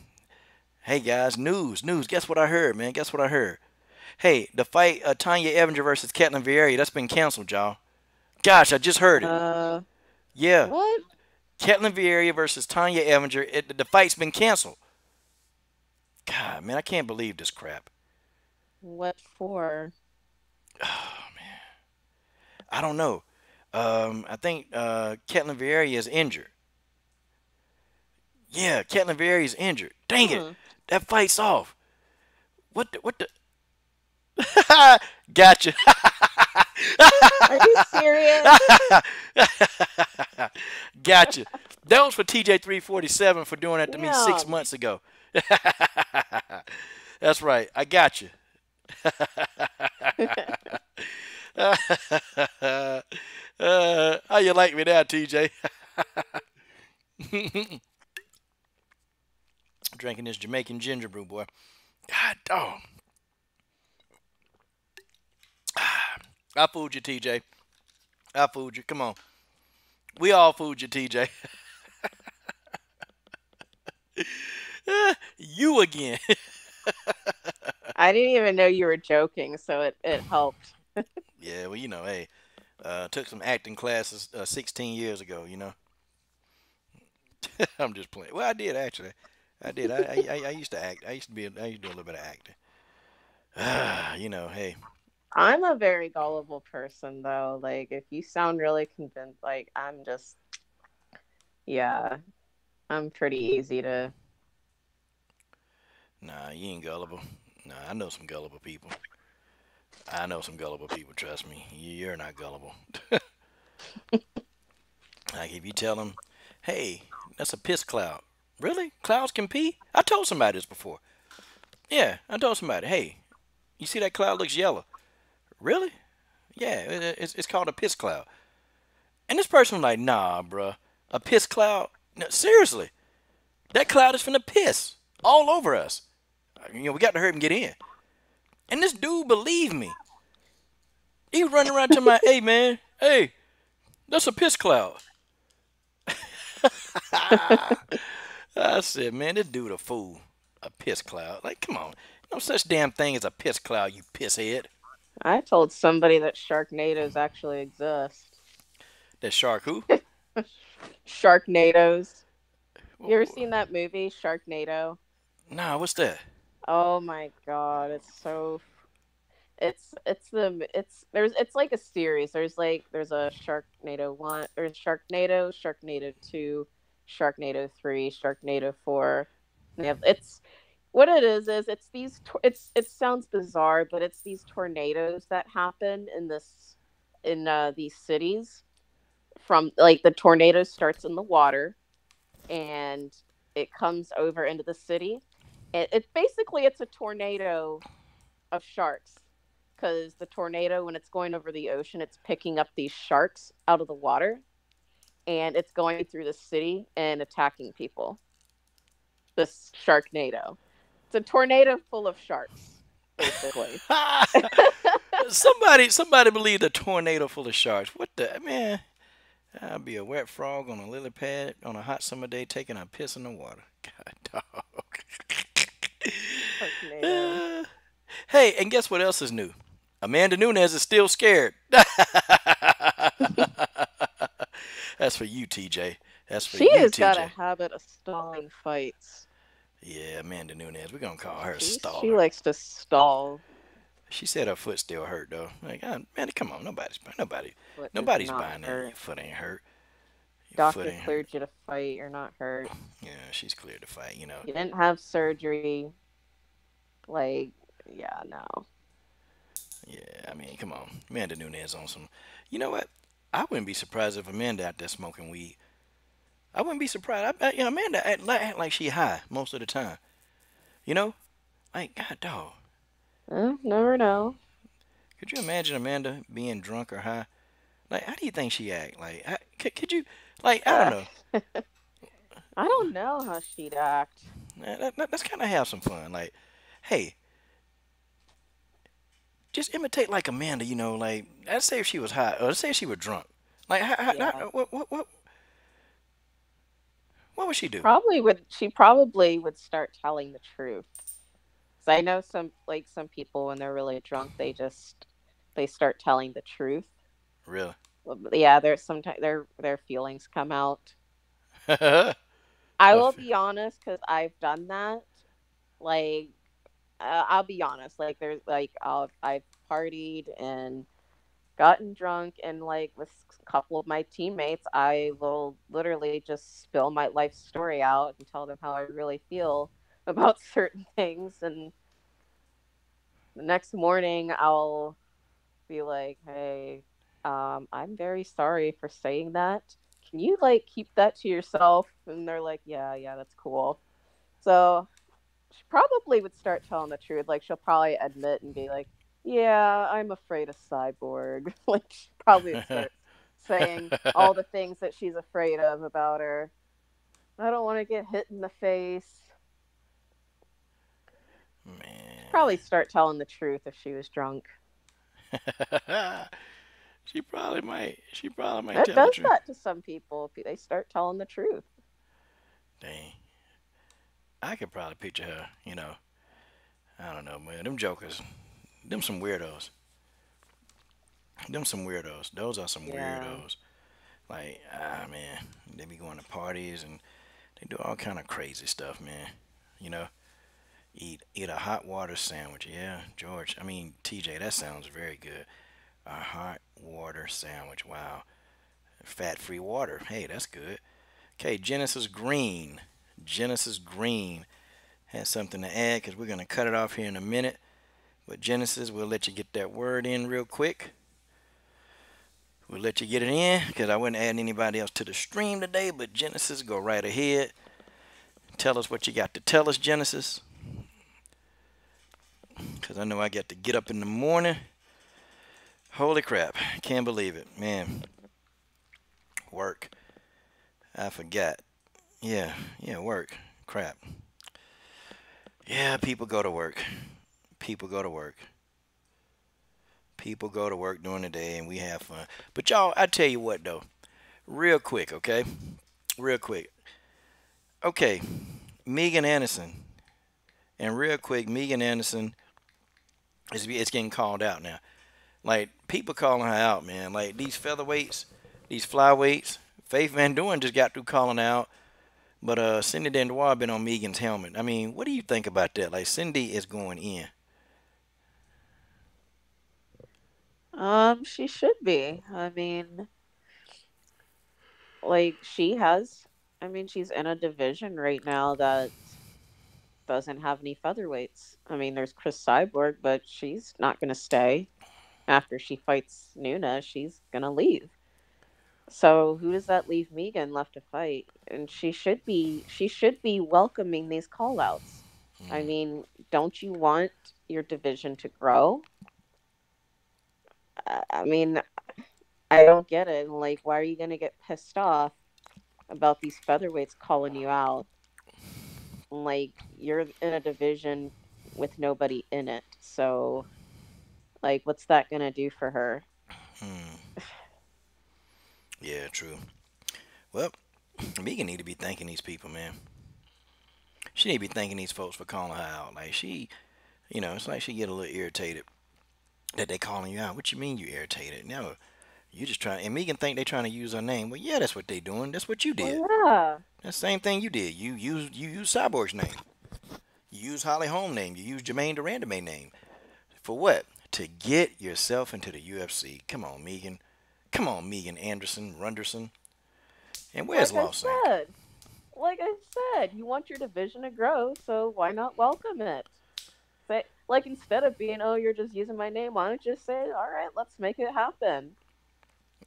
S1: Hey, guys, news. Guess what I heard, man? Guess what I heard? Hey, the fight Tanya Evinger versus Ketlin Vieira, that's been canceled, y'all. Gosh, I just heard it. Yeah.
S3: What?
S1: Ketlin Vieira versus Tanya Evinger, the fight's been canceled. God, man, I can't believe this crap.
S3: What for?
S1: Oh, man. I don't know. I think Ketlin Vieira is injured. Yeah, Ketlin Vieira is injured. Dang it. That fight's off. What the? Gotcha.
S3: Are you serious?
S1: Gotcha. That was for TJ347 for doing that to me 6 months ago. That's right. I got you. How you like me now, TJ? Drinking this Jamaican ginger brew, boy. God dog. I fooled you, TJ. I fooled you. Come on. We all fooled you, TJ. You again.
S3: I didn't even know you were joking, so it helped.
S1: Yeah, well, you know, hey, took some acting classes 16 years ago, you know. I'm just playing. Well, I did actually. I did. I used to act. I used to do a little bit of acting. You know, hey.
S3: I'm a very gullible person, though. Like, if you sound really convinced, like, I'm just, yeah, I'm pretty easy to.
S1: Nah, you ain't gullible. Nah, I know some gullible people. Trust me. You're not gullible. Like, if you tell them, hey, that's a piss cloud. Really? Clouds can pee? I told somebody this before. Yeah, I told somebody, hey, you see that cloud looks yellow. Really? Yeah, it's called a piss cloud. And this person was like, nah, bruh. A piss cloud? No, seriously. That cloud is finna piss all over us. You know, we got to hurry and get in. And this dude believed me. He was running around to my, hey, man, hey, that's a piss cloud. I said, man, this dude a fool. A piss cloud. Like, come on. No such damn thing as a piss cloud, you pisshead.
S3: I told somebody that Sharknadoes actually exist.
S1: That shark who?
S3: Sharknadoes. You ever seen that movie, Sharknado?
S1: Nah, what's that?
S3: Oh my god, it's so it's like a series. There's a Sharknado 1, there's Sharknado 2, Sharknado 3, Sharknado 4. And they have it's what it is it's it sounds bizarre, but it's these tornadoes that happen in these cities. From like the tornado starts in the water and it comes over into the city. It basically it's a tornado of sharks, because the tornado, when it's going over the ocean, it's picking up these sharks out of the water and it's going through the city and attacking people. This Sharknado. It's a tornado full of sharks, basically.
S1: somebody believed a tornado full of sharks. What the man? I'd be a wet frog on a lily pad on a hot summer day taking a piss in the water. God, dog.
S3: Sharknado.
S1: Hey, and guess what else is new? Amanda Nunes is still scared. That's for you, TJ. That's for
S3: She
S1: you,
S3: has
S1: TJ.
S3: got a habit of stalling fights.
S1: Yeah, Amanda Nunes. We're gonna call her a
S3: She
S1: staller.
S3: likes to stall.
S1: She said her foot still hurt though. Like, man, come on, nobody's
S3: Foot is
S1: nobody's
S3: not
S1: buying that.
S3: hurt.
S1: Your foot ain't hurt. Your foot
S3: Doctor
S1: ain't
S3: cleared
S1: hurt.
S3: you to fight. You're not hurt.
S1: Yeah, she's cleared to fight. You know.
S3: You didn't have surgery. Like, yeah, no.
S1: Yeah, I mean, come on, Amanda Nunes on some. You know what? I wouldn't be surprised if Amanda out there smoking weed. I wouldn't be surprised. Amanda act like she high most of the time. You know, like God dog.
S3: Never know.
S1: Could you imagine Amanda being drunk or high? Like, how do you think she act? Like, could you? Like, I don't know.
S3: I don't know how she'd act.
S1: Let's kind of have some fun. Like, hey, just imitate like Amanda. You know, like let's say if she was high, or let's say if she was drunk. Like,
S3: Yeah.
S1: what would she do?
S3: She probably would start telling the truth. So I know some people when they're really drunk, they start telling the truth.
S1: Really?
S3: Yeah, there's sometimes their feelings come out.
S1: Oh,
S3: I will be honest, because I've done that. Like, I'll be honest. Like, there's like I've partied and gotten drunk, and like with a couple of my teammates, I will literally just spill my life story out and tell them how I really feel about certain things, and the next morning I'll be like, hey, I'm very sorry for saying that. Can you like keep that to yourself? And they're like, yeah, that's cool. So she probably would start telling the truth. Like, she'll probably admit and be like, yeah, I'm afraid of Cyborg. Like, she probably would start saying all the things that she's afraid of about her. I don't want to get hit in the face.
S1: man.
S3: She'd probably start telling the truth if she was drunk.
S1: She probably might.
S3: It
S1: tell the
S3: does
S1: truth.
S3: that to some people if they start telling the truth.
S1: Dang. I could probably picture her. You know. I don't know, man. Them jokers. Them some weirdos. Those are some
S3: Yeah.
S1: weirdos. Like, man, they be going to parties and they do all kind of crazy stuff, man. You know, eat a hot water sandwich. Yeah, George. I mean, TJ, that sounds very good. A hot water sandwich. Wow. Fat-free water. Hey, that's good. Okay, Genesis Green. Genesis Green has something to add because we're going to cut it off here in a minute. But Genesis, we'll let you get that word in real quick. We'll let you get it in because I wouldn't add anybody else to the stream today. But Genesis, go right ahead. Tell us what you got to tell us, Genesis. Because I know I got to get up in the morning. Holy crap. Can't believe it. Man. Work. I forgot. Yeah, work. Crap. Yeah, people go to work. People go to work. People go to work during the day and we have fun. But y'all, I tell you what though. Real quick, okay? Real quick. Okay, Megan Anderson, and real quick, Megan Anderson it's getting called out now. Like people calling her out, man. Like these featherweights, these flyweights. Faith Van Doren just got through calling out, but Cindy Dandois been on Megan's helmet. I mean, what do you think about that? Like Cindy is going in.
S3: She should be. I mean, like she has. I mean, she's in a division right now that doesn't have any featherweights. I mean, there's Chris Cyborg, but she's not going to stay after she fights Nuna. She's going to leave. So who does that leave Megan left to fight? And she should be welcoming these call outs. I mean, don't you want your division to grow? I mean, I don't get it. Like, why are you going to get pissed off about these featherweights calling you out? Like, you're in a division with nobody in it. So, like, what's that going to do for her?
S1: Hmm. Yeah, true. Well, Megan need to be thanking these people, man. She need to be thanking these folks for calling her out. Like she, it's like she get a little irritated that they calling you out. What you mean you irritated? No, you just trying. And Megan think they trying to use her name. Well, yeah, that's what they doing. That's what you did.
S3: Well, yeah.
S1: That's the same thing you did. You used Cyborg's name. You used Holly Holm name. You used Jermaine Durandame name. For what? To get yourself into the UFC. Come on, Megan. Come on, Megan Anderson, Runderson. And where's
S3: Like I
S1: Lawson?
S3: said, you want your division to grow, so why not welcome it? Say, like, instead of being, oh, you're just using my name, why don't you just say, all right, let's make it happen?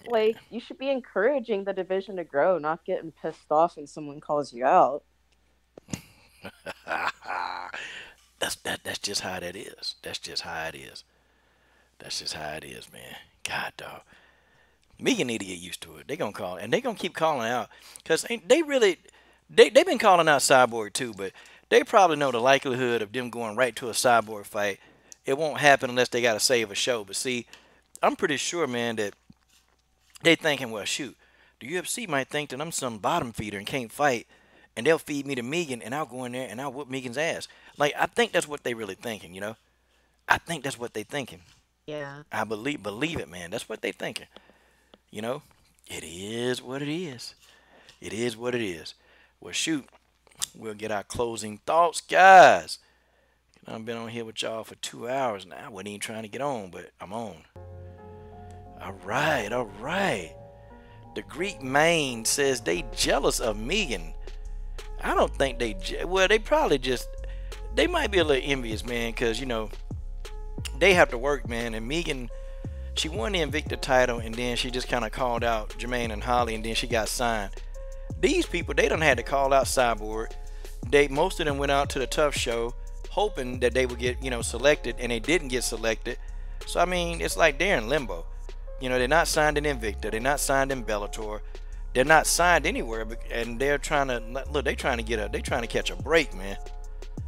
S3: Like, you should be encouraging the division to grow, not getting pissed off when someone calls you out.
S1: That's just how that is. That's just how it is. That's just how it is, man. God, dog. Megan need to get used to it. They gonna call, and they gonna keep calling out, cause they really, they been calling out Cyborg too, but they probably know the likelihood of them going right to a Cyborg fight. It won't happen unless they gotta save a show. But see, I'm pretty sure, man, that they thinking, well, shoot, the UFC might think that I'm some bottom feeder and can't fight, and they'll feed me to Megan, and I'll go in there and I'll whoop Megan's ass. Like I think that's what they really thinking, I think that's what they thinking.
S3: Yeah.
S1: I believe it, man. That's what they thinking. You know, it is what it is. It is what it is. Well, shoot, we'll get our closing thoughts, guys. I've been on here with y'all for 2 hours now. I wasn't even trying to get on, but I'm on. All right, all right. The Greek main says they jealous of Megan. I don't think well, they probably just, they might be a little envious, man, because, they have to work, man, and Megan, she won the Invicta title, and then she just kind of called out Jermaine and Holly, and then she got signed. These people, they done had to call out Cyborg. Most of them went out to the Tough Show, hoping that they would get, selected, and they didn't get selected. So I mean, it's like they're in limbo. They're not signed in Invicta, they're not signed in Bellator, they're not signed anywhere, and they're trying to look. They're trying to catch a break, man.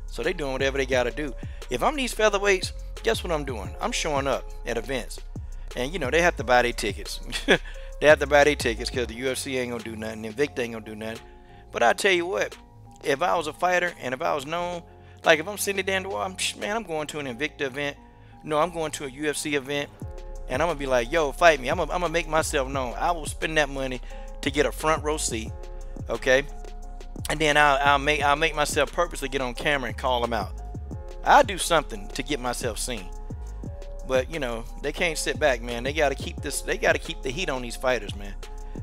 S1: So they doing whatever they got to do. If I'm these featherweights, guess what I'm doing? I'm showing up at events. And, they have to buy their tickets. They have to buy their tickets because the UFC ain't going to do nothing. Invicta ain't going to do nothing. But I tell you what, if I was a fighter and if I was known, like if I'm Cindy Dandois, man, I'm going to an Invicta event. No, I'm going to a UFC event. And I'm going to be like, yo, fight me. I'm going to make myself known. I will spend that money to get a front row seat. Okay? And then I'll make myself purposely get on camera and call them out. I'll do something to get myself seen. But they can't sit back, man. They gotta keep this. They gotta keep the heat on these fighters, man.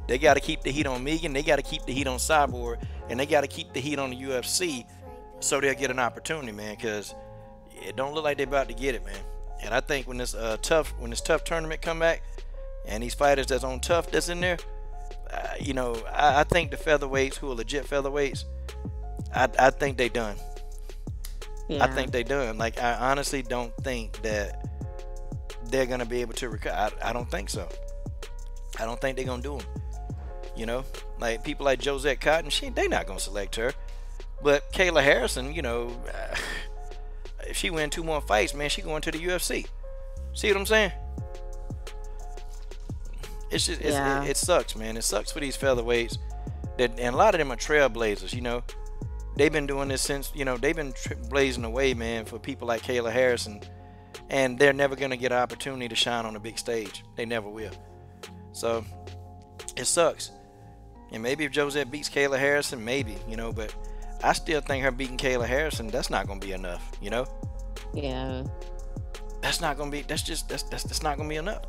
S1: They gotta keep the heat on Megan. They gotta keep the heat on Cyborg, and they gotta keep the heat on the UFC, so they'll get an opportunity, man. Cause it don't look like they're about to get it, man. And I think when this tough tournament come back, and these fighters that's on tough that's in there, I think the featherweights who are legit featherweights, I think they done.
S3: Yeah.
S1: I think they done. Like I honestly don't think that they're gonna be able to recover. I don't think so. I don't think they're gonna do them. Like people like Josette Cotton, they not gonna select her. But Kayla Harrison, if she win 2 more fights, man, she going to the UFC. See what I'm saying? It's just it sucks, man. It sucks for these featherweights. And a lot of them are trailblazers. they've been doing this since, they've been blazing the way, man, for people like Kayla Harrison, and they're never gonna get an opportunity to shine on a big stage. They never will. So it sucks. And maybe if Josette beats Kayla Harrison, maybe, but I still think her beating Kayla Harrison, that's not gonna be enough,
S3: Yeah.
S1: That's not gonna be. That's not gonna be enough.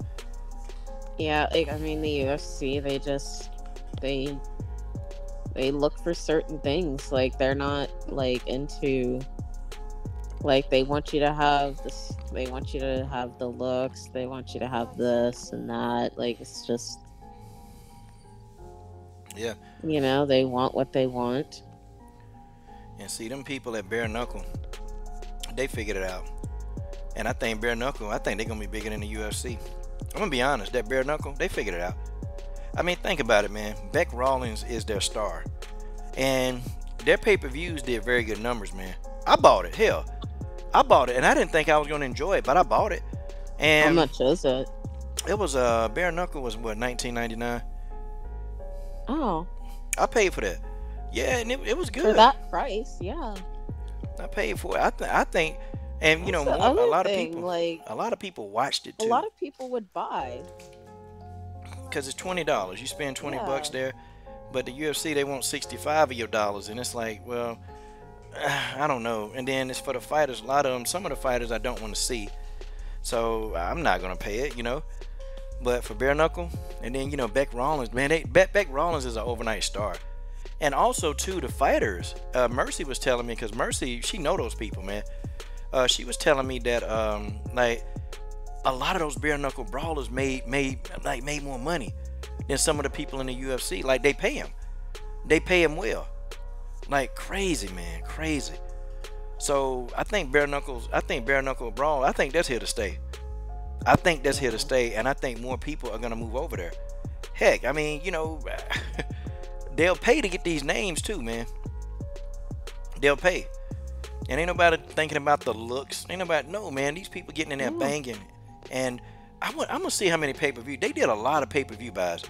S3: Yeah, like I mean, the UFC, they look for certain things. Like they're not like into, like they want you to have this. They want you to have the looks. They want you to have this and that. Like it's just,
S1: yeah.
S3: They want what they want.
S1: And see, them people at Bare Knuckle, they figured it out. And I think Bare Knuckle, they're gonna be bigger than the UFC. I'm gonna be honest, that Bare Knuckle, they figured it out. I mean, think about it, man. Beck Rawlings is their star, and their pay-per-views did very good numbers, man. I bought it. Hell, I bought it, and I didn't think I was gonna enjoy it, but I bought it. And
S3: how much is it?
S1: It was Bare Knuckle was what, $19.99.
S3: Oh,
S1: I paid for that. Yeah, and it was good
S3: for that price. Yeah,
S1: I paid for it. I think, and
S3: That's the other
S1: a lot of
S3: thing,
S1: people,
S3: like,
S1: a lot of people watched it too.
S3: a lot of people would buy.
S1: Because it's $20. You spend 20
S3: Yeah.
S1: bucks there, but the UFC, they want 65 of your dollars, and it's like, well, I don't know. And then it's for the fighters. A lot of them, some of the fighters I don't want to see, so I'm not gonna pay it, But for Bare Knuckle, and then Beck Rawlings, man, Beck Rawlings is an overnight star. And also too, the fighters. Mercy was telling me, because Mercy, she know those people, man. She was telling me that like a lot of those bare knuckle brawlers made more money than some of the people in the UFC. Like they pay them well, like crazy, man, crazy. So I think bare knuckle brawl, I think that's here to stay. I think that's here to stay, and I think more people are gonna move over there. Heck, I mean, they'll pay to get these names too, man. They'll pay. And ain't nobody thinking about the looks. Ain't nobody, no, man. These people getting in there banging. And I'm going to see how many pay-per-view. They did a lot of pay-per-view buys.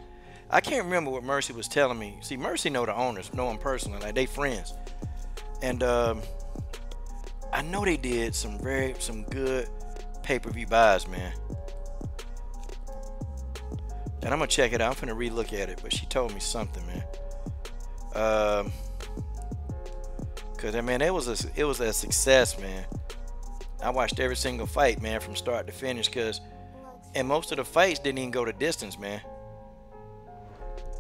S1: I can't remember what Mercy was telling me. See, Mercy know the owners, know them personally. Like, they friends. And I know they did some good pay-per-view buys, man. And I'm going to check it out. I'm finna re-look at it. But she told me something, man. Cause man, it was a success, man. I watched every single fight, man, from start to finish. And most of the fights didn't even go the distance, man.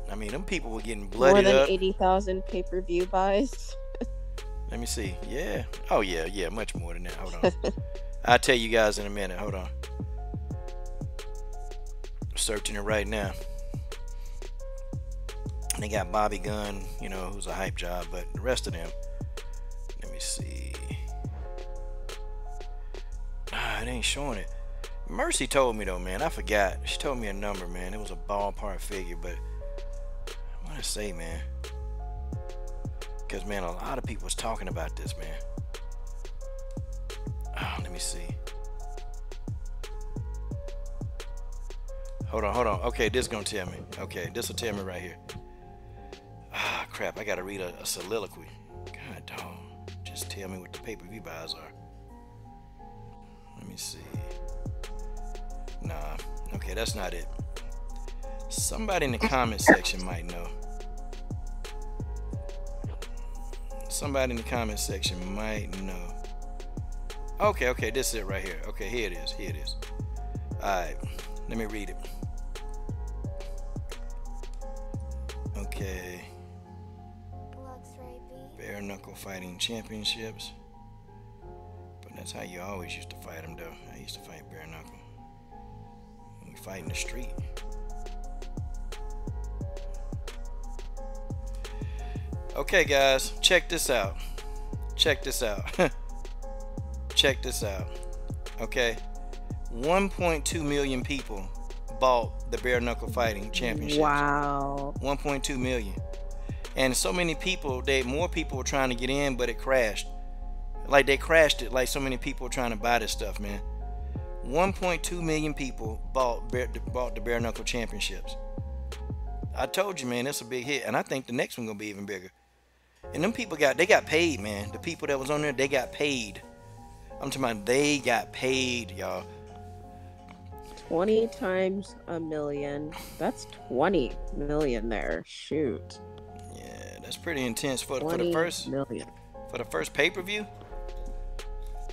S1: I mean, them people were getting bloodied up.
S3: More than 80,000 pay-per-view buys.
S1: Let me see. Yeah. Oh yeah, much more than that. Hold on. I'll tell you guys in a minute. Hold on. Searching it right now. And they got Bobby Gunn, who's a hype job, but the rest of them. Let me see. It ain't showing it. Mercy told me though, man. I forgot. She told me a number, man. It was a ballpark figure, but I want to say, man, because man, a lot of people was talking about this, man. Oh, let me see. Hold on. Okay, this is gonna tell me. Okay, this will tell me right here. Ah, crap. I gotta read a soliloquy. God dog. Just tell me what the pay-per-view buys are. Let me see. Nah. Okay, that's not it. Somebody in the comment section might know. Somebody in the comment section might know. Okay, this is it right here. Okay, here it is. Alright, let me read it. Okay. Bare knuckle fighting championships. But that's how you always used to fight them, though. I used to fight bare knuckle. We fight in the street. Okay, guys, check this out. Check this out. Okay, 1.2 million people bought the bare knuckle fighting championship.
S3: Wow.
S1: 1.2 million. And so many people, more people were trying to get in, but it crashed. Like they crashed it, like so many people were trying to buy this stuff, man. 1.2 million people bought the bare knuckle championships. I told you, man, it's a big hit, and I think the next one gonna be even bigger. And them people they got paid, man. The people that was on there, they got paid. I'm talking about they got paid, y'all.
S3: 20 times a million. That's 20 million there. Shoot.
S1: Yeah, that's pretty intense for the
S3: 20
S1: first
S3: million.
S1: pay-per-view.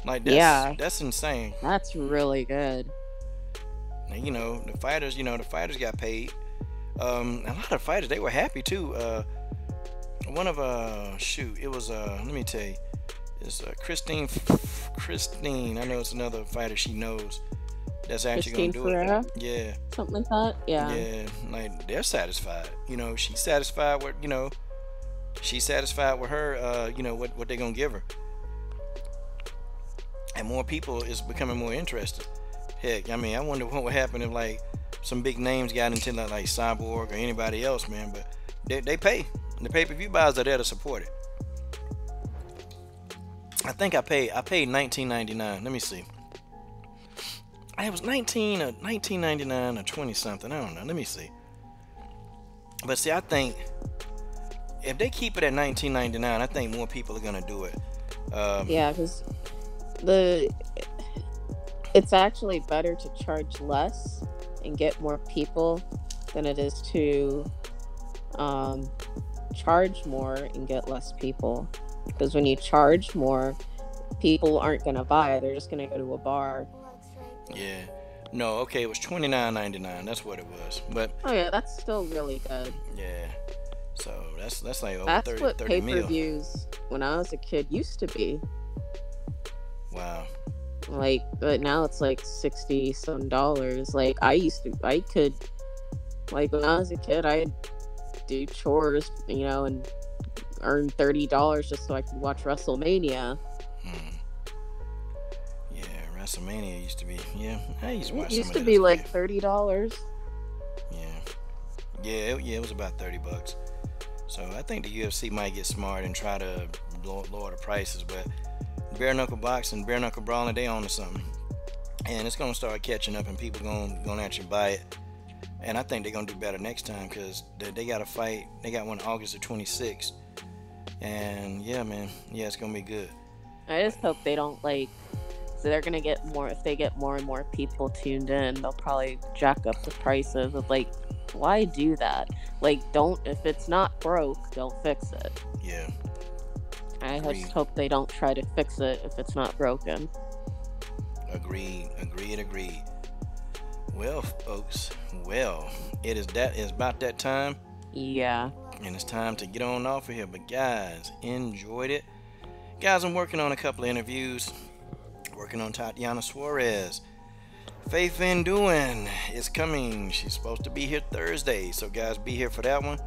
S1: Like
S3: Yeah.
S1: that's insane.
S3: That's really good.
S1: And, the fighters got paid. A lot of fighters, they were happy too. One of it was let me tell you, it's Christine. I know it's another fighter she knows that's actually
S3: Christine
S1: gonna do
S3: Ferreira?
S1: it. Yeah.
S3: Something like that. Yeah.
S1: Yeah, like they're satisfied. She's satisfied with she's satisfied with her. What they're gonna give her, and more people is becoming more interested. Heck, I mean, I wonder what would happen if like some big names got into like Cyborg or anybody else, man. But they pay. The pay-per-view buys are there to support it. I think I paid $19.99. Let me see. It was $19.99 or 20 something. I don't know. Let me see. But see, I think if they keep it at $19.99, I think more people are gonna do it.
S3: Yeah, because it's actually better to charge less and get more people than it is to charge more and get less people. Because when you charge more, people aren't gonna buy. They're just gonna go to a bar.
S1: Yeah. No, okay, it was $29.99. That's what it was. But
S3: oh yeah, that's still really good.
S1: Yeah. So that's like over
S3: that's
S1: 30
S3: what
S1: 30
S3: pay-per-views when I was a kid used to be.
S1: Wow.
S3: Like, but now it's like $60 some. Like I could, like when I was a kid, I'd do chores, and earn $30 just so I could watch WrestleMania.
S1: Yeah, WrestleMania used to be. Yeah, I used to watch.
S3: It used to be like $30.
S1: Yeah, it was about $30. So I think the UFC might get smart and try to lower the prices, but bare knuckle boxing, bare knuckle brawling, they on to something, and it's gonna start catching up, and people gonna actually buy it. And I think they're gonna do better next time because they got a fight. They got one August the 26th, and yeah, man, yeah, it's gonna be good.
S3: I just hope they don't so they're gonna get more. If they get more and more people tuned in, they'll probably jack up the prices. Of why do that? Don't, if it's not broke, don't fix it.
S1: Yeah.
S3: I just hope they don't try to fix it if it's not broken.
S1: Agreed. Well, folks, it's about that time.
S3: Yeah.
S1: And it's time to get on off of here. But guys, enjoyed it. Guys, I'm working on a couple of interviews. Working on Tatiana Suarez. Faith Van Duin is coming. She's supposed to be here Thursday. So guys, be here for that one.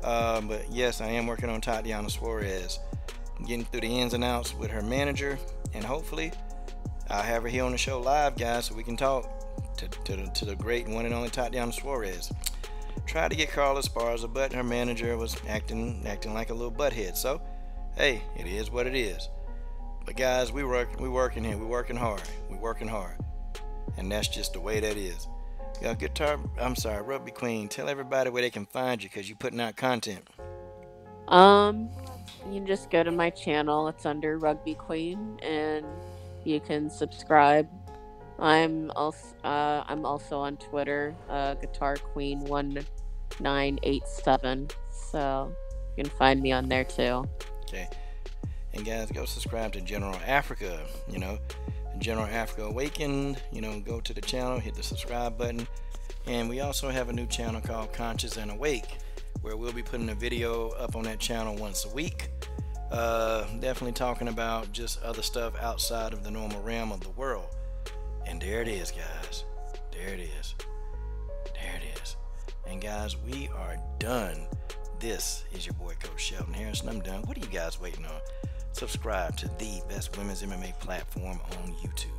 S1: But yes, I am working on Tatiana Suarez. Getting through the ins and outs with her manager. And hopefully, I'll have her here on the show live, guys, so we can talk to the great one and only Tatiana Suarez. Tried to get Carla Esparza, but her manager was acting like a little butthead. So, hey, it is what it is. But guys, we working here. We working hard. And that's just the way that is. Rugby Queen, tell everybody where they can find you because you're putting out content.
S3: You can just go to my channel. It's under Rugby Queen, and you can subscribe. I'm also on Twitter, Guitar Queen 1987. So you can find me on there too.
S1: Okay. And guys, go subscribe to General Africa. General Africa Awakened. Go to the channel, hit the subscribe button, and we also have a new channel called Conscious and Awake, where we'll be putting a video up on that channel once a week. Definitely talking about just other stuff outside of the normal realm of the world. And there it is, guys. There it is. And guys, we are done. This is your boy Coach Shelton Harrison. I'm done. What are you guys waiting on? Subscribe to the best women's MMA platform on YouTube.